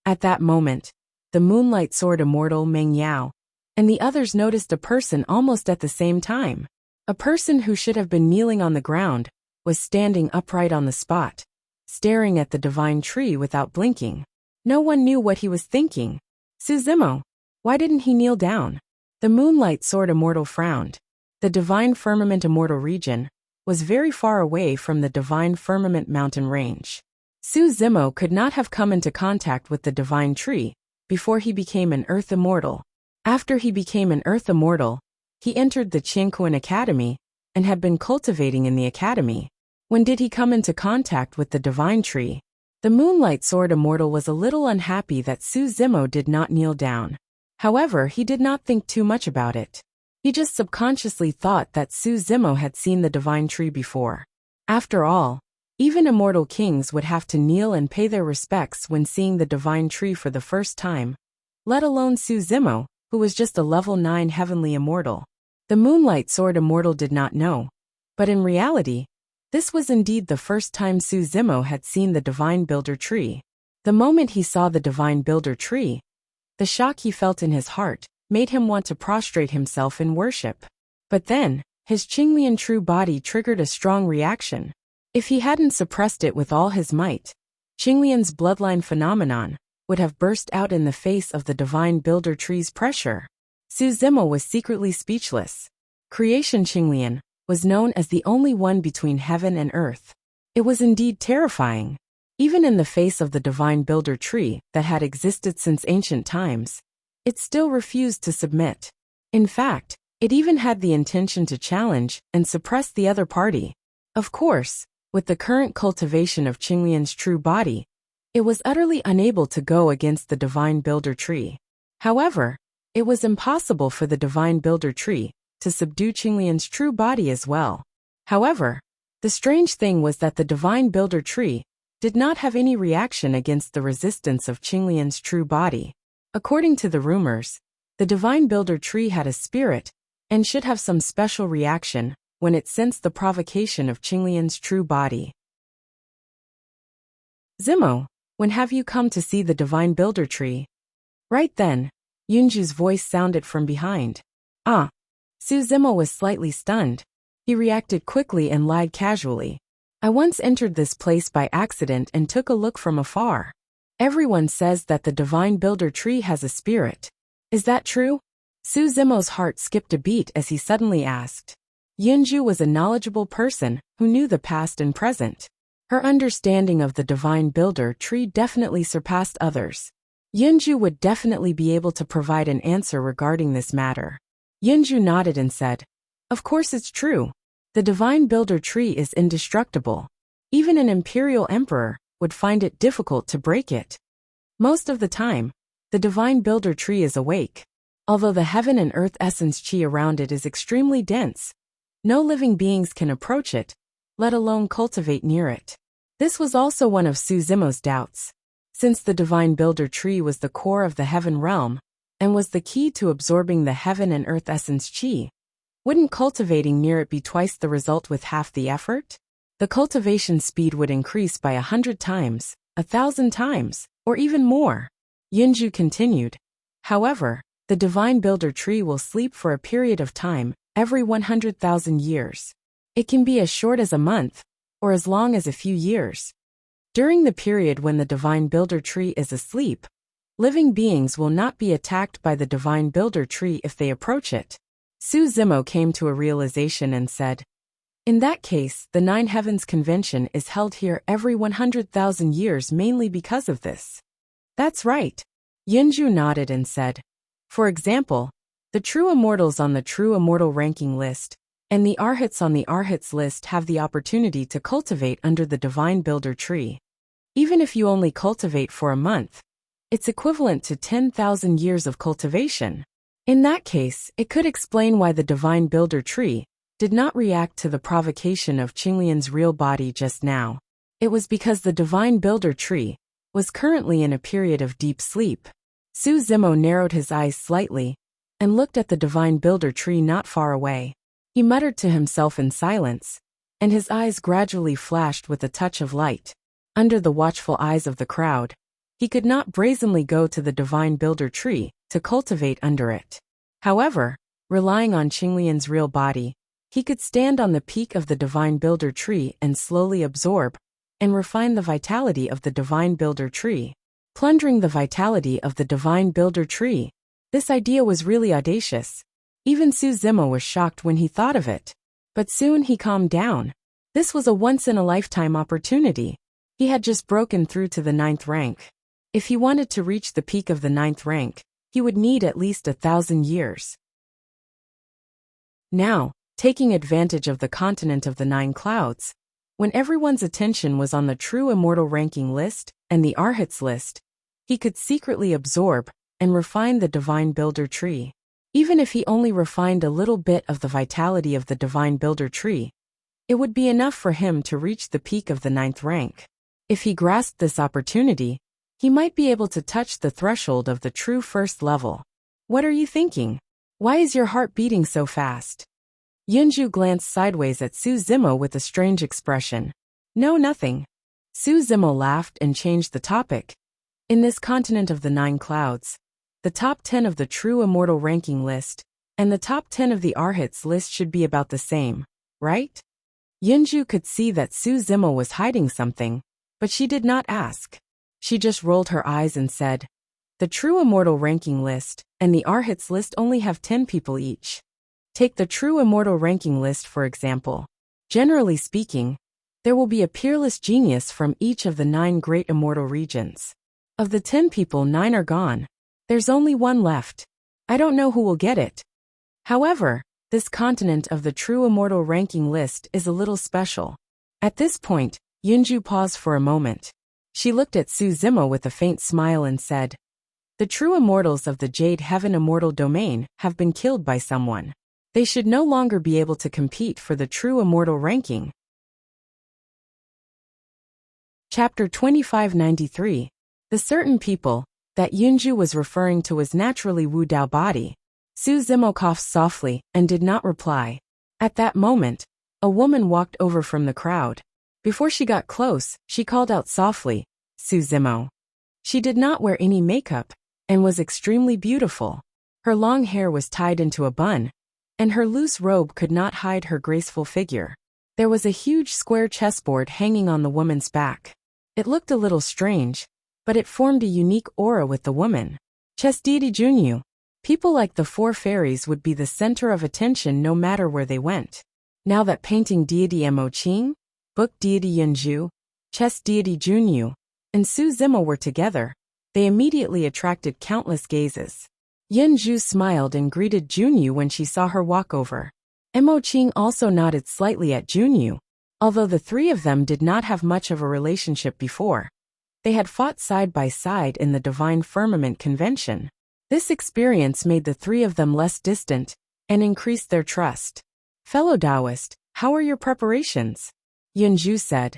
At that moment, the Moonlight Sword Immortal Meng Yao and the others noticed a person almost at the same time. A person who should have been kneeling on the ground was standing upright on the spot, staring at the divine tree without blinking. No one knew what he was thinking. Su Zimo, why didn't he kneel down? The Moonlight Sword Immortal frowned. The Divine Firmament Immortal region was very far away from the Divine Firmament mountain range. Su Zimo could not have come into contact with the divine tree before he became an Earth Immortal. After he became an Earth Immortal, he entered the Qingquan Academy and had been cultivating in the academy. When did he come into contact with the divine tree? The Moonlight Sword Immortal was a little unhappy that Su Zimo did not kneel down. However, he did not think too much about it. He just subconsciously thought that Su Zimo had seen the divine tree before. After all, even immortal kings would have to kneel and pay their respects when seeing the divine tree for the first time, let alone Su Zimo, who was just a level 9 heavenly immortal. The Moonlight Sword Immortal did not know, but in reality, this was indeed the first time Su Zimo had seen the Divine Builder tree. The moment he saw the Divine Builder tree, the shock he felt in his heart made him want to prostrate himself in worship. But then, his Qinglian true body triggered a strong reaction. If he hadn't suppressed it with all his might, Qinglian's bloodline phenomenon would have burst out in the face of the Divine Builder tree's pressure. Su Zimo was secretly speechless. Creation Qinglian was known as the only one between heaven and earth. It was indeed terrifying. Even in the face of the Divine Builder tree that had existed since ancient times, it still refused to submit. In fact, it even had the intention to challenge and suppress the other party. Of course, with the current cultivation of Qinglian's true body, it was utterly unable to go against the Divine Builder tree. However, it was impossible for the Divine Builder tree to subdue Qinglian's true body as well. However, the strange thing was that the Divine Builder tree did not have any reaction against the resistance of Qinglian's true body. According to the rumors, the Divine Builder tree had a spirit and should have some special reaction when it sensed the provocation of Qinglian's true body. Zimo, when have you come to see the Divine Builder tree? Right then, Yunju's voice sounded from behind. Ah. Su Zimo was slightly stunned. He reacted quickly and lied casually. I once entered this place by accident and took a look from afar. Everyone says that the Divine Builder tree has a spirit. Is that true? Su Zimo's heart skipped a beat as he suddenly asked. Yunju was a knowledgeable person who knew the past and present. Her understanding of the Divine Builder tree definitely surpassed others. Yunju would definitely be able to provide an answer regarding this matter. Yunju nodded and said, of course it's true. The Divine Builder tree is indestructible. Even an imperial emperor would find it difficult to break it. Most of the time, the Divine Builder tree is awake. Although the heaven and earth essence chi around it is extremely dense, no living beings can approach it, let alone cultivate near it. This was also one of Su Zimo's doubts. Since the Divine Builder tree was the core of the heaven realm, and was the key to absorbing the heaven and earth essence chi, wouldn't cultivating near it be twice the result with half the effort? The cultivation speed would increase by 100 times, 1,000 times, or even more. Yunju continued. However, the Divine Builder tree will sleep for a period of time, every 100,000 years. It can be as short as a month, or as long as a few years. During the period when the Divine Builder tree is asleep, living beings will not be attacked by the Divine Builder tree if they approach it. Su Zimo came to a realization and said, in that case, the Nine Heavens Convention is held here every 100,000 years mainly because of this. That's right. Yunju nodded and said, for example, the True Immortals on the True Immortal ranking list and the Arhats on the Arhats list have the opportunity to cultivate under the Divine Builder tree. Even if you only cultivate for a month, it's equivalent to 10,000 years of cultivation. In that case, it could explain why the Divine Builder tree did not react to the provocation of Qinglian's real body just now. It was because the Divine Builder tree was currently in a period of deep sleep. Su Zimo narrowed his eyes slightly and looked at the Divine Builder tree not far away. He muttered to himself in silence, and his eyes gradually flashed with a touch of light. Under the watchful eyes of the crowd, he could not brazenly go to the Divine Builder tree to cultivate under it. However, relying on Qinglian's real body, he could stand on the peak of the Divine Builder tree and slowly absorb and refine the vitality of the Divine Builder tree. Plundering the vitality of the Divine Builder tree. This idea was really audacious. Even Su Zimo was shocked when he thought of it. But soon he calmed down. This was a once-in-a-lifetime opportunity. He had just broken through to the 9th rank. If he wanted to reach the peak of the 9th rank, he would need at least 1,000 years. Now, taking advantage of the continent of the 9 clouds, when everyone's attention was on the true immortal ranking list and the Arhats list, he could secretly absorb and refine the divine builder tree. Even if he only refined a little bit of the vitality of the divine builder tree, it would be enough for him to reach the peak of the 9th rank. If he grasped this opportunity, he might be able to touch the threshold of the true first level. What are you thinking? Why is your heart beating so fast? Yunju glanced sideways at Su Zimo with a strange expression. No, nothing. Su Zimo laughed and changed the topic. In this continent of the 9 clouds, the top 10 of the true immortal ranking list and the top 10 of the Arhats list should be about the same, right? Yunju could see that Su Zimo was hiding something, but she did not ask. She just rolled her eyes and said, the true immortal ranking list and the Arhats list only have 10 people each. Take the true immortal ranking list for example. Generally speaking, there will be a peerless genius from each of the 9 great immortal regions. Of the 10 people, 9 are gone. There's only 1 left. I don't know who will get it. However, this continent of the true immortal ranking list is a little special. At this point, Yunju paused for a moment. She looked at Su Zimo with a faint smile and said, the true immortals of the Jade Heaven Immortal Domain have been killed by someone. They should no longer be able to compete for the true immortal ranking. Chapter 2593. The certain people that Yunju was referring to was naturally Wu Dao body. Su Zimo coughed softly and did not reply. At that moment, a woman walked over from the crowd. Before she got close, she called out softly, Su Zimo. She did not wear any makeup and was extremely beautiful. Her long hair was tied into a bun, and her loose robe could not hide her graceful figure. There was a huge square chessboard hanging on the woman's back. It looked a little strange, but it formed a unique aura with the woman. Chess deity Junyu. People like the 4 fairies would be the center of attention no matter where they went. Now that painting deity Mo Qing, book deity Yunju, chess deity Junyu, and Su Zimo were together, they immediately attracted countless gazes. Yunju smiled and greeted Junyu when she saw her walk over. Mo Qing also nodded slightly at Junyu. Although the 3 of them did not have much of a relationship before, they had fought side by side in the Divine Firmament Convention. This experience made the 3 of them less distant and increased their trust. Fellow Taoist, how are your preparations? Yunju said.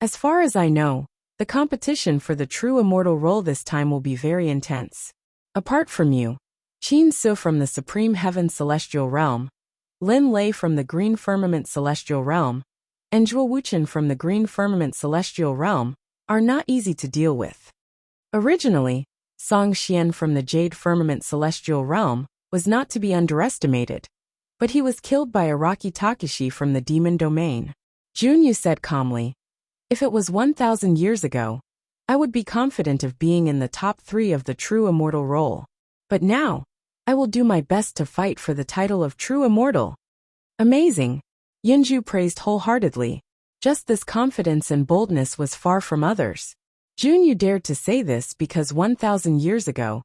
As far as I know, the competition for the true immortal role this time will be very intense. Apart from you, Qin Su from the Supreme Heaven Celestial Realm, Lin Lei from the Green Firmament Celestial Realm, and Zhuo Wuchen from the Green Firmament Celestial Realm are not easy to deal with. Originally, Song Xian from the Jade Firmament Celestial Realm was not to be underestimated, but he was killed by Araki Takeshi from the Demon Domain. Junyu said calmly, if it was 1,000 years ago, I would be confident of being in the top 3 of the true immortal role. But now, I will do my best to fight for the title of true immortal. Amazing! Yunju praised wholeheartedly. Just this confidence and boldness was far from others. Junyu dared to say this because 1,000 years ago,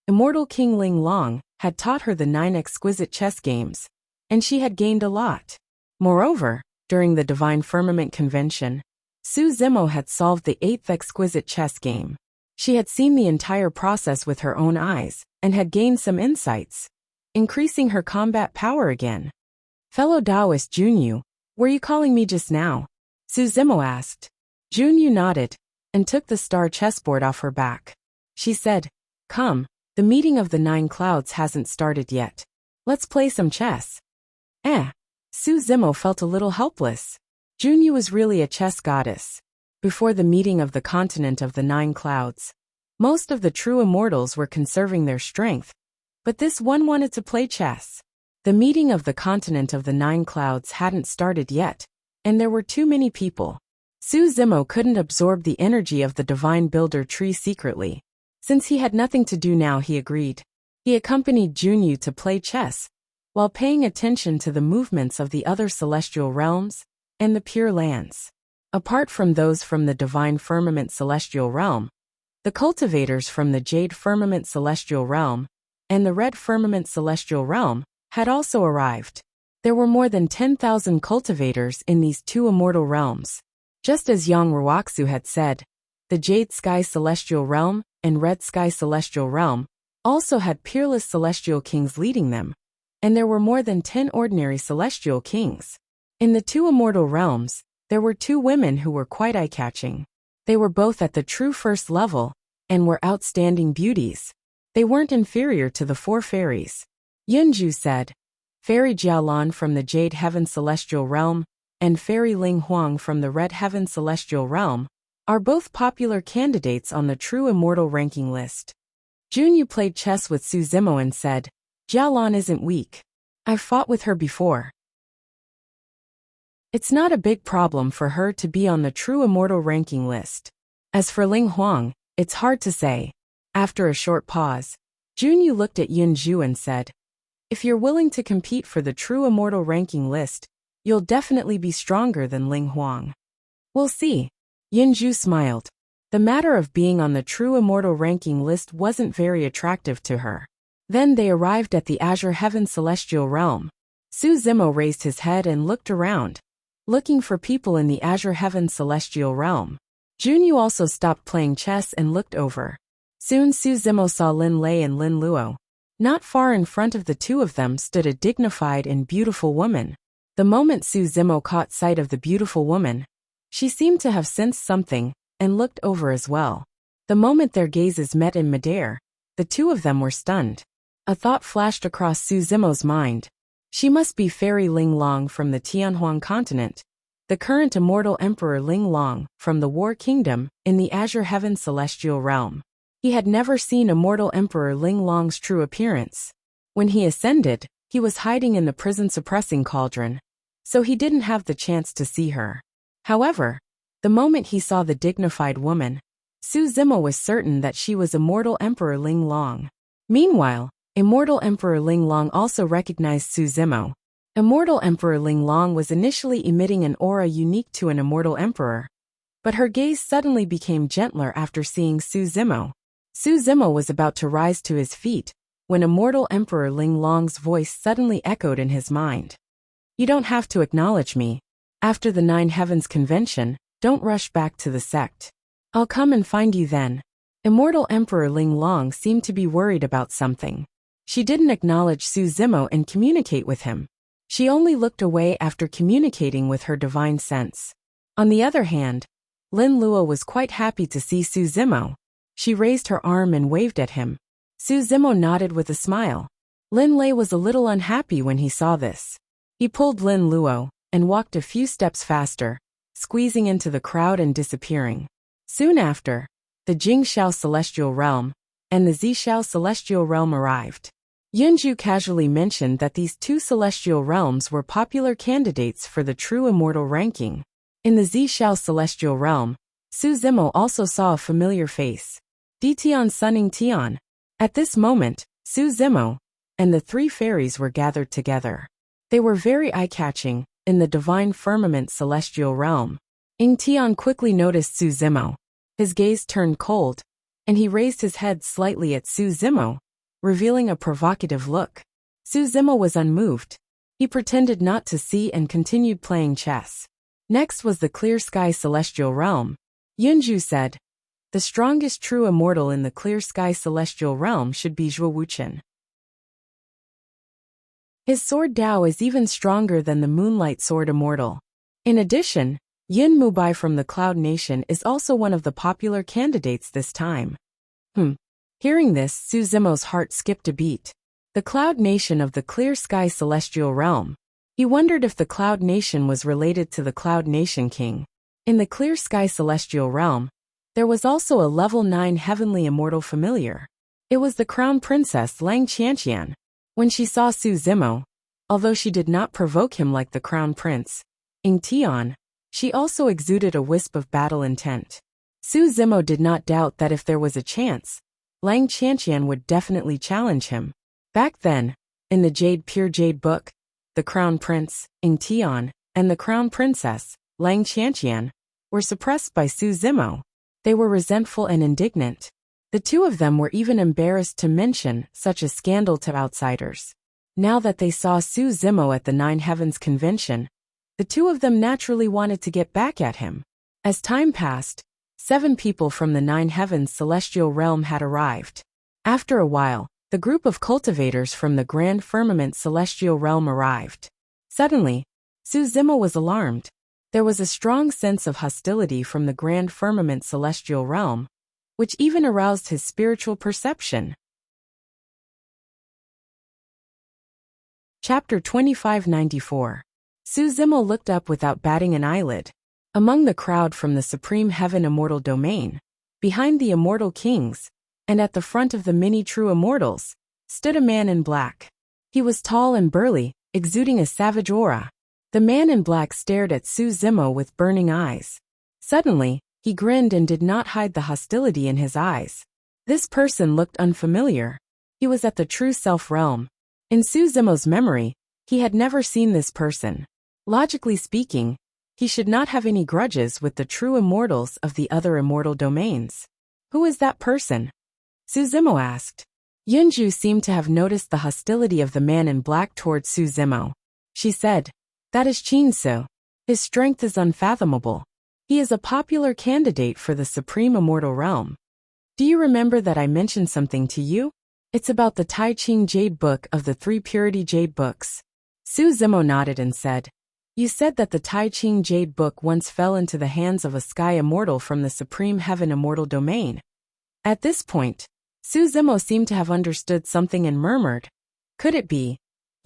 immortal King Ling Long had taught her the 9 exquisite chess games, and she had gained a lot. Moreover, during the Divine Firmament Convention, Su Zimo had solved the 8th exquisite chess game. She had seen the entire process with her own eyes and had gained some insights, increasing her combat power again. Fellow Taoist Junyu, were you calling me just now? Su Zimo asked. Junyu nodded and took the star chessboard off her back. She said, come, the meeting of the 9 clouds hasn't started yet. Let's play some chess. Su Zimo felt a little helpless. Junyu was really a chess goddess. Before the meeting of the continent of the 9 clouds, most of the true immortals were conserving their strength, but this one wanted to play chess. The meeting of the continent of the 9 clouds hadn't started yet, and there were too many people. Su Zimo couldn't absorb the energy of the divine builder tree secretly. Since he had nothing to do now, he agreed. He accompanied Junyu to play chess, while paying attention to the movements of the other celestial realms and the pure lands. Apart from those from the Divine Firmament Celestial Realm, the cultivators from the Jade Firmament Celestial Realm and the red firmament celestial realm, had also arrived. There were more than 10,000 cultivators in these two immortal realms. Just as Yang Wuxia had said, the Jade Sky Celestial Realm and Red Sky Celestial Realm also had peerless celestial kings leading them, and there were more than 10 ordinary celestial kings. In the two immortal realms, there were two women who were quite eye-catching. They were both at the true first level, and were outstanding beauties. They weren't inferior to the four fairies. Yunju said, Fairy Jialan from the Jade Heaven Celestial Realm and Fairy Ling Huang from the Red Heaven Celestial Realm are both popular candidates on the true immortal ranking list. Junyu played chess with Su Zimo and said, Jialan isn't weak. I've fought with her before. It's not a big problem for her to be on the true immortal ranking list. As for Ling Huang, it's hard to say. After a short pause, Junyu looked at Yunju and said, If you're willing to compete for the true immortal ranking list, you'll definitely be stronger than Ling Huang. We'll see. Yunju smiled. The matter of being on the true immortal ranking list wasn't very attractive to her. Then they arrived at the Azure Heaven Celestial Realm. Su Zimo raised his head and looked around, looking for people in the Azure Heaven Celestial Realm. Junyu also stopped playing chess and looked over. Soon Su Zimo saw Lin Lei and Lin Luo. Not far in front of the two of them stood a dignified and beautiful woman. The moment Su Zimo caught sight of the beautiful woman, she seemed to have sensed something, and looked over as well. The moment their gazes met in midair, the two of them were stunned. A thought flashed across Su Zimo's mind. She must be Fairy Ling Long from the Tianhuang continent, the current immortal Emperor Ling Long from the War Kingdom in the Azure Heaven Celestial Realm. He had never seen immortal Emperor Ling Long's true appearance. When he ascended, he was hiding in the prison suppressing cauldron, so he didn't have the chance to see her. However, the moment he saw the dignified woman, Su Zimo was certain that she was immortal Emperor Ling Long. Meanwhile, immortal Emperor Ling Long also recognized Su Zimo. Immortal Emperor Ling Long was initially emitting an aura unique to an immortal emperor, but her gaze suddenly became gentler after seeing Su Zimo. Su Zimo was about to rise to his feet when immortal Emperor Ling Long's voice suddenly echoed in his mind. You don't have to acknowledge me. After the Nine Heavens Convention, don't rush back to the sect. I'll come and find you then. Immortal Emperor Ling Long seemed to be worried about something. She didn't acknowledge Su Zimo and communicate with him. She only looked away after communicating with her divine sense. On the other hand, Lin Luo was quite happy to see Su Zimo. She raised her arm and waved at him. Su Zimo nodded with a smile. Lin Lei was a little unhappy when he saw this. He pulled Lin Luo and walked a few steps faster, squeezing into the crowd and disappearing. Soon after, the Jingxiao Celestial Realm and the Zhixiao Celestial Realm arrived. Yunju casually mentioned that these two celestial realms were popular candidates for the true immortal ranking. In the Zhixiao Celestial Realm, Su Zimo also saw a familiar face. Ditian Sunning Tian. At this moment, Su Zimo and the three fairies were gathered together. They were very eye-catching in the divine firmament celestial realm. Ing Tian quickly noticed Su Zimo. His gaze turned cold, and he raised his head slightly at Su Zimo, revealing a provocative look. Su Zimo was unmoved. He pretended not to see and continued playing chess. Next was the Clear Sky Celestial Realm. Yunju said, the strongest true immortal in the Clear Sky Celestial Realm should be Zhuo Wuchen. His sword Dao is even stronger than the Moonlight Sword Immortal. In addition, Yin Mubai from the Cloud Nation is also one of the popular candidates this time. Hearing this, Su Zimo's heart skipped a beat. The Cloud Nation of the Clear Sky Celestial Realm. He wondered if the Cloud Nation was related to the Cloud Nation King. In the Clear Sky Celestial Realm, there was also a level 9 heavenly immortal familiar. It was the Crown Princess Lang Qianqian. When she saw Su Zimo, although she did not provoke him like the Crown Prince, Ing Tian, she also exuded a wisp of battle intent. Su Zimo did not doubt that if there was a chance, Lang Qianqian would definitely challenge him. Back then, in the Pure Jade book, the Crown Prince, Ing Tian, and the Crown Princess, Lang Qianqian, were suppressed by Su Zimo. They were resentful and indignant. The two of them were even embarrassed to mention such a scandal to outsiders. Now that they saw Su Zimo at the Nine Heavens convention, the two of them naturally wanted to get back at him. As time passed, 7 people from the Nine Heavens celestial realm had arrived. After a while, the group of cultivators from the Grand Firmament celestial realm arrived. Suddenly, Su Zimo was alarmed. There was a strong sense of hostility from the Grand Firmament celestial realm, which even aroused his spiritual perception. Chapter 2594. Su Zimo looked up without batting an eyelid. Among the crowd from the Supreme Heaven Immortal Domain, behind the Immortal Kings, and at the front of the many true immortals, stood a man in black. He was tall and burly, exuding a savage aura. The man in black stared at Su Zimo with burning eyes. Suddenly, he grinned and did not hide the hostility in his eyes. This person looked unfamiliar. He was at the True Self realm. In Su Zimo's memory, he had never seen this person. Logically speaking, he should not have any grudges with the true immortals of the other immortal domains. Who is that person? Su Zimo asked. Yunju seemed to have noticed the hostility of the man in black towards Su Zimo. She said, "That is Qin Su. His strength is unfathomable. He is a popular candidate for the Supreme Immortal Realm. Do you remember that I mentioned something to you? It's about the Tai Ching Jade Book of the 3 Purity Jade Books." Su Zimo nodded and said, "You said that the Tai Ching Jade Book once fell into the hands of a sky immortal from the Supreme Heaven Immortal Domain." At this point, Su Zimo seemed to have understood something and murmured, "Could it be?"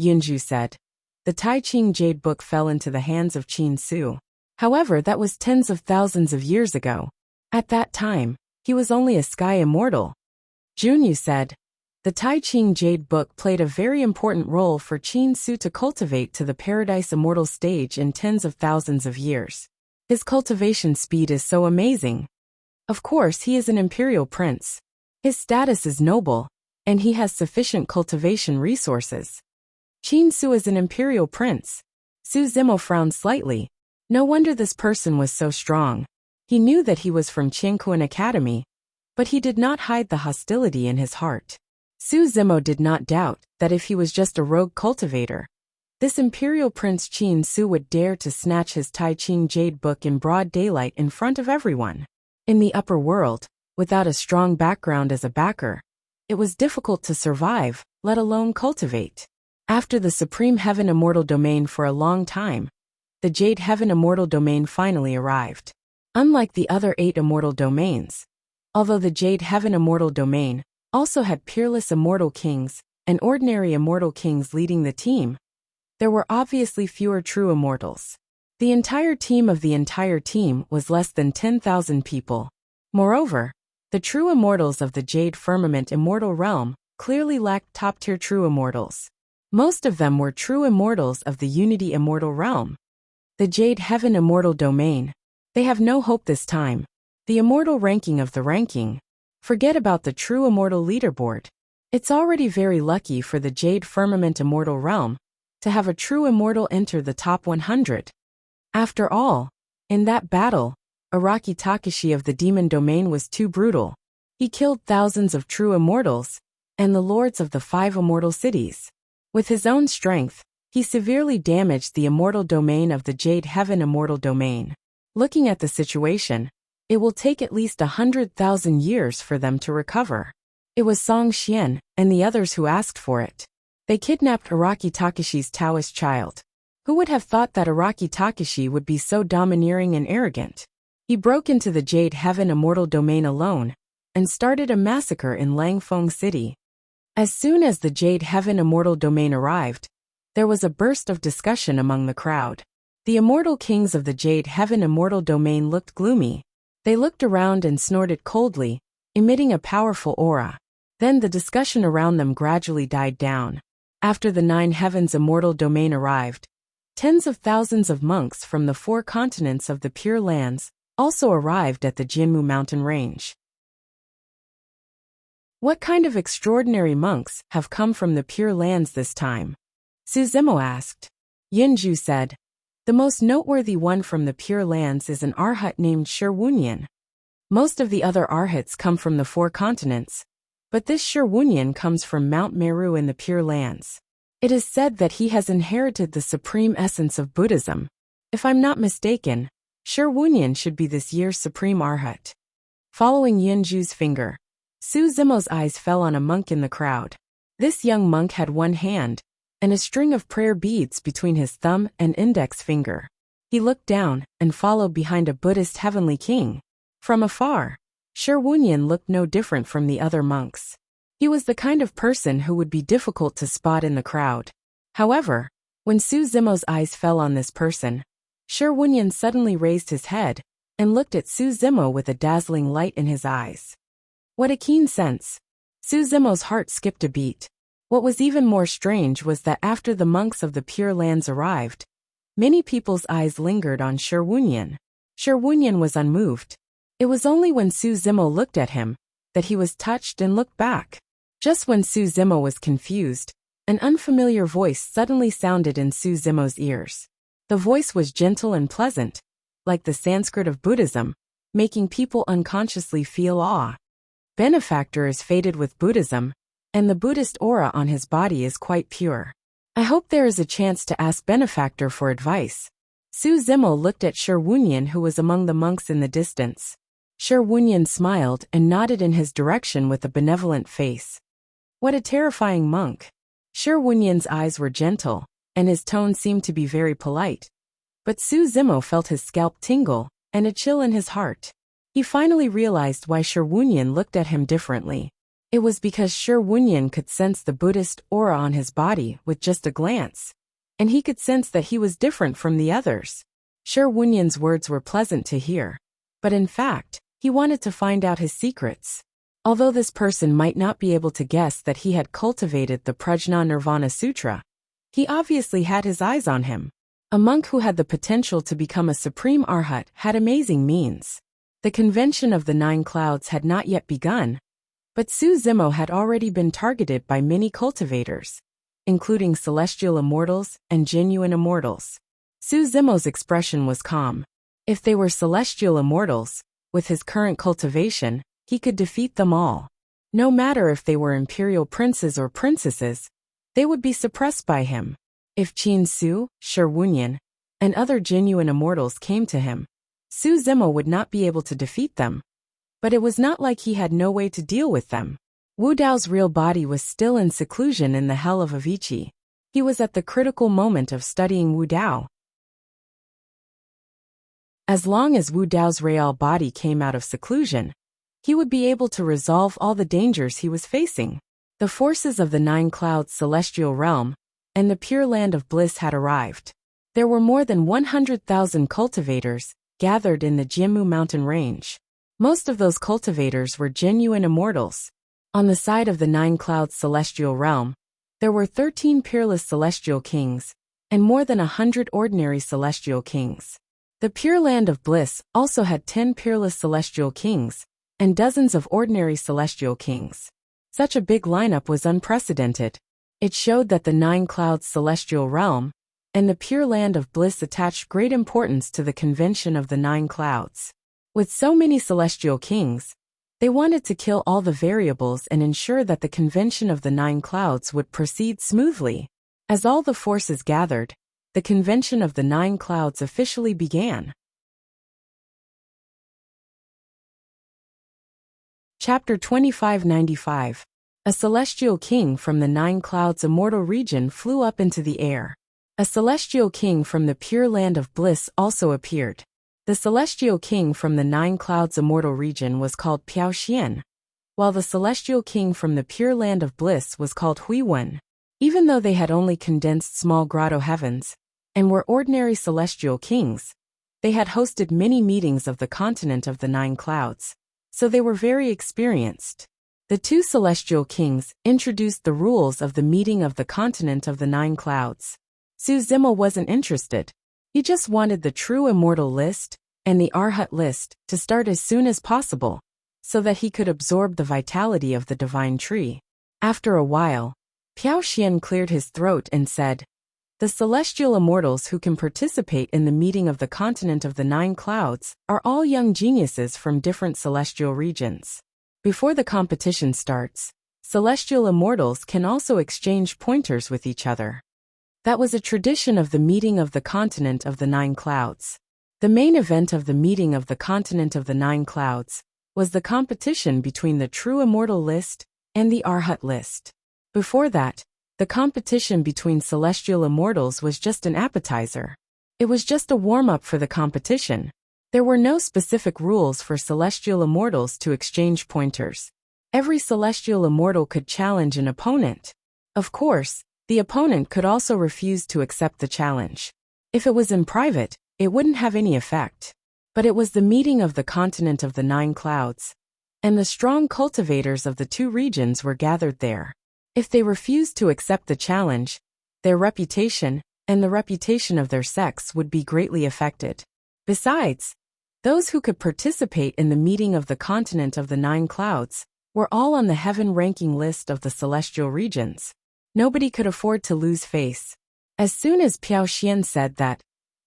Yunju said, "The Tai Ching Jade Book fell into the hands of Qin Su. However, that was tens of thousands of years ago. At that time, he was only a sky immortal." Junyu said, "The Tai Ching Jade Book played a very important role for Qin Su to cultivate to the Paradise Immortal stage in tens of thousands of years. His cultivation speed is so amazing. Of course, he is an imperial prince. His status is noble, and he has sufficient cultivation resources." Qin Su is an imperial prince. Su Zimo frowned slightly. No wonder this person was so strong. He knew that he was from Qingkuan Academy, but he did not hide the hostility in his heart. Su Zimo did not doubt that if he was just a rogue cultivator, this imperial prince Qin Su would dare to snatch his Tai Ching Jade Book in broad daylight in front of everyone. In the upper world, without a strong background as a backer, it was difficult to survive, let alone cultivate. After the Supreme Heaven Immortal Domain for a long time, the Jade Heaven Immortal Domain finally arrived. Unlike the other 8 immortal domains, although the Jade Heaven Immortal Domain also had peerless immortal kings and ordinary immortal kings leading the team, there were obviously fewer true immortals. The entire team was less than 10,000 people. Moreover, the true immortals of the Jade Firmament Immortal Realm clearly lacked top-tier true immortals. Most of them were true immortals of the Unity Immortal Realm. The Jade Heaven Immortal Domain. They have no hope this time. The immortal ranking of the ranking. Forget about the true immortal leaderboard. It's already very lucky for the Jade Firmament Immortal Realm to have a true immortal enter the top 100. After all, in that battle, Araki Takashi of the Demon Domain was too brutal. He killed thousands of true immortals and the lords of the 5 immortal cities. With his own strength, he severely damaged the immortal domain of the Jade Heaven Immortal Domain. Looking at the situation, it will take at least 100,000 years for them to recover. It was Song Xian and the others who asked for it. They kidnapped Araki Takashi's Taoist child. Who would have thought that Araki Takashi would be so domineering and arrogant? He broke into the Jade Heaven Immortal Domain alone and started a massacre in Langfeng City. As soon as the Jade Heaven Immortal Domain arrived, there was a burst of discussion among the crowd. The immortal kings of the Jade Heaven Immortal Domain looked gloomy. They looked around and snorted coldly, emitting a powerful aura. Then the discussion around them gradually died down. After the 9 Heavens Immortal Domain arrived, tens of thousands of monks from the 4 continents of the Pure Lands also arrived at the Jinmu mountain range. What kind of extraordinary monks have come from the Pure Lands this time? Su Zimo asked. Yunju said, "The most noteworthy one from the Pure Lands is an Arhat named Shi Wunyan. Most of the other arhats come from the 4 continents, but this Sherwunyan comes from Mount Meru in the Pure Lands. It is said that he has inherited the supreme essence of Buddhism. If I'm not mistaken, Sherwunyan should be this year's supreme arhat. Following Yunju's finger, Su Zimo's eyes fell on a monk in the crowd. This young monk had one hand, and a string of prayer beads between his thumb and index finger. He looked down and followed behind a Buddhist heavenly king. From afar, Sherwunyan looked no different from the other monks. He was the kind of person who would be difficult to spot in the crowd. However, when Su Zimo's eyes fell on this person, Sherwunyan suddenly raised his head and looked at Su Zimo with a dazzling light in his eyes. What a keen sense! Su Zimo's heart skipped a beat. What was even more strange was that after the monks of the Pure Lands arrived, many people's eyes lingered on Sherwunyan. Sherwunyan was unmoved. It was only when Su Zimo looked at him that he was touched and looked back. Just when Su Zimo was confused, an unfamiliar voice suddenly sounded in Su Zimo's ears. The voice was gentle and pleasant, like the Sanskrit of Buddhism, making people unconsciously feel awe. Benefactor is fated with Buddhism, and the Buddhist aura on his body is quite pure. I hope there is a chance to ask Benefactor for advice. Su Zimo looked at Sherwunyan, who was among the monks in the distance. Sherwunyan smiled and nodded in his direction with a benevolent face. What a terrifying monk! Sherwunyan's eyes were gentle, and his tone seemed to be very polite. But Su Zimo felt his scalp tingle, and a chill in his heart. He finally realized why Sherwunyan looked at him differently. It was because Sherwunyan could sense the Buddhist aura on his body with just a glance, and he could sense that he was different from the others. Sherwunyan's words were pleasant to hear, but in fact, he wanted to find out his secrets. Although this person might not be able to guess that he had cultivated the Prajna Nirvana Sutra, he obviously had his eyes on him. A monk who had the potential to become a supreme arhat had amazing means. The convention of the 9 clouds had not yet begun, but Su Zimo had already been targeted by many cultivators, including celestial immortals and genuine immortals. Su Zimo's expression was calm. If they were celestial immortals, with his current cultivation, he could defeat them all. No matter if they were imperial princes or princesses, they would be suppressed by him. If Qin Su, Sherwunyan, and other genuine immortals came to him, Su Zimo would not be able to defeat them. But it was not like he had no way to deal with them. Wu Dao's real body was still in seclusion in the hell of Avicii. He was at the critical moment of studying Wu Dao. As long as Wu Dao's real body came out of seclusion, he would be able to resolve all the dangers he was facing. The forces of the 9 clouds celestial realm and the pure land of bliss had arrived. There were more than 100,000 cultivators gathered in the Jianmu mountain range. Most of those cultivators were genuine immortals. On the side of the 9 clouds celestial realm, there were 13 peerless celestial kings, and more than 100 ordinary celestial kings. The pure land of bliss also had 10 peerless celestial kings, and dozens of ordinary celestial kings. Such a big lineup was unprecedented. It showed that the 9 clouds celestial realm and the pure land of bliss attached great importance to the convention of the 9 clouds. With so many celestial kings, they wanted to kill all the variables and ensure that the convention of the 9 clouds would proceed smoothly. As all the forces gathered, the convention of the 9 clouds officially began. Chapter 2595. A celestial king from the 9 clouds immortal region flew up into the air. A celestial king from the pure land of bliss also appeared. The celestial king from the 9 clouds immortal region was called Piao Xian, while the celestial king from the pure land of bliss was called Hui Wen. Even though they had only condensed small grotto heavens, and were ordinary celestial kings, they had hosted many meetings of the continent of the 9 clouds, so they were very experienced. The 2 celestial kings introduced the rules of the meeting of the continent of the 9 clouds. Su Zimo wasn't interested. He just wanted the true immortal list and the Arhat list to start as soon as possible, so that he could absorb the vitality of the divine tree. After a while, Piao Xian cleared his throat and said, The celestial immortals who can participate in the meeting of the continent of the 9 clouds are all young geniuses from different celestial regions. Before the competition starts, celestial immortals can also exchange pointers with each other. That was a tradition of the meeting of the continent of the 9 clouds. The main event of the meeting of the continent of the 9 clouds was the competition between the true immortal list and the Arhat list. Before that, the competition between celestial immortals was just an appetizer. It was just a warm-up for the competition. There were no specific rules for celestial immortals to exchange pointers. Every celestial immortal could challenge an opponent. Of course, the opponent could also refuse to accept the challenge. If it was in private, it wouldn't have any effect. But it was the meeting of the continent of the 9 clouds, and the strong cultivators of the 2 regions were gathered there. If they refused to accept the challenge, their reputation and the reputation of their sex would be greatly affected. Besides, those who could participate in the meeting of the continent of the 9 clouds were all on the heaven ranking list of the celestial regions. Nobody could afford to lose face. As soon as Piao Xian said that,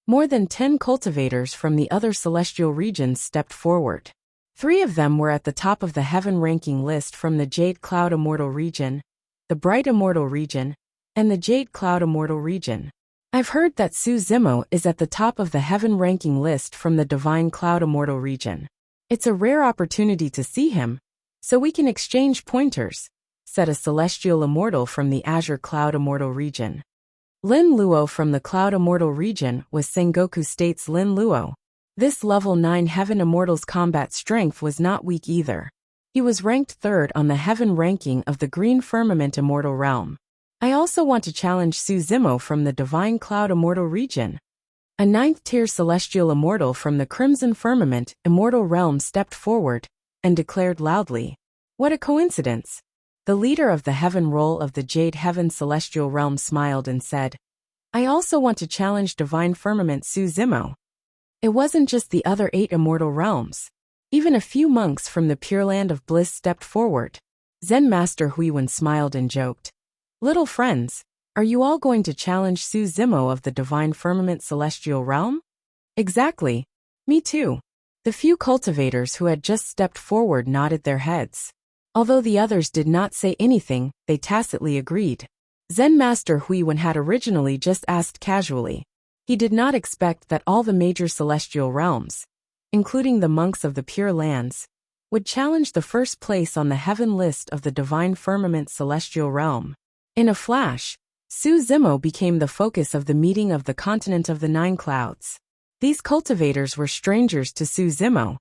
more than 10 cultivators from the other celestial regions stepped forward. 3 of them were at the top of the heaven ranking list from the Jade Cloud Immortal region, the Bright Immortal region, and the Jade Cloud Immortal region. I've heard that Su Zimo is at the top of the heaven ranking list from the Divine Cloud Immortal region. It's a rare opportunity to see him, so we can exchange pointers, said a celestial immortal from the Azure Cloud Immortal region. Lin Luo from the Cloud Immortal region was Sengoku State's Lin Luo. This level 9 Heaven Immortal's combat strength was not weak either. He was ranked 3rd on the heaven ranking of the Green Firmament Immortal Realm. I also want to challenge Su Zimo from the Divine Cloud Immortal region. A 9th-tier celestial immortal from the Crimson Firmament Immortal Realm stepped forward and declared loudly, "What a coincidence!" The leader of the heaven role of the Jade Heaven Celestial Realm smiled and said, "I also want to challenge Divine Firmament Su Zimo." It wasn't just the other 8 immortal realms. Even a few monks from the Pure Land of Bliss stepped forward. Zen Master Huiwen smiled and joked, "Little friends, are you all going to challenge Su Zimo of the Divine Firmament Celestial Realm?" "Exactly. Me too." The few cultivators who had just stepped forward nodded their heads. Although the others did not say anything, they tacitly agreed. Zen Master Huiwen had originally just asked casually. He did not expect that all the major celestial realms, including the monks of the Pure Lands, would challenge the first place on the heaven list of the Divine Firmament Celestial Realm. In a flash, Su Zimo became the focus of the meeting of the continent of the 9 clouds. These cultivators were strangers to Su Zimo.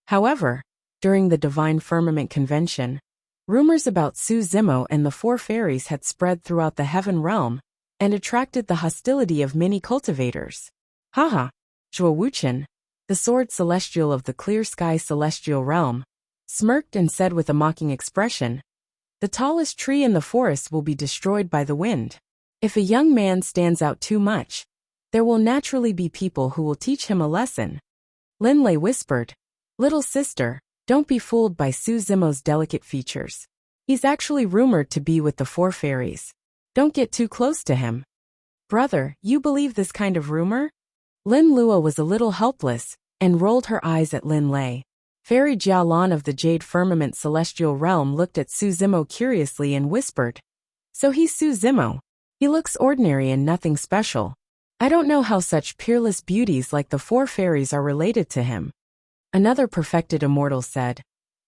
However, during the Divine Firmament Convention, rumors about Su Zimo and the 4 fairies had spread throughout the heaven realm and attracted the hostility of many cultivators. Haha! Zhuo Wuchen, the sword celestial of the Clear Sky Celestial Realm, smirked and said with a mocking expression, "The tallest tree in the forest will be destroyed by the wind. If a young man stands out too much, there will naturally be people who will teach him a lesson." Lin Lei whispered, "Little sister, don't be fooled by Su Zimo's delicate features. He's actually rumored to be with the 4 fairies. Don't get too close to him." "Brother, you believe this kind of rumor?" Lin Luo was a little helpless and rolled her eyes at Lin Lei. Fairy Jialan of the Jade Firmament Celestial Realm looked at Su Zimo curiously and whispered, "So he's Su Zimo. He looks ordinary and nothing special. I don't know how such peerless beauties like the 4 fairies are related to him." Another perfected immortal said,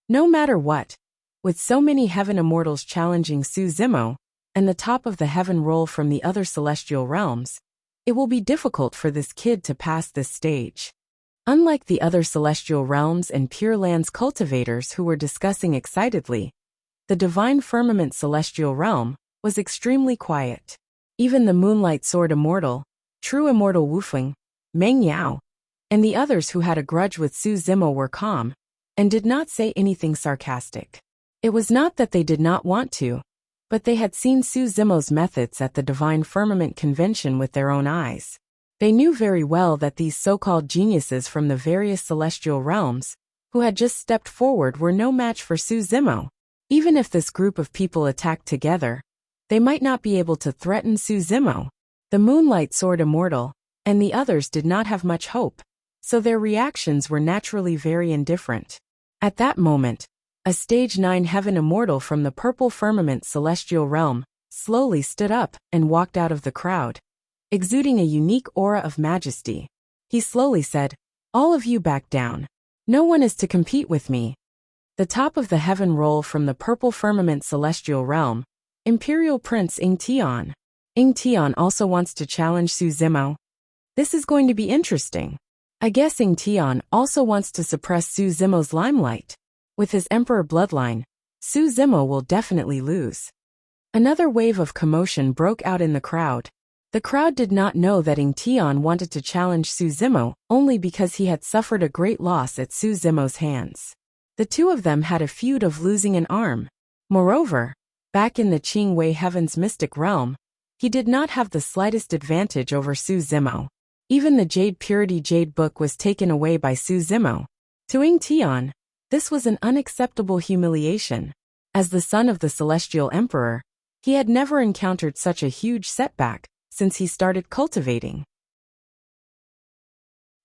"No matter what, with so many heaven immortals challenging Su Zimo, and the top of the heaven roll from the other celestial realms, it will be difficult for this kid to pass this stage." Unlike the other celestial realms and Pure Lands cultivators who were discussing excitedly, the Divine Firmament Celestial Realm was extremely quiet. Even the Moonlight Sword Immortal, True Immortal Wufeng, Meng Yao, and the others who had a grudge with Su Zimo were calm and did not say anything sarcastic. It was not that they did not want to, but they had seen Su Zimo's methods at the Divine Firmament Convention with their own eyes. They knew very well that these so-called geniuses from the various celestial realms, who had just stepped forward, were no match for Su Zimo. Even if this group of people attacked together, They might not be able to threaten Su Zimo, the Moonlight Sword Immortal, and the others did not have much hope, so their reactions were naturally very indifferent. At that moment, a Stage 9 Heaven Immortal from the Purple Firmament Celestial Realm slowly stood up and walked out of the crowd, exuding a unique aura of majesty. He slowly said, "All of you back down. No one is to compete with me." The top of the heaven roll from the Purple Firmament Celestial Realm, Imperial Prince Ing Tian. Ing Tian also wants to challenge Su Zimo. This is going to be interesting. I guess Ing Tian also wants to suppress Su Zimo's limelight. With his Emperor bloodline, Su Zimo will definitely lose. Another wave of commotion broke out in the crowd. The crowd did not know that Ing Tian wanted to challenge Su Zimo only because he had suffered a great loss at Su Zimo's hands. The two of them had a feud of losing an arm. Moreover, back in the Qing Wei Heaven's mystic realm, he did not have the slightest advantage over Su Zimo. Even the Jade Purity Jade Book was taken away by Su Zimo. To Ing Tian, this was an unacceptable humiliation. As the son of the Celestial Emperor, he had never encountered such a huge setback since he started cultivating.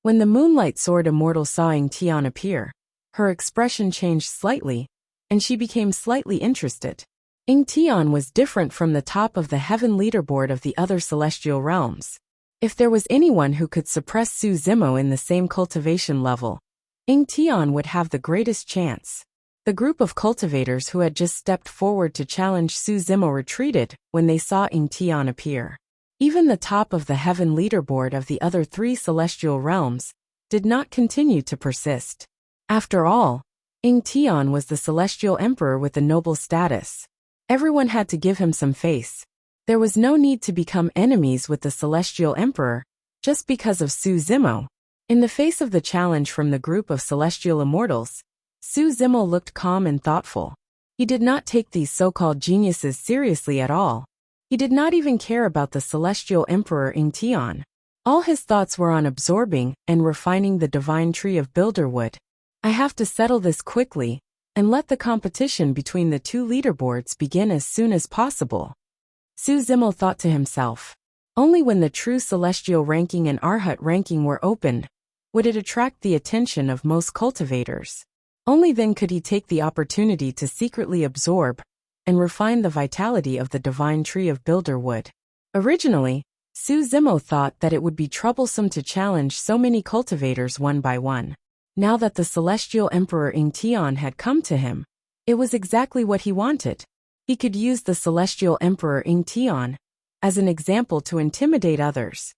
When the Moonlight Sword Immortal saw Ing Tian appear, her expression changed slightly, and she became slightly interested. Ing Tian was different from the top of the heaven leaderboard of the other celestial realms. If there was anyone who could suppress Su Zimo in the same cultivation level, Ing Tian would have the greatest chance. The group of cultivators who had just stepped forward to challenge Su Zimo retreated when they saw Ing Tian appear. Even the top of the heaven leaderboard of the other three celestial realms did not continue to persist. After all, Ing Tian was the celestial emperor with the noble status. Everyone had to give him some face. There was no need to become enemies with the celestial emperor just because of Su Zimo. In the face of the challenge from the group of celestial immortals, Su Zimo looked calm and thoughtful. He did not take these so-called geniuses seriously at all. He did not even care about the celestial emperor Ing Tian. All his thoughts were on absorbing and refining the divine tree of Builderwood. I have to settle this quickly and let the competition between the two leaderboards begin as soon as possible. Su Zimo thought to himself. Only when the true celestial ranking and Arhat ranking were opened would it attract the attention of most cultivators. Only then could he take the opportunity to secretly absorb and refine the vitality of the divine tree of Builderwood. Originally, Su Zimo thought that it would be troublesome to challenge so many cultivators one by one. Now that the celestial emperor Ing Tian had come to him, it was exactly what he wanted. He could use the celestial emperor Ing Tian as an example to intimidate others.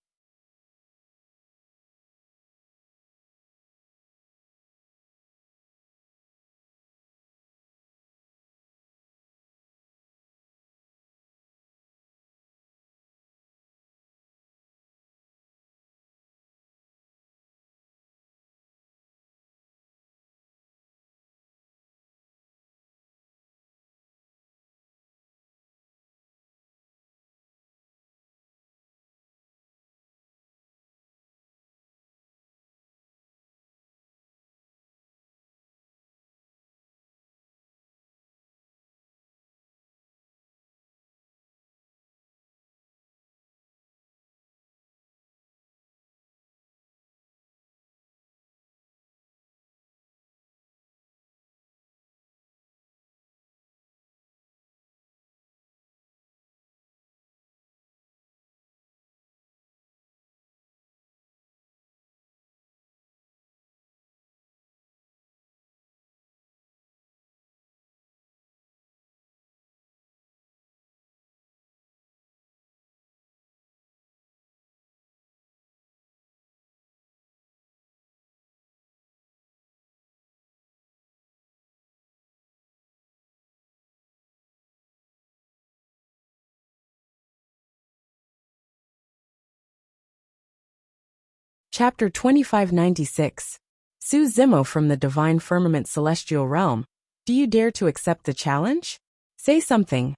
Chapter 2596. Su Zimo from the Divine Firmament Celestial Realm. Do you dare to accept the challenge? Say something.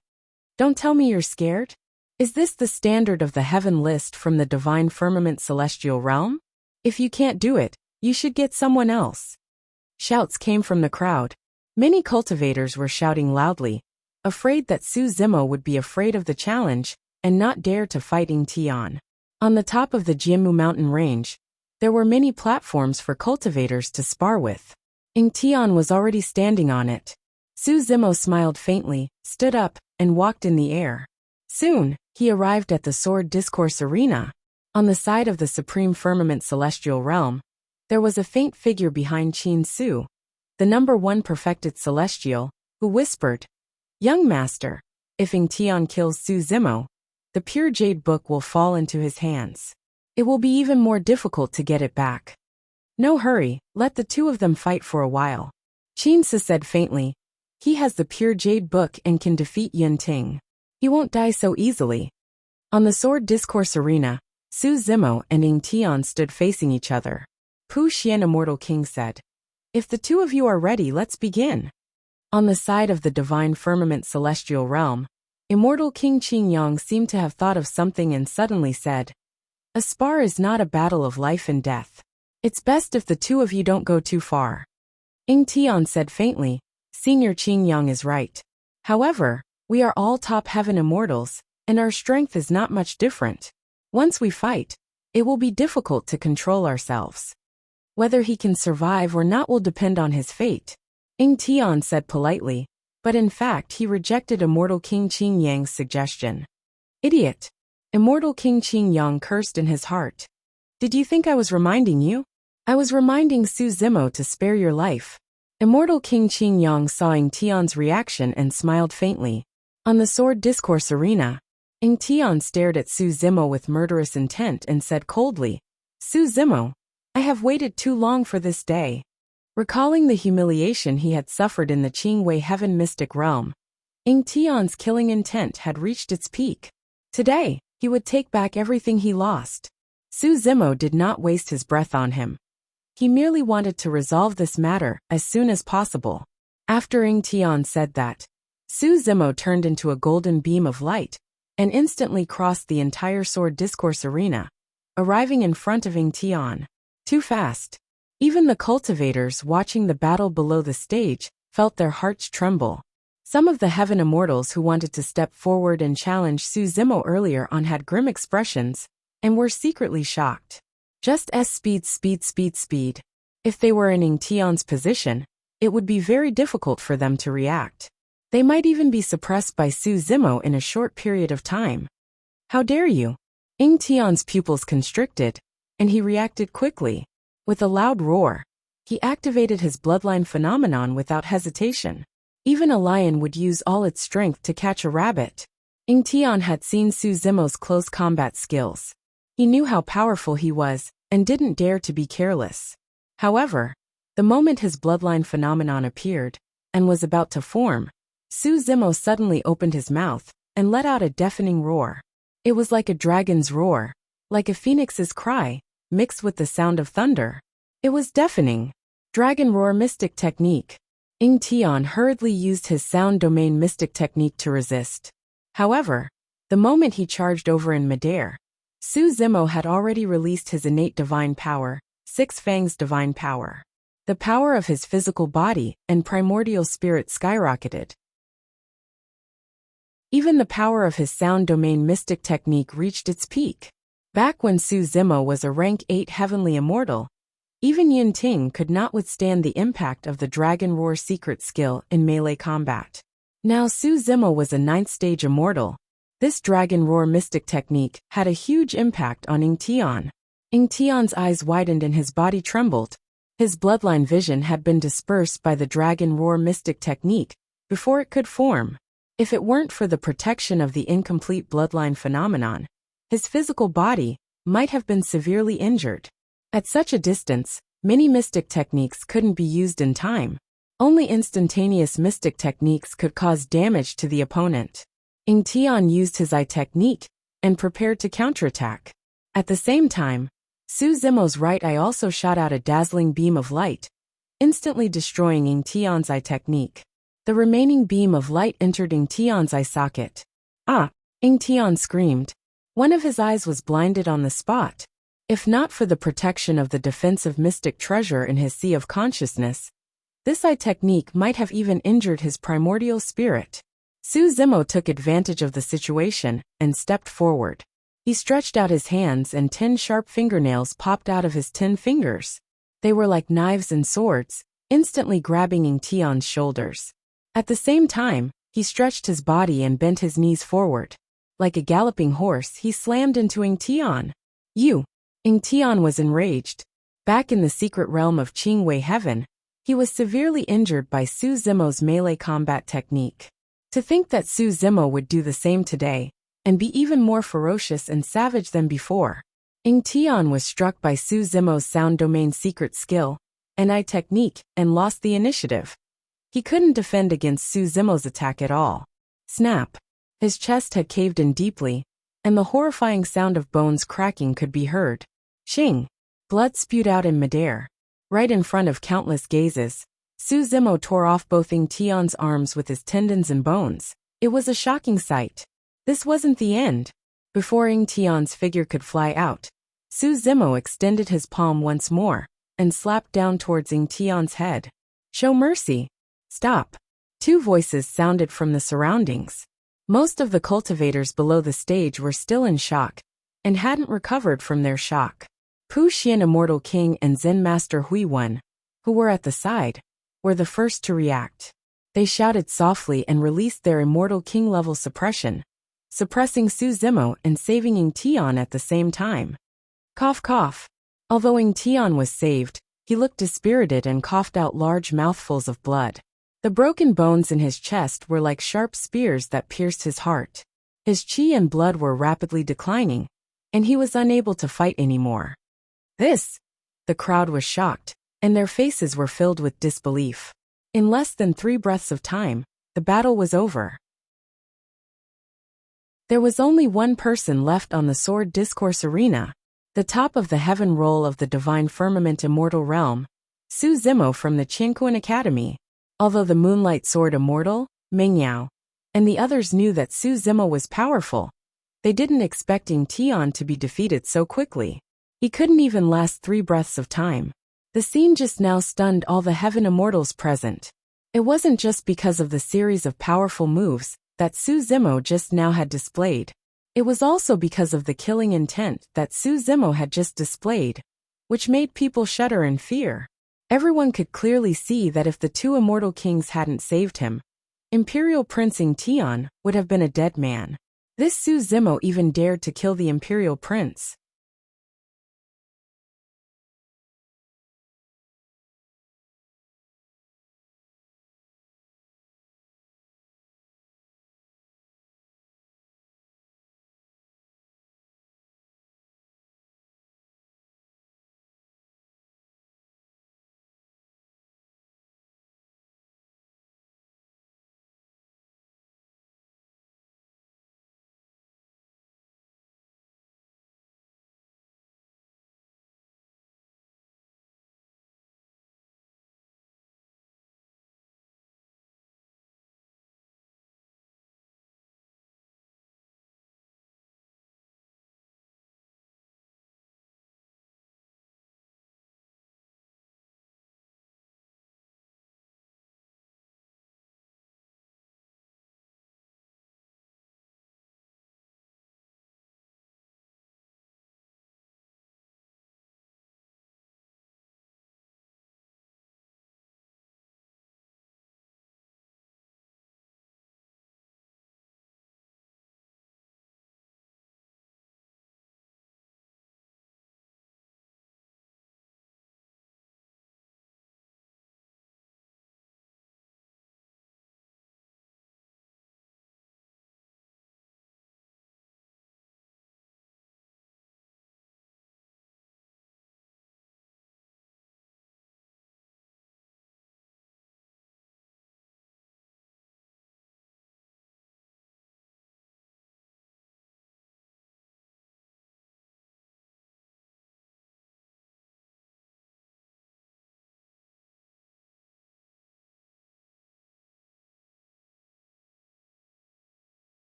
Don't tell me you're scared. Is this the standard of the heaven list from the Divine Firmament Celestial Realm? If you can't do it, you should get someone else. Shouts came from the crowd. Many cultivators were shouting loudly, afraid that Su Zimo would be afraid of the challenge and not dare to fight Ying Tian. On the top of the Jianmu mountain range, there were many platforms for cultivators to spar with. Ying Tian was already standing on it. Su Zimo smiled faintly, stood up, and walked in the air. Soon, he arrived at the Sword Discourse Arena. On the side of the Supreme Firmament Celestial Realm, there was a faint figure behind Qin Su, the number 1 perfected celestial, who whispered, "Young master, if Ying Tian kills Su Zimo, the pure jade book will fall into his hands. It will be even more difficult to get it back. No hurry, let the two of them fight for a while." Qin Su said faintly, "He has the pure jade book and can defeat Yun Ting. He won't die so easily." On the Sword Discourse Arena, Su Zimo and Ying Tian stood facing each other. Pu Xian Immortal King said, "If the two of you are ready, let's begin." On the side of the Divine Firmament Celestial Realm, Immortal King Qing Yang seemed to have thought of something and suddenly said, "A spar is not a battle of life and death. It's best if the two of you don't go too far." Ying Tian said faintly, "Senior Qing Yang is right. However, we are all top heaven immortals, and our strength is not much different. Once we fight, it will be difficult to control ourselves. Whether he can survive or not will depend on his fate." Ying Tian said politely, but in fact he rejected Immortal King Qing Yang's suggestion. "Idiot!" Immortal King Qing Yang cursed in his heart. "Did you think I was reminding you? I was reminding Su Zimo to spare your life." Immortal King Qing Yang saw Ying Tian's reaction and smiled faintly. On the Sword Discourse Arena, Ying Tian stared at Su Zimo with murderous intent and said coldly, "Su Zimo, I have waited too long for this day." Recalling the humiliation he had suffered in the Qingwei Heaven Mystic Realm, Ying Tian's killing intent had reached its peak. Today, he would take back everything he lost. Su Zimo did not waste his breath on him. He merely wanted to resolve this matter as soon as possible. After Ying Tian said that, Su Zimo turned into a golden beam of light and instantly crossed the entire Sword Discourse Arena, arriving in front of Ying Tian. Too fast. Even the cultivators watching the battle below the stage felt their hearts tremble. Some of the heaven immortals who wanted to step forward and challenge Su Zimo earlier on had grim expressions and were secretly shocked. Just speed. If they were in Ying Tian's position, it would be very difficult for them to react. They might even be suppressed by Su Zimo in a short period of time. "How dare you?" Ying Tian's pupils constricted, and he reacted quickly. With a loud roar, he activated his bloodline phenomenon without hesitation. Even a lion would use all its strength to catch a rabbit. Ying Tian had seen Su Zimo's close combat skills. He knew how powerful he was and didn't dare to be careless. However, the moment his bloodline phenomenon appeared and was about to form, Su Zimo suddenly opened his mouth and let out a deafening roar. It was like a dragon's roar, like a phoenix's cry, mixed with the sound of thunder. It was deafening. Dragon Roar Mystic Technique. Ying Tian hurriedly used his sound domain mystic technique to resist. However, the moment he charged over in midair, Su Zimo had already released his innate divine power, Six Fangs Divine Power. The power of his physical body and primordial spirit skyrocketed. Even the power of his sound domain mystic technique reached its peak. Back when Su Zimo was a rank 8 heavenly immortal, even Yun Ting could not withstand the impact of the Dragon Roar secret skill in melee combat. Now Su Zimo was a 9th stage immortal. This Dragon Roar mystic technique had a huge impact on Ying Tian. Ying Tian's eyes widened and his body trembled. His bloodline vision had been dispersed by the Dragon Roar mystic technique before it could form. If it weren't for the protection of the incomplete bloodline phenomenon, his physical body might have been severely injured. At such a distance, many mystic techniques couldn't be used in time. Only instantaneous mystic techniques could cause damage to the opponent. Ying Tian used his eye technique and prepared to counterattack. At the same time, Su Zimo's right eye also shot out a dazzling beam of light, instantly destroying Ying Tian's eye technique. The remaining beam of light entered Ying Tian's eye socket. "Ah!" Ying Tian screamed. One of his eyes was blinded on the spot. If not for the protection of the defensive mystic treasure in his sea of consciousness, this eye technique might have even injured his primordial spirit. Su Zimo took advantage of the situation and stepped forward. He stretched out his hands and 10 sharp fingernails popped out of his 10 fingers. They were like knives and swords, instantly grabbing Ying Tian's shoulders. At the same time, he stretched his body and bent his knees forward. Like a galloping horse, he slammed into Ying Tian. You! Ying Tian was enraged. Back in the secret realm of Qingwei Heaven, he was severely injured by Su Zimo's melee combat technique. To think that Su Zimo would do the same today, and be even more ferocious and savage than before. Ying Tian was struck by Su Zimo's sound domain secret skill, and eye technique, and lost the initiative. He couldn't defend against Su Zimo's attack at all. Snap! His chest had caved in deeply, and the horrifying sound of bones cracking could be heard. Shing! Blood spewed out in midair. Right in front of countless gazes, Su Zimo tore off both Ying Tian's arms with his tendons and bones. It was a shocking sight. This wasn't the end. Before Ying Tian's figure could fly out, Su Zimo extended his palm once more and slapped down towards Ying Tian's head. Show mercy! Stop! 2 voices sounded from the surroundings. Most of the cultivators below the stage were still in shock and hadn't recovered from their shock. Pu Xian Immortal King and Zen Master Hui Wen, who were at the side, were the first to react. They shouted softly and released their Immortal King level suppression, suppressing Su Zimo and saving Ying Tian at the same time. Cough cough. Although Ying Tian was saved, he looked dispirited and coughed out large mouthfuls of blood. The broken bones in his chest were like sharp spears that pierced his heart. His qi and blood were rapidly declining, and he was unable to fight anymore. The crowd was shocked, and their faces were filled with disbelief. In less than 3 breaths of time, the battle was over. There was only one person left on the sword discourse arena, the top of the heaven roll of the divine firmament immortal realm, Su Zimo from the Qingquan Academy. Although the Moonlight Sword Immortal, Mingyao, and the others knew that Su Zimo was powerful, they didn't expect Ying Tian to be defeated so quickly. He couldn't even last 3 breaths of time. The scene just now stunned all the heaven immortals present. It wasn't just because of the series of powerful moves that Su Zimo just now had displayed. It was also because of the killing intent that Su Zimo had just displayed, which made people shudder in fear. Everyone could clearly see that if the 2 immortal kings hadn't saved him, Imperial Prince Ying Tian would have been a dead man. This Su Zimo even dared to kill the Imperial Prince.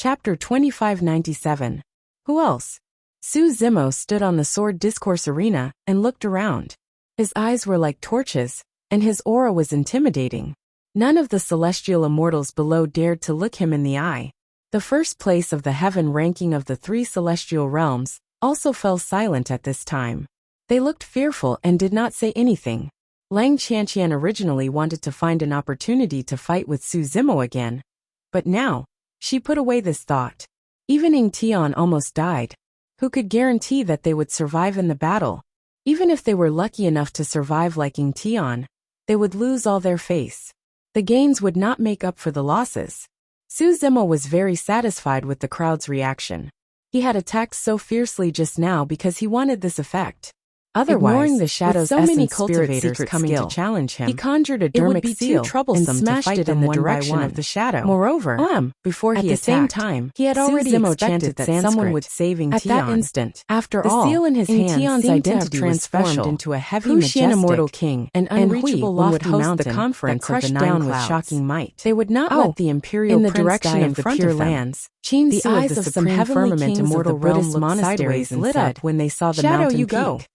Chapter 2597. Who else? Su Zimo stood on the sword discourse arena and looked around. His eyes were like torches, and his aura was intimidating. None of the celestial immortals below dared to look him in the eye. The first place of the heaven ranking of the 3 celestial realms also fell silent at this time. They looked fearful and did not say anything. Lang Qianqian originally wanted to find an opportunity to fight with Su Zimo again. But now, she put away this thought. Even Ying Tian almost died. Who could guarantee that they would survive in the battle? Even if they were lucky enough to survive like Ying Tian, they would lose all their face. The gains would not make up for the losses. Su Zimo was very satisfied with the crowd's reaction. He had attacked so fiercely just now because he wanted this effect. Otherwise, ignoring the shadow's so many cultivators coming to challenge him, he conjured a dermic seal and smashed it in the direction of the shadow. Moreover, before he attacked, at the same time, he had already expected that someone would save Ying Tian. At that instant, after all, the seal in his hand seemed to have transformed into a heavy, majestic, immortal king, an unreachable lofty mountain the conference that crushed down with shocking might. They would not let the imperial prince die in the Pure Lands. The eyes of some heavenly kings of the Buddhist monasteries lit up when they saw the mountain peak.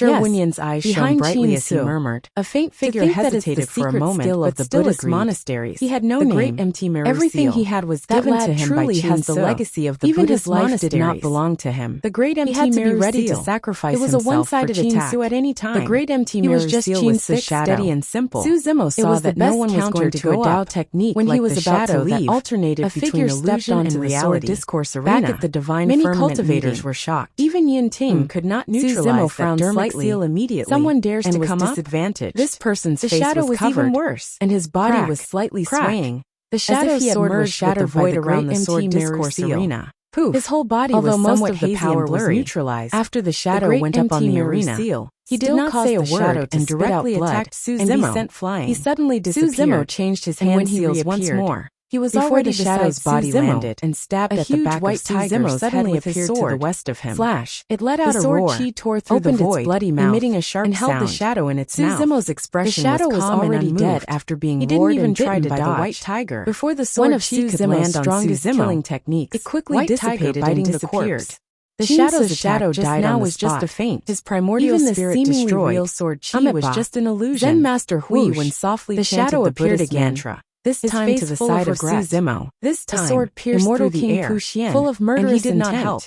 Wenyan's eyes shone brightly as he murmured. A faint figure hesitated for a moment, but the Buddhist monasteries. He had no name. Great empty mirror Everything he had was given to him by Qin has the legacy of the Even Buddhist his life did not belong to him. The great empty mirror seal. He had to be ready to sacrifice himself. It was a one-sided attack at any time. The great empty mirror seal was thick, steady, and simple. Su Zimo saw that no one was going to go Dao technique when he was about to leave. Alternated between illusion and reality. Discourse arena. Back at the divine many cultivators were shocked. Even Yin Ting could not neutralize that slightly. Immediately. Someone dares to come up. This person's face was covered, even worse, and his body was slightly swaying. The shadow's sword was shattered by the great empty discourse arena. Poof. His whole body was somewhat hazy and blurry. Was neutralized. After the shadow went up on the arena, he did not say a word and directly attacked Su Zimo. Sent flying. He suddenly disappeared. Su Zimo changed his hand seals once more. He was before already the shadow's body landed and stabbed at the back of Su Zimo's suddenly appeared to the west of him. Flash! It let out a roar. The sword tore through the void, its bloody mouth, emitting a sharp and held the shadow in its mouth. Su Zimo's expression was already dead after being roared and bitten by the white tiger. Before the sword of Su Zimo's strongest killing techniques, it quickly dissipated and disappeared. The shadow's shadow died now was just a feint. His primordial spirit destroyed. Real sword Qi was just an illusion. Zen Master Hui, when softly the shadow appeared again. This time to the side of Su Zimo. This time, the sword pierced through the air, full of murderous and he did not help.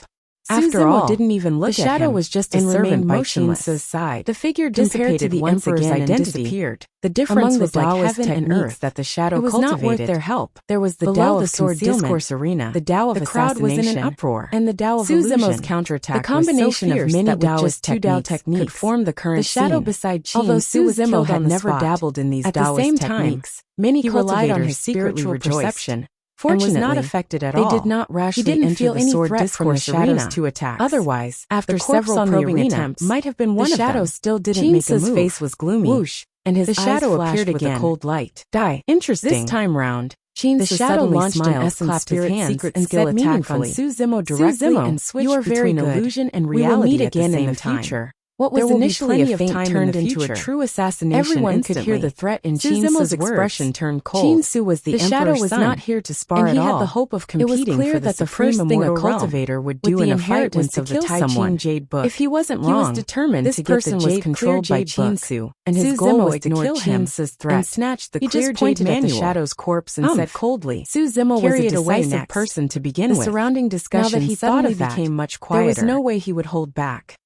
After all, didn't even look at him. The shadow was just a servant by Qin's side. The figure dissipated the emperor's identity. And disappeared. The difference was like heaven and earth that the shadow cultivated. It was not worth their help. There was the Tao of the sword discourse arena, the Tao of assassination, the crowd was in an uproar, and the Tao of illusion. Su Zimo's counterattack. The combination of many Taoist techniques could form the current scene. The shadow beside Qin, although Su Zimo had never dabbled in these Taoist techniques, many relied on his spiritual perception. Fortunately, and was not affected at all. They did not rashly enter the sword discourse arena to attack. Otherwise, after several probing attempts, might have been one of them. The shadow still didn't make a move. His face was gloomy. Whoosh, and his shadow appeared again with a cold light. Die. Interesting. This time round, the shadow launched an essence spirit secret and said meaningfully, Su Zimo directly and switched between illusion and reality. We will meet again in the future. What was initially a feint turned into a true assassination. Everyone could hear the threat in Qin's expression turn cold. Qin Su was the shadow was not here to spar at all. And he had the hope of competing. It was clear that the first thing a cultivator would do in a fight was to kill someone. Jade Book. If he wasn't wrong, he was determined to get the jade controlled by Qin Su, and his goal was to kill Qin's threat and snatch the clear jade manual. At the shadow's corpse and said coldly, Su Zimo was a decisive person to begin with. The surrounding discussion suddenly became much quieter. There was no way he would hold back.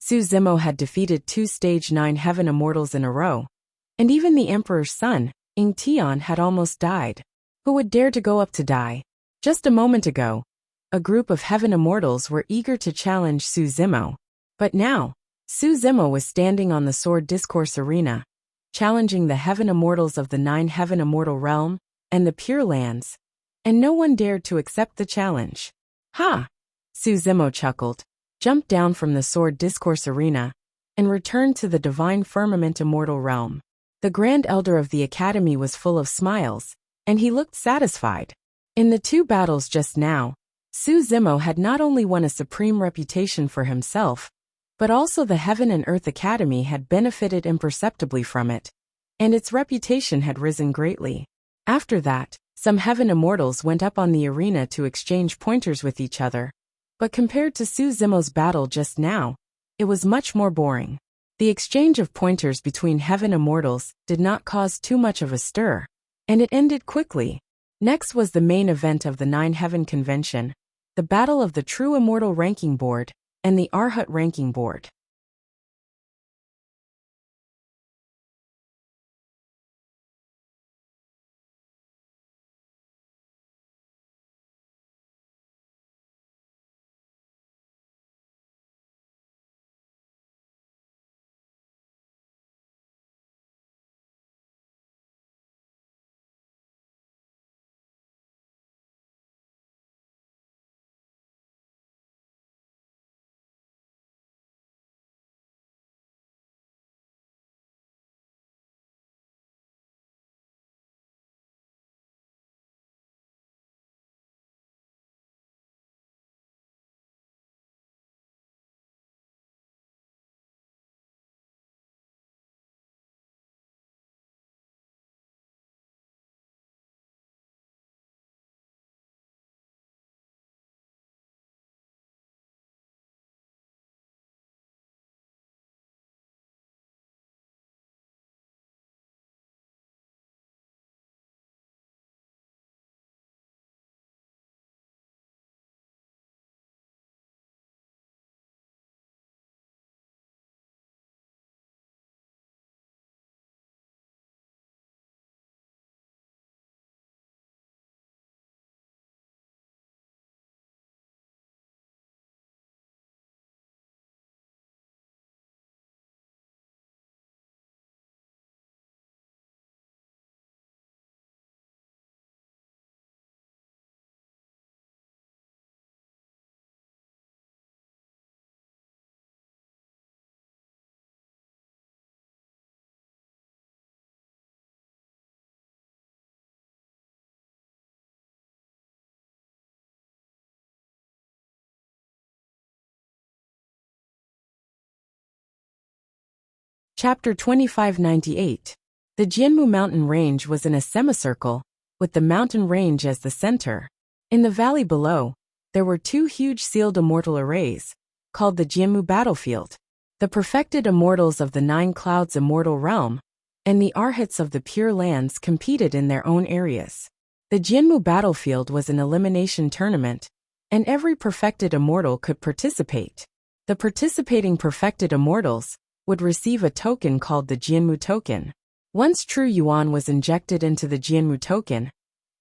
Su Zimo had defeated 2 Stage 9 Heaven Immortals in a row, and even the Emperor's son, Ing Tian, had almost died. Who would dare to go up to die? Just a moment ago, a group of Heaven Immortals were eager to challenge Su Zimo. But now, Su Zimo was standing on the Sword Discourse Arena, challenging the Heaven Immortals of the 9 Heaven Immortal Realm and the Pure Lands, and no one dared to accept the challenge. Ha! Su Zimo chuckled, jumped down from the Sword Discourse Arena, and returned to the Divine Firmament Immortal Realm. The Grand Elder of the Academy was full of smiles, and he looked satisfied. In the 2 battles just now, Su Zimo had not only won a supreme reputation for himself, but also the Heaven and Earth Academy had benefited imperceptibly from it, and its reputation had risen greatly. After that, some Heaven Immortals went up on the arena to exchange pointers with each other, but compared to Su Zimo's battle just now, it was much more boring. The exchange of pointers between Heaven Immortals did not cause too much of a stir, and it ended quickly. Next was the main event of the 9 Heaven Convention, the battle of the True Immortal Ranking Board and the Arhat Ranking Board. Chapter 2598. The Jianmu mountain range was in a semicircle, with the mountain range as the center. In the valley below, there were 2 huge sealed immortal arrays, called the Jianmu battlefield. The perfected immortals of the 9 Clouds Immortal Realm and the Arhats of the Pure Lands competed in their own areas. The Jianmu battlefield was an elimination tournament, and every perfected immortal could participate. The participating perfected immortals would receive a token called the Jianmu token. Once true yuan was injected into the Jianmu token,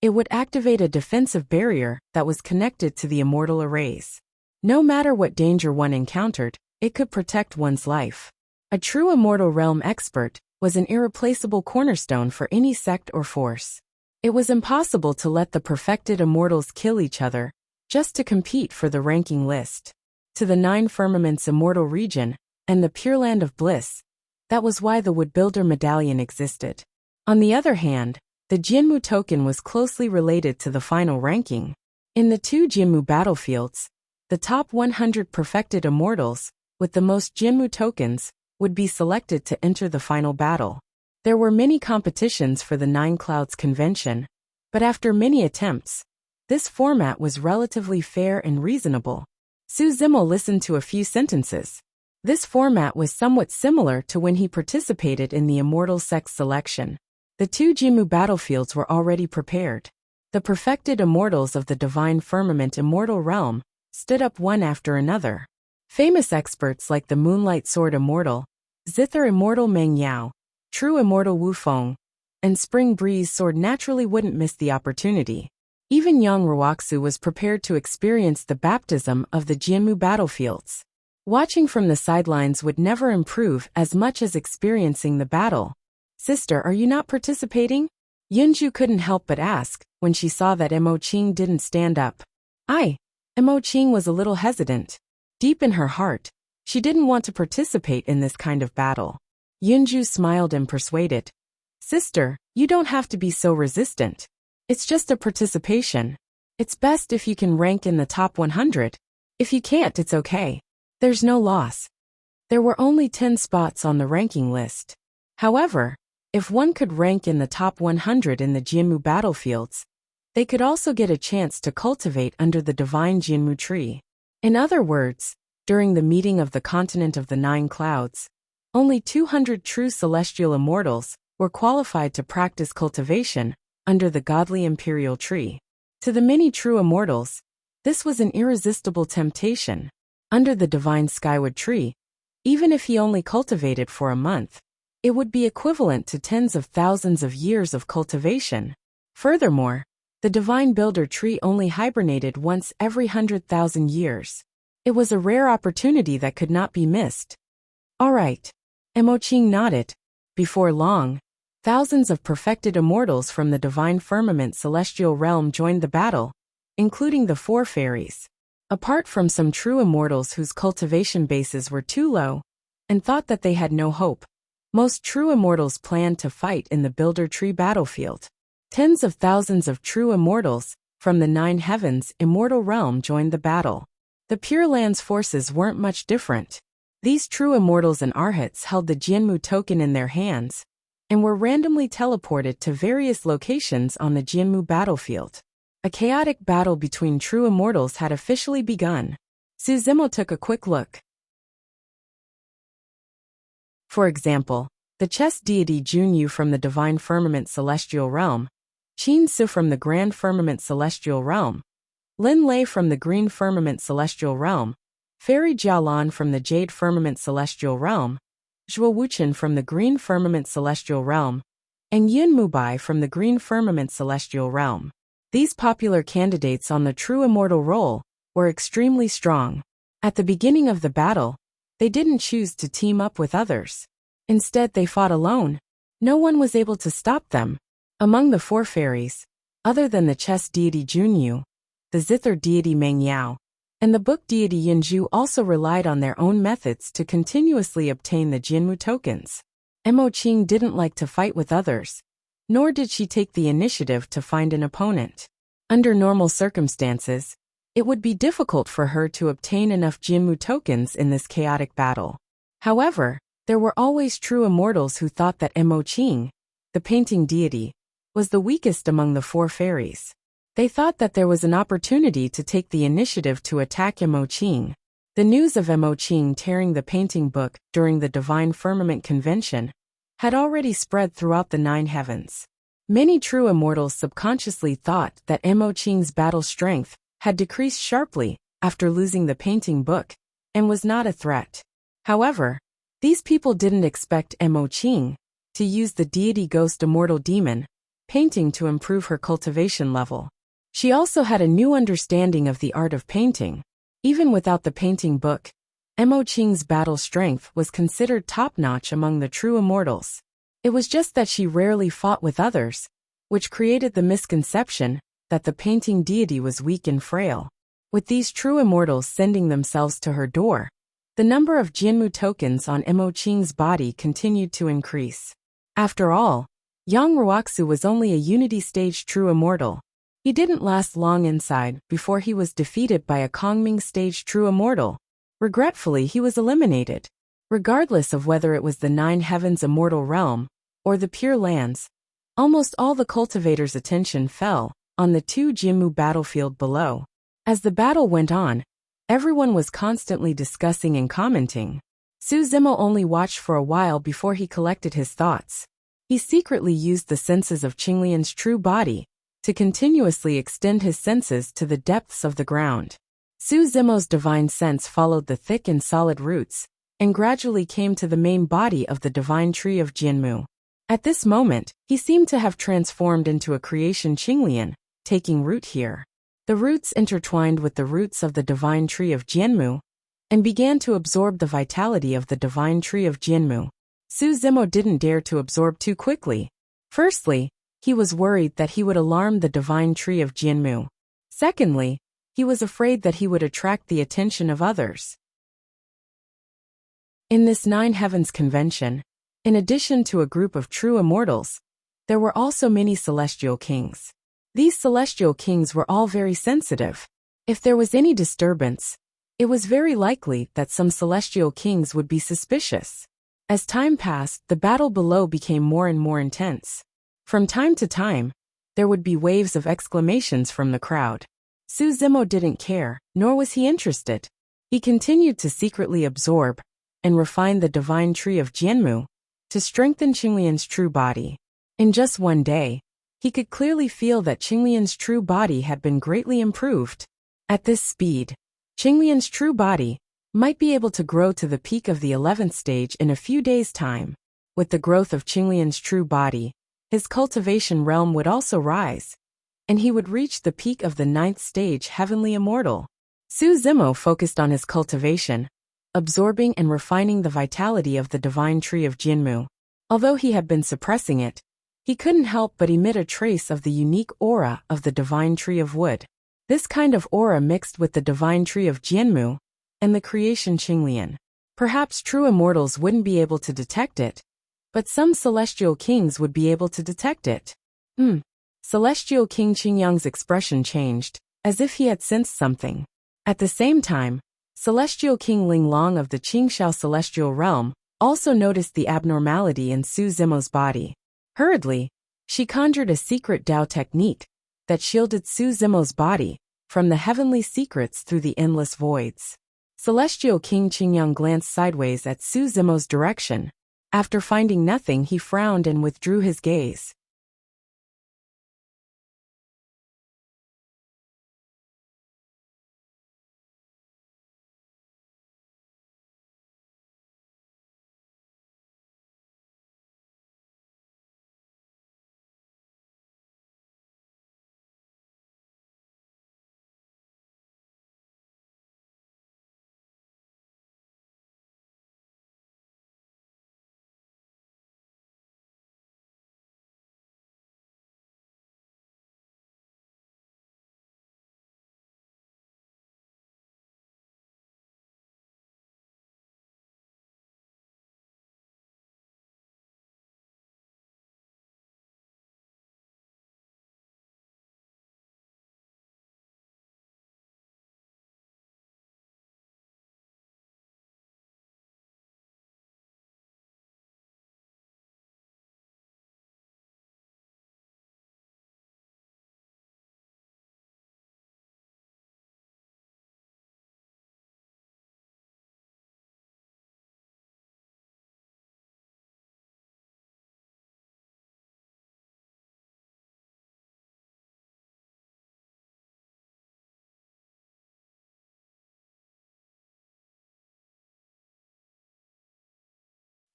it would activate a defensive barrier that was connected to the immortal arrays. No matter what danger one encountered, it could protect one's life. A true immortal realm expert was an irreplaceable cornerstone for any sect or force. It was impossible to let the perfected immortals kill each other just to compete for the ranking list. To the 9 Firmaments Immortal Region and the Pure Land of Bliss, that was why the Wood Builder Medallion existed. On the other hand, the Jianmu token was closely related to the final ranking. In the 2 Jianmu battlefields, the top 100 perfected immortals, with the most Jianmu tokens, would be selected to enter the final battle. There were many competitions for the 9 Clouds Convention, but after many attempts, this format was relatively fair and reasonable. Su Zimo listened to a few sentences. This format was somewhat similar to when he participated in the Immortal Sex selection. The 2 Jianmu battlefields were already prepared. The perfected immortals of the Divine Firmament Immortal Realm stood up one after another. Famous experts like the Moonlight Sword Immortal, Zither Immortal Meng Yao, True Immortal Wu Feng, and Spring Breeze Sword naturally wouldn't miss the opportunity. Even young Ruoxu was prepared to experience the baptism of the Jianmu battlefields. Watching from the sidelines would never improve as much as experiencing the battle. "Sister, are you not participating?" Yunju couldn't help but ask when she saw that Mo Qing didn't stand up. Mo Qing was a little hesitant. Deep in her heart, she didn't want to participate in this kind of battle. Yunju smiled and persuaded. "Sister, you don't have to be so resistant. It's just a participation. It's best if you can rank in the top 100. If you can't, it's okay. There's no loss." There were only 10 spots on the ranking list. However, if one could rank in the top 100 in the Jianmu battlefields, they could also get a chance to cultivate under the divine Jianmu tree. In other words, during the meeting of the continent of the 9 clouds, only 200 true celestial immortals were qualified to practice cultivation under the godly imperial tree. To the many true immortals, this was an irresistible temptation. Under the divine skywood tree, even if he only cultivated for a month, it would be equivalent to tens of thousands of years of cultivation. Furthermore, the divine builder tree only hibernated once every 100,000 years. It was a rare opportunity that could not be missed. "All right." Mo Qing nodded. Before long, thousands of perfected immortals from the divine firmament celestial realm joined the battle, including the 4 fairies. Apart from some true immortals whose cultivation bases were too low and thought that they had no hope, most true immortals planned to fight in the builder tree battlefield. Tens of thousands of true immortals from the 9 heavens immortal realm joined the battle. The Pure Land's forces weren't much different. These true immortals and arhats held the Jianmu token in their hands and were randomly teleported to various locations on the Jianmu battlefield. A chaotic battle between true immortals had officially begun. Su Zimo took a quick look. For example, the chess deity Junyu from the divine firmament celestial realm, Qin Su from the grand firmament celestial realm, Lin Lei from the green firmament celestial realm, Fairy Jialan from the jade firmament celestial realm, Zhuo Wuchen from the green firmament celestial realm, and Yun Mubai from the green firmament celestial realm. These popular candidates on the true immortal role were extremely strong. At the beginning of the battle, they didn't choose to team up with others. Instead, they fought alone. No one was able to stop them. Among the 4 fairies, other than the chess deity Junyu, the zither deity Meng Yao, and the book deity Yunju also relied on their own methods to continuously obtain the Jianmu tokens. Mo Qing didn't like to fight with others, nor did she take the initiative to find an opponent. Under normal circumstances, it would be difficult for her to obtain enough Jianmu tokens in this chaotic battle. However, there were always true immortals who thought that Mo Qing, the painting deity, was the weakest among the 4 fairies. They thought that there was an opportunity to take the initiative to attack Mo Qing. The news of Mo Qing tearing the painting book during the Divine Firmament Convention had already spread throughout the 9 heavens. Many true immortals subconsciously thought that Mo Qing's battle strength had decreased sharply after losing the painting book and was not a threat. However, these people didn't expect Mo Qing to use the deity ghost immortal demon painting to improve her cultivation level. She also had a new understanding of the art of painting. Even without the painting book, Mo Qing's battle strength was considered top-notch among the true immortals. It was just that she rarely fought with others, which created the misconception that the painting deity was weak and frail. With these true immortals sending themselves to her door, the number of Jianmu tokens on Mo Qing's body continued to increase. After all, Yang Ruoxu was only a Unity Stage true immortal. He didn't last long inside before he was defeated by a Kongming Stage true immortal. Regretfully, he was eliminated. Regardless of whether it was the 9 heavens immortal realm or the Pure Lands, almost all the cultivators' attention fell on the 2 Jianmu battlefield below. As the battle went on, everyone was constantly discussing and commenting. Su Zimo only watched for a while before he collected his thoughts. He secretly used the senses of Qinglian's true body to continuously extend his senses to the depths of the ground. Su Zimo's divine sense followed the thick and solid roots, and gradually came to the main body of the divine tree of Jianmu. At this moment, he seemed to have transformed into a creation Qinglian, taking root here. The roots intertwined with the roots of the divine tree of Jianmu, and began to absorb the vitality of the divine tree of Jianmu. Su Zimo didn't dare to absorb too quickly. Firstly, he was worried that he would alarm the divine tree of Jianmu. Secondly, he was afraid that he would attract the attention of others. In this Nine Heavens convention, in addition to a group of true immortals, there were also many celestial kings. These celestial kings were all very sensitive. If there was any disturbance, it was very likely that some celestial kings would be suspicious. As time passed, the battle below became more and more intense. From time to time, there would be waves of exclamations from the crowd. Su Zimo didn't care, nor was he interested. He continued to secretly absorb and refine the divine tree of Jianmu to strengthen Qinglian's true body. In just one day, he could clearly feel that Qinglian's true body had been greatly improved. At this speed, Qinglian's true body might be able to grow to the peak of the 11th stage in a few days' time. With the growth of Qinglian's true body, his cultivation realm would also rise, and he would reach the peak of the 9th stage heavenly immortal. Su Zimo focused on his cultivation, absorbing and refining the vitality of the divine tree of Jianmu. Although he had been suppressing it, he couldn't help but emit a trace of the unique aura of the divine tree of wood. This kind of aura mixed with the divine tree of Jianmu and the creation Qinglian. Perhaps true immortals wouldn't be able to detect it, but some celestial kings would be able to detect it. Celestial King Qingyang's expression changed, as if he had sensed something. At the same time, Celestial King Linglong of the Qingxiao celestial realm also noticed the abnormality in Su Zimo's body. Hurriedly, she conjured a secret Dao technique that shielded Su Zimo's body from the heavenly secrets through the endless voids. Celestial King Qingyang glanced sideways at Su Zimo's direction. After finding nothing, he frowned and withdrew his gaze.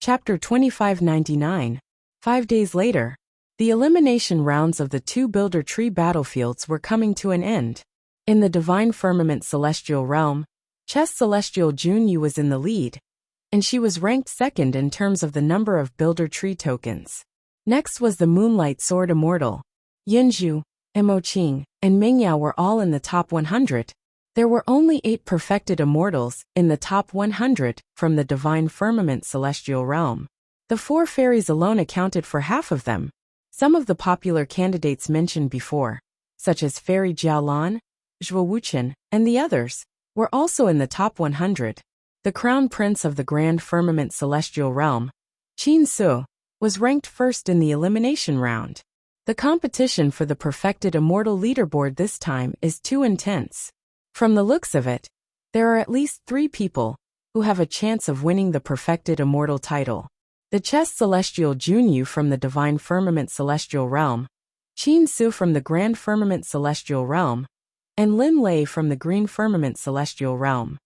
Chapter 2599. 5 days later, the elimination rounds of the two Builder Tree battlefields were coming to an end. In the Divine Firmament Celestial Realm, Chess Celestial Junyu was in the lead, and she was ranked second in terms of the number of Builder Tree tokens. Next was the Moonlight Sword Immortal. Yinzhu, Mo Qing, and Mingyao were all in the top 100. There were only 8 perfected immortals in the top 100 from the Divine Firmament Celestial Realm. The 4 fairies alone accounted for half of them. Some of the popular candidates mentioned before, such as Fairy Jiaolan, Zhuo Wuchen, and the others, were also in the top 100. The Crown Prince of the Grand Firmament Celestial Realm, Qin Su, was ranked first in the elimination round. The competition for the perfected immortal leaderboard this time is too intense. From the looks of it, there are at least 3 people who have a chance of winning the perfected immortal title. The Chess Celestial Junyu from the Divine Firmament Celestial Realm, Qin Su from the Grand Firmament Celestial Realm, and Lin Lei from the Green Firmament Celestial Realm.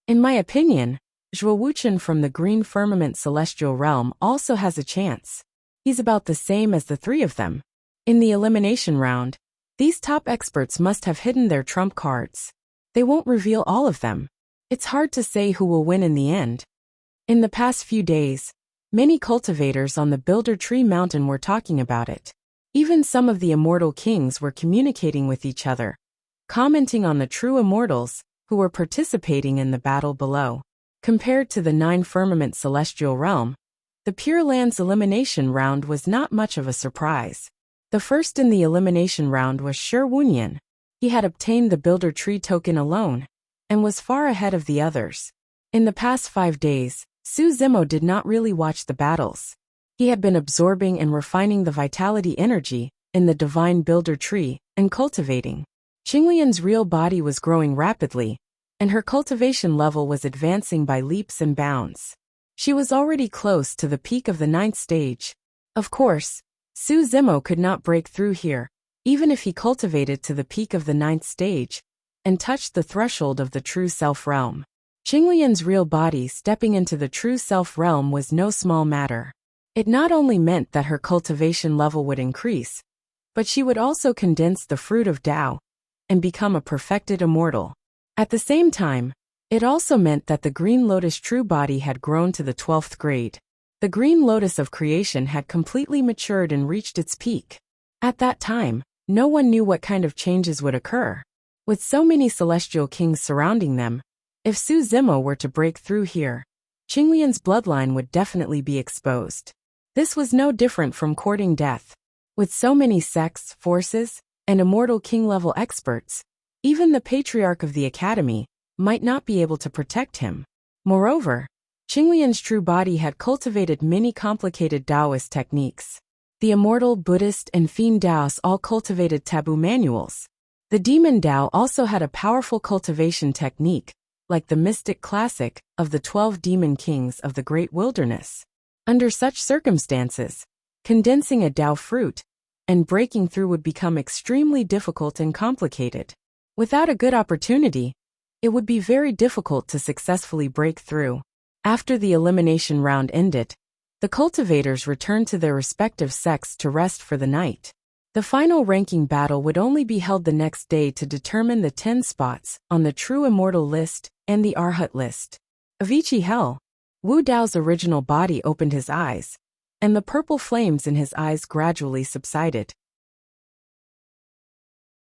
In my opinion, Zhuo Wuchen from the Green Firmament Celestial Realm also has a chance. He's about the same as the three of them. In the elimination round, these top experts must have hidden their trump cards. They won't reveal all of them. It's hard to say who will win in the end. In the past few days, many cultivators on the Builder Tree Mountain were talking about it. Even some of the immortal kings were communicating with each other, commenting on the true immortals who were participating in the battle below. Compared to the 9 Firmament Celestial Realm, the Pure Lands elimination round was not much of a surprise. The first in the elimination round was Shi Wunyan. He had obtained the Builder Tree token alone, and was far ahead of the others. In the past 5 days, Su Zimo did not really watch the battles. He had been absorbing and refining the vitality energy in the Divine Builder Tree and cultivating. Qinglian's real body was growing rapidly, and her cultivation level was advancing by leaps and bounds. She was already close to the peak of the 9th stage. Of course, Su Zimo could not break through here, even if he cultivated to the peak of the 9th stage and touched the threshold of the true self realm. Qinglian's real body stepping into the true self realm was no small matter. It not only meant that her cultivation level would increase, but she would also condense the fruit of Tao and become a perfected immortal. At the same time, it also meant that the Green Lotus true body had grown to the 12th grade. The Green Lotus of creation had completely matured and reached its peak. At that time, no one knew what kind of changes would occur. With so many celestial kings surrounding them, if Su Zimo were to break through here, Qinglian's bloodline would definitely be exposed. This was no different from courting death. With so many sects, forces, and immortal king-level experts, even the patriarch of the academy might not be able to protect him. Moreover, Qinglian's true body had cultivated many complicated Taoist techniques. The immortal, Buddhist, and fiend Taoists all cultivated taboo manuals. The demon Tao also had a powerful cultivation technique, like the mystic classic of the 12 demon kings of the Great Wilderness. Under such circumstances, condensing a Tao fruit and breaking through would become extremely difficult and complicated. Without a good opportunity, it would be very difficult to successfully break through. After the elimination round ended, the cultivators returned to their respective sects to rest for the night. The final ranking battle would only be held the next day to determine the 10 spots on the True Immortal list and the Arhat list. Avicii Hell. Wu Dao's original body opened his eyes, and the purple flames in his eyes gradually subsided.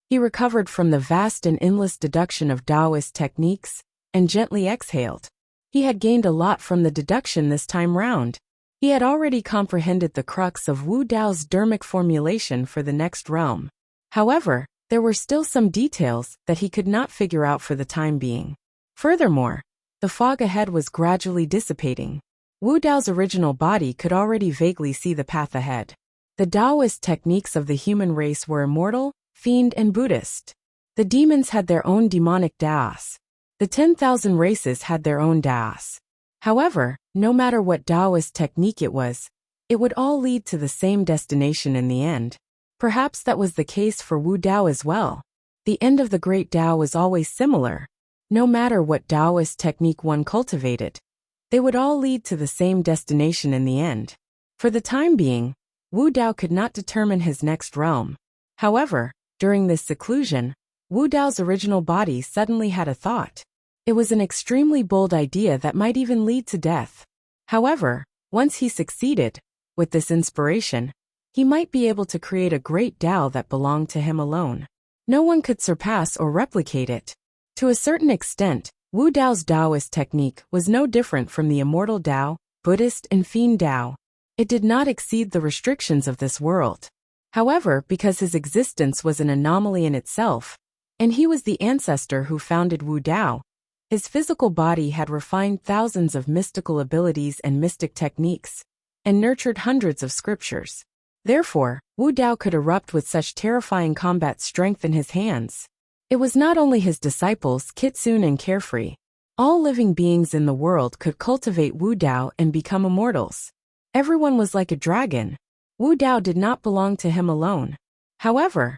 He recovered from the vast and endless deduction of Taoist techniques and gently exhaled. He had gained a lot from the deduction this time round. He had already comprehended the crux of Wu Dao's dermic formulation for the next realm. However, there were still some details that he could not figure out for the time being. Furthermore, the fog ahead was gradually dissipating. Wu Dao's original body could already vaguely see the path ahead. The Taoist techniques of the human race were immortal, fiend, and Buddhist. The demons had their own demonic Daos. The 10,000 races had their own Daos. However, no matter what Taoist technique it would all lead to the same destination in the end. Perhaps that was the case for Wu Dao as well. The end of the great Tao was always similar. No matter what Taoist technique one cultivated, they would all lead to the same destination in the end. For the time being, Wu Dao could not determine his next realm. However, during this seclusion, Wu Dao's original body suddenly had a thought. It was an extremely bold idea that might even lead to death. However, once he succeeded, with this inspiration, he might be able to create a great Tao that belonged to him alone. No one could surpass or replicate it. To a certain extent, Wu Dao's Taoist technique was no different from the immortal Tao, Buddhist, and fiend Tao. It did not exceed the restrictions of this world. However, because his existence was an anomaly in itself, and he was the ancestor who founded Wu Dao, his physical body had refined thousands of mystical abilities and mystic techniques, and nurtured hundreds of scriptures. Therefore, Wu Dao could erupt with such terrifying combat strength in his hands. It was not only his disciples, Kitsune and Carefree. All living beings in the world could cultivate Wu Dao and become immortals. Everyone was like a dragon. Wu Dao did not belong to him alone. However,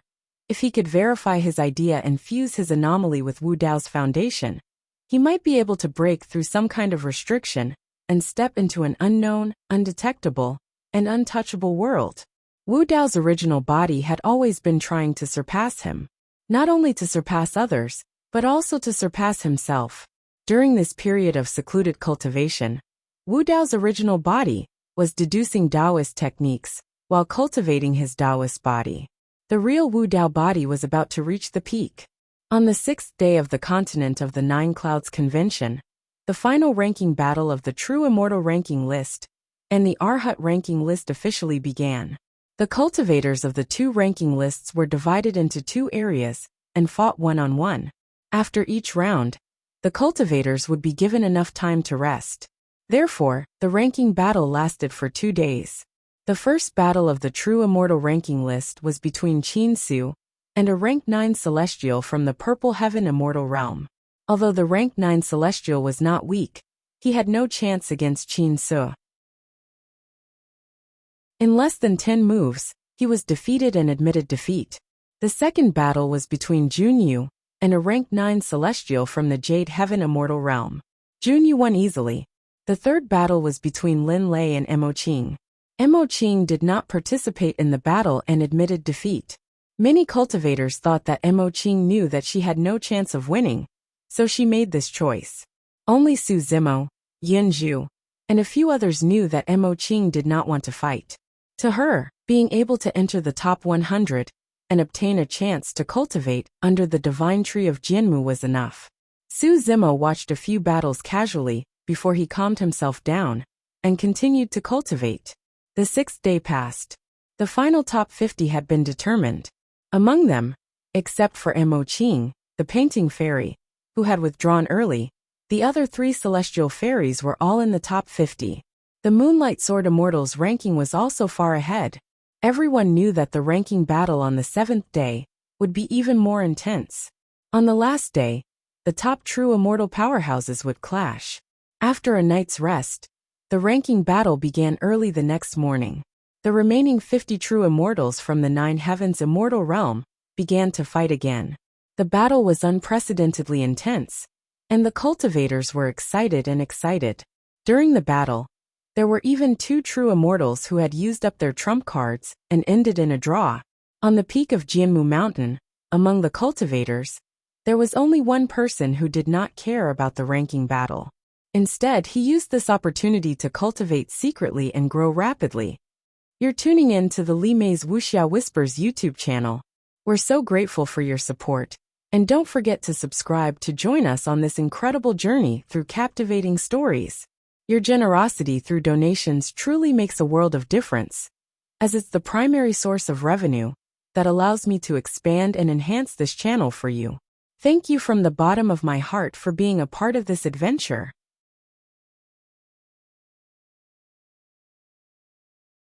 If he could verify his idea and fuse his anomaly with Wu Dao's foundation, he might be able to break through some kind of restriction and step into an unknown, undetectable, and untouchable world. Wu Dao's original body had always been trying to surpass him, not only to surpass others, but also to surpass himself. During this period of secluded cultivation, Wu Dao's original body was deducing Taoist techniques while cultivating his Taoist body. The real Wu Dao body was about to reach the peak. On the 6th day of the Continent of the Nine Clouds Convention, the final ranking battle of the True Immortal ranking list and the Arhat ranking list officially began. The cultivators of the two ranking lists were divided into two areas and fought one-on-one. After each round, the cultivators would be given enough time to rest. Therefore, the ranking battle lasted for 2 days. The first battle of the True Immortal ranking list was between Qin Su and a rank 9 celestial from the Purple Heaven Immortal Realm. Although the rank 9 celestial was not weak, he had no chance against Qin Su. In less than 10 moves, he was defeated and admitted defeat. The second battle was between Junyu and a rank 9 celestial from the Jade Heaven Immortal Realm. Junyu won easily. The third battle was between Lin Lei and Mo Qing. Mo Qing did not participate in the battle and admitted defeat. Many cultivators thought that Mo Qing knew that she had no chance of winning, so she made this choice. Only Su Zimo, Yin Zhu, and a few others knew that Mo Qing did not want to fight. To her, being able to enter the top 100 and obtain a chance to cultivate under the divine tree of Jianmu was enough. Su Zimo watched a few battles casually before he calmed himself down and continued to cultivate. The 6th day passed. The final top 50 had been determined. Among them, except for Mo Qing, the painting fairy, who had withdrawn early, the other 3 celestial fairies were all in the top 50. The Moonlight Sword Immortals ranking was also far ahead. Everyone knew that the ranking battle on the 7th day would be even more intense. On the last day, the top true immortal powerhouses would clash. After a night's rest, the ranking battle began early the next morning. The remaining 50 true immortals from the 9 heavens immortal realm began to fight again. The battle was unprecedentedly intense, and the cultivators were excited. During the battle, there were even 2 true immortals who had used up their trump cards and ended in a draw. On the peak of Jianmu Mountain, among the cultivators, there was only one person who did not care about the ranking battle. Instead, he used this opportunity to cultivate secretly and grow rapidly. You're tuning in to the Li Mei's Wuxia Whispers YouTube channel. We're so grateful for your support, and don't forget to subscribe to join us on this incredible journey through captivating stories. Your generosity through donations truly makes a world of difference, as it's the primary source of revenue that allows me to expand and enhance this channel for you. Thank you from the bottom of my heart for being a part of this adventure.